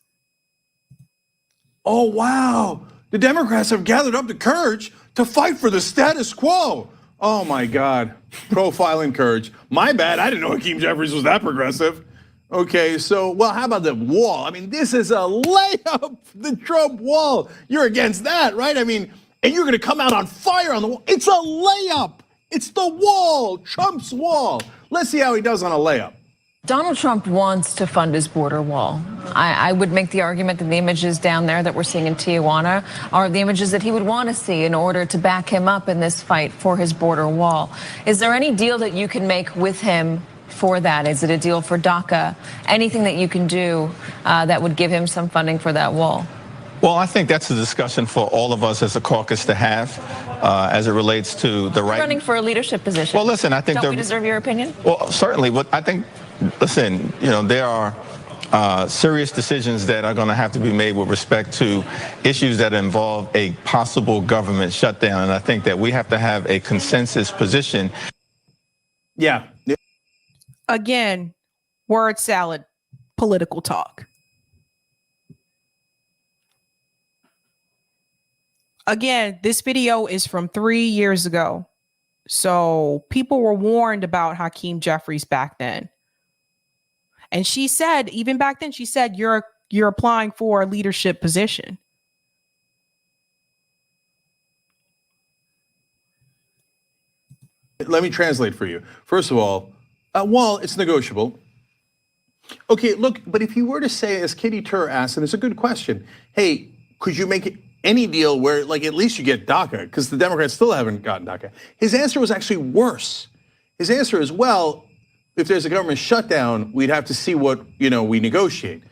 Oh, wow. The Democrats have gathered up the courage to fight for the status quo. Oh my God. Profiling courage. My bad. I didn't know Hakeem Jeffries was that progressive. Okay, so, well, how about the wall? I mean, this is a layup, the Trump wall. You're against that, right? I mean, and you're gonna come out on fire on the wall. It's a layup. It's the wall, Trump's wall. Let's see how he does on a layup. Donald Trump wants to fund his border wall. I would make the argument that the images down there that we're seeing in Tijuana are the images that he would want to see in order to back him up in this fight for his border wall. Is there any deal that you can make with him for that? Is it a deal for DACA? Anything that you can do that would give him some funding for that wall? Well, I think that's a discussion for all of us as a caucus to have as it relates to the right. Running for a leadership position. Well, listen, I think don't we deserve your opinion? Well, certainly. What I think, listen, you know, there are serious decisions that are going to have to be made with respect to issues that involve a possible government shutdown, and I think that we have to have a consensus position. Yeah. Again, word salad, political talk. Again, this video is from 3 years ago. So people were warned about Hakeem Jeffries back then. And she said, even back then, she said, you're applying for a leadership position. Let me translate for you. First of all, well, it's negotiable. Okay, look, but if you were to say, as Katie Tur asked, and it's a good question, hey, could you make any deal where, like, at least you get DACA, because the Democrats still haven't gotten DACA. His answer was actually worse. His answer is, well, if there's a government shutdown, we'd have to see what, we negotiate.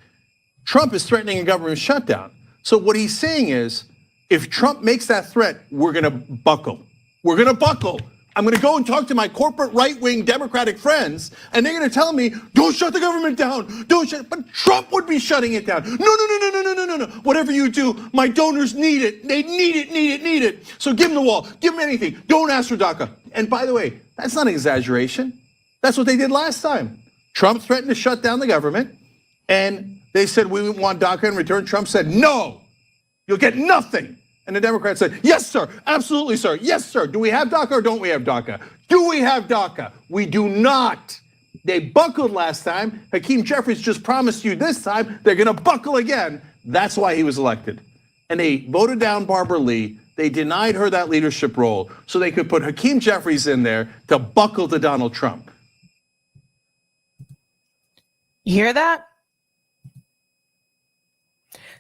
Trump is threatening a government shutdown. So what he's saying is, if Trump makes that threat, we're gonna buckle. We're gonna buckle. I'm gonna go and talk to my corporate right-wing Democratic friends, and they're gonna tell me, don't shut the government down, don't shut, but Trump would be shutting it down. No. Whatever you do, my donors need it. They need it. So give them the wall, give them anything. Don't ask for DACA. And by the way, that's not an exaggeration. That's what they did last time. Trump threatened to shut down the government, and they said, we want DACA in return. Trump said, no, you'll get nothing. And the Democrats said, yes, sir, absolutely, sir. Yes, sir. Do we have DACA or don't we have DACA? Do we have DACA? We do not. They buckled last time. Hakeem Jeffries just promised you this time they're gonna buckle again. That's why he was elected. And they voted down Barbara Lee. They denied her that leadership role so they could put Hakeem Jeffries in there to buckle to Donald Trump. You hear that?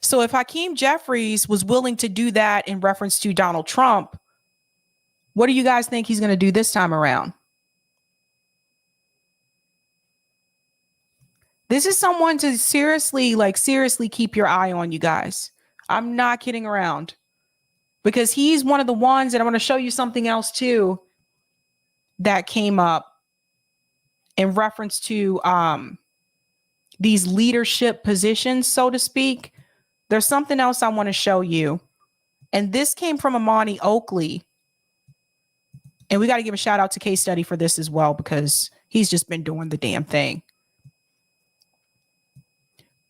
So if Hakeem Jeffries was willing to do that in reference to Donald Trump, what do you guys think he's going to do this time around? This is someone to seriously keep your eye on, you guys. I'm not kidding around, because he's one of the ones, and I want to show you something else too that came up in reference to these leadership positions, so to speak. There's something else I want to show you. And this came from Imani Oakley. And we got to give a shout out to Case Study for this as well, because he's just been doing the damn thing.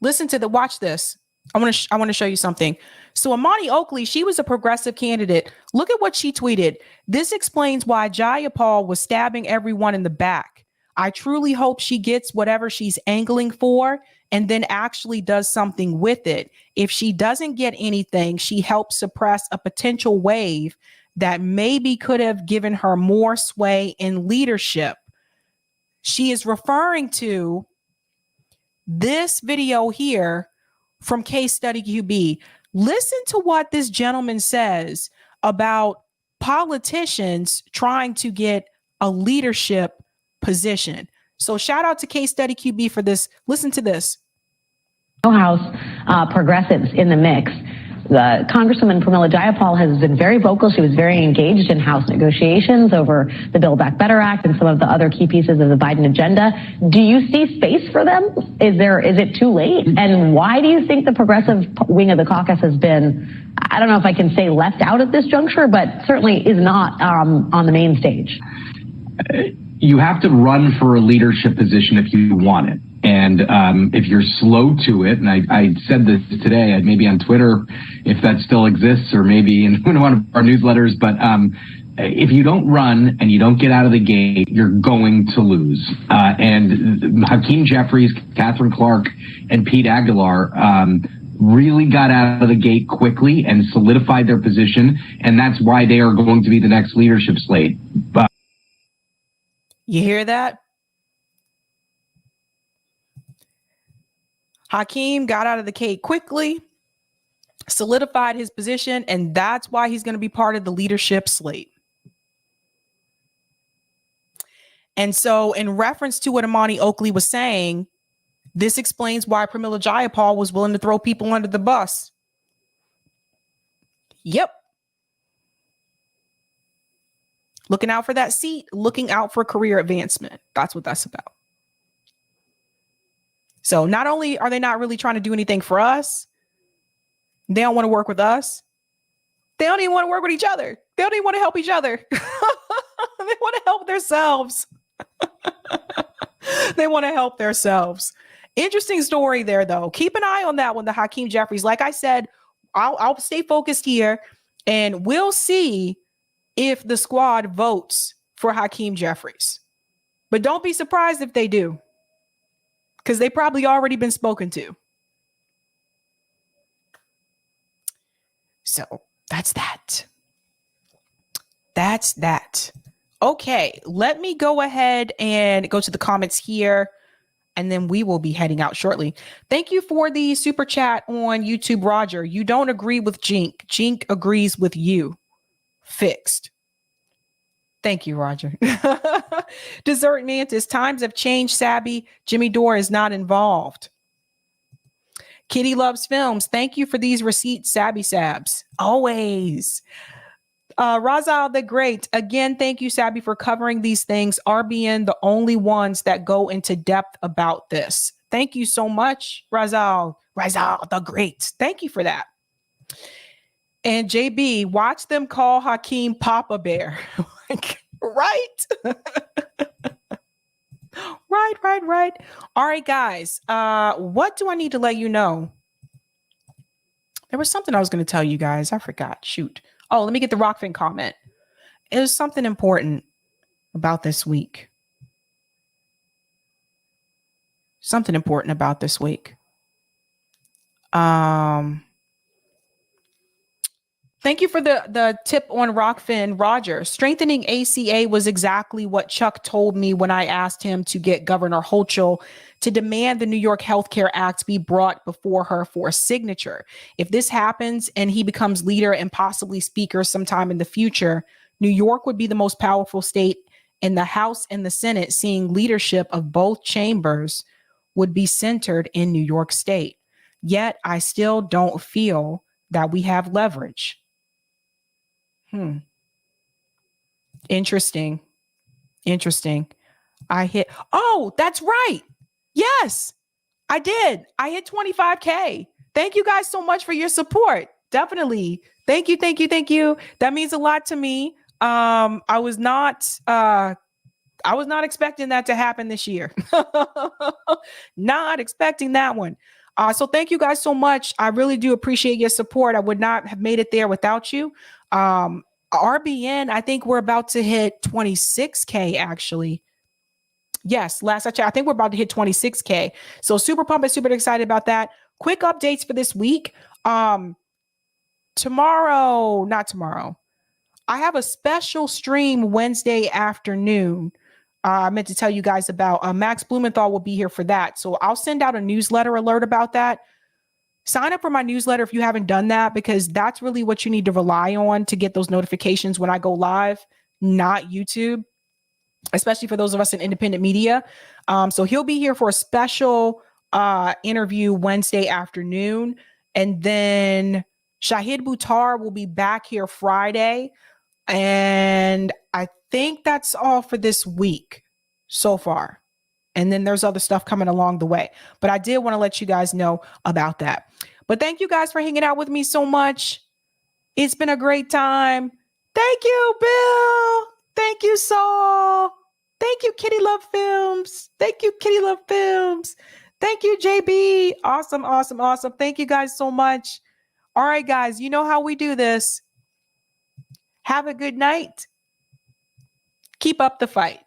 Watch this. I want to show you something. So Imani Oakley, she was a progressive candidate. Look at what she tweeted. This explains why Jayapal was stabbing everyone in the back. I truly hope she gets whatever she's angling for and then actually does something with it. If she doesn't get anything, she helps suppress a potential wave that maybe could have given her more sway in leadership. She is referring to this video here from Case Study QB. Listen to what this gentleman says about politicians trying to get a leadership position. So shout out to Case Study QB for this. Listen to this. House progressives in the mix. Congresswoman Pramila Jayapal has been very vocal. She was very engaged in House negotiations over the Build Back Better Act and some of the other key pieces of the Biden agenda. Do you see space for them? Is it too late? And why do you think the progressive wing of the caucus has been, I don't know if I can say left out at this juncture, but certainly is not on the main stage? You have to run for a leadership position if you want it. And if you're slow to it, and I said this today, maybe on Twitter, if that still exists, or maybe in one of our newsletters, but if you don't run and you don't get out of the gate, you're going to lose. And Hakeem Jeffries, Catherine Clark, and Pete Aguilar really got out of the gate quickly and solidified their position, and that's why they are going to be the next leadership slate. But you hear that? Hakeem got out of the gate quickly, solidified his position, and that's why he's going to be part of the leadership slate. And so in reference to what Imani Oakley was saying, this explains why Pramila Jayapal was willing to throw people under the bus. Yep. Looking out for that seat, looking out for career advancement. That's what that's about. So not only are they not really trying to do anything for us, they don't want to work with us. They don't even want to work with each other. They don't even want to help each other. They want to help themselves. They want to help themselves. Interesting story there, though. Keep an eye on that one, the Hakeem Jeffries. Like I said, I'll stay focused here, and we'll see if the squad votes for Hakeem Jeffries. But don't be surprised if they do, because they probably already been spoken to. So that's that. That's that. Okay, let me go ahead and go to the comments here, and then we will be heading out shortly. Thank you for the super chat on YouTube, Roger. You don't agree with Jink. Jink agrees with you. Fixed. Thank you, Roger. Dessert Mantis, times have changed, Sabby. Jimmy Dore is not involved. Kitty loves films. Thank you for these receipts, Sabby Sabs. Always. Razal the Great, again, thank you, Sabby, for covering these things. RBN, the only ones that go into depth about this. Thank you so much, Razal. Razal the Great. Thank you for that. And JB, watch them call Hakeem Papa Bear. Right? Right. All right, guys. What do I need to let you know? There was something I was going to tell you guys. I forgot. Shoot. Oh, let me get the Rockfin comment. It was something important about this week. Something important about this week. Thank Thank you for the tip on Rockfin, Roger. Strengthening ACA was exactly what Chuck told me when I asked him to get Governor Hochul to demand the New York Healthcare Act be brought before her for a signature. If this happens and he becomes leader and possibly speaker sometime in the future, New York would be the most powerful state in the House and the Senate, seeing leadership of both chambers would be centered in New York State. Yet I still don't feel that we have leverage. Interesting. Oh, that's right. Yes, I did. I hit 25K. Thank you guys so much for your support. Definitely. Thank you. That means a lot to me. I was not expecting that to happen this year. Not expecting that one. So thank you guys so much. I really do appreciate your support. I would not have made it there without you. RBN, I think we're about to hit 26K actually. Yes, last I checked, I think we're about to hit 26K. So super pumped and super excited about that. Quick updates for this week. Not tomorrow. I have a special stream Wednesday afternoon. I meant to tell you guys about Max Blumenthal will be here for that. So I'll send out a newsletter alert about that. Sign up for my newsletter if you haven't done that, because that's really what you need to rely on to get those notifications when I go live, not YouTube, especially for those of us in independent media. So he'll be here for a special interview Wednesday afternoon. And then Shahid Buttar will be back here Friday. And I think that's all for this week so far. And then there's other stuff coming along the way. But I did want to let you guys know about that. But thank you guys for hanging out with me so much. It's been a great time. Thank you, Bill. Thank you, Saul. Thank you, Kitty Love Films. Thank you, JB. Awesome. Thank you guys so much. All right, guys, you know how we do this. Have a good night. Keep up the fight.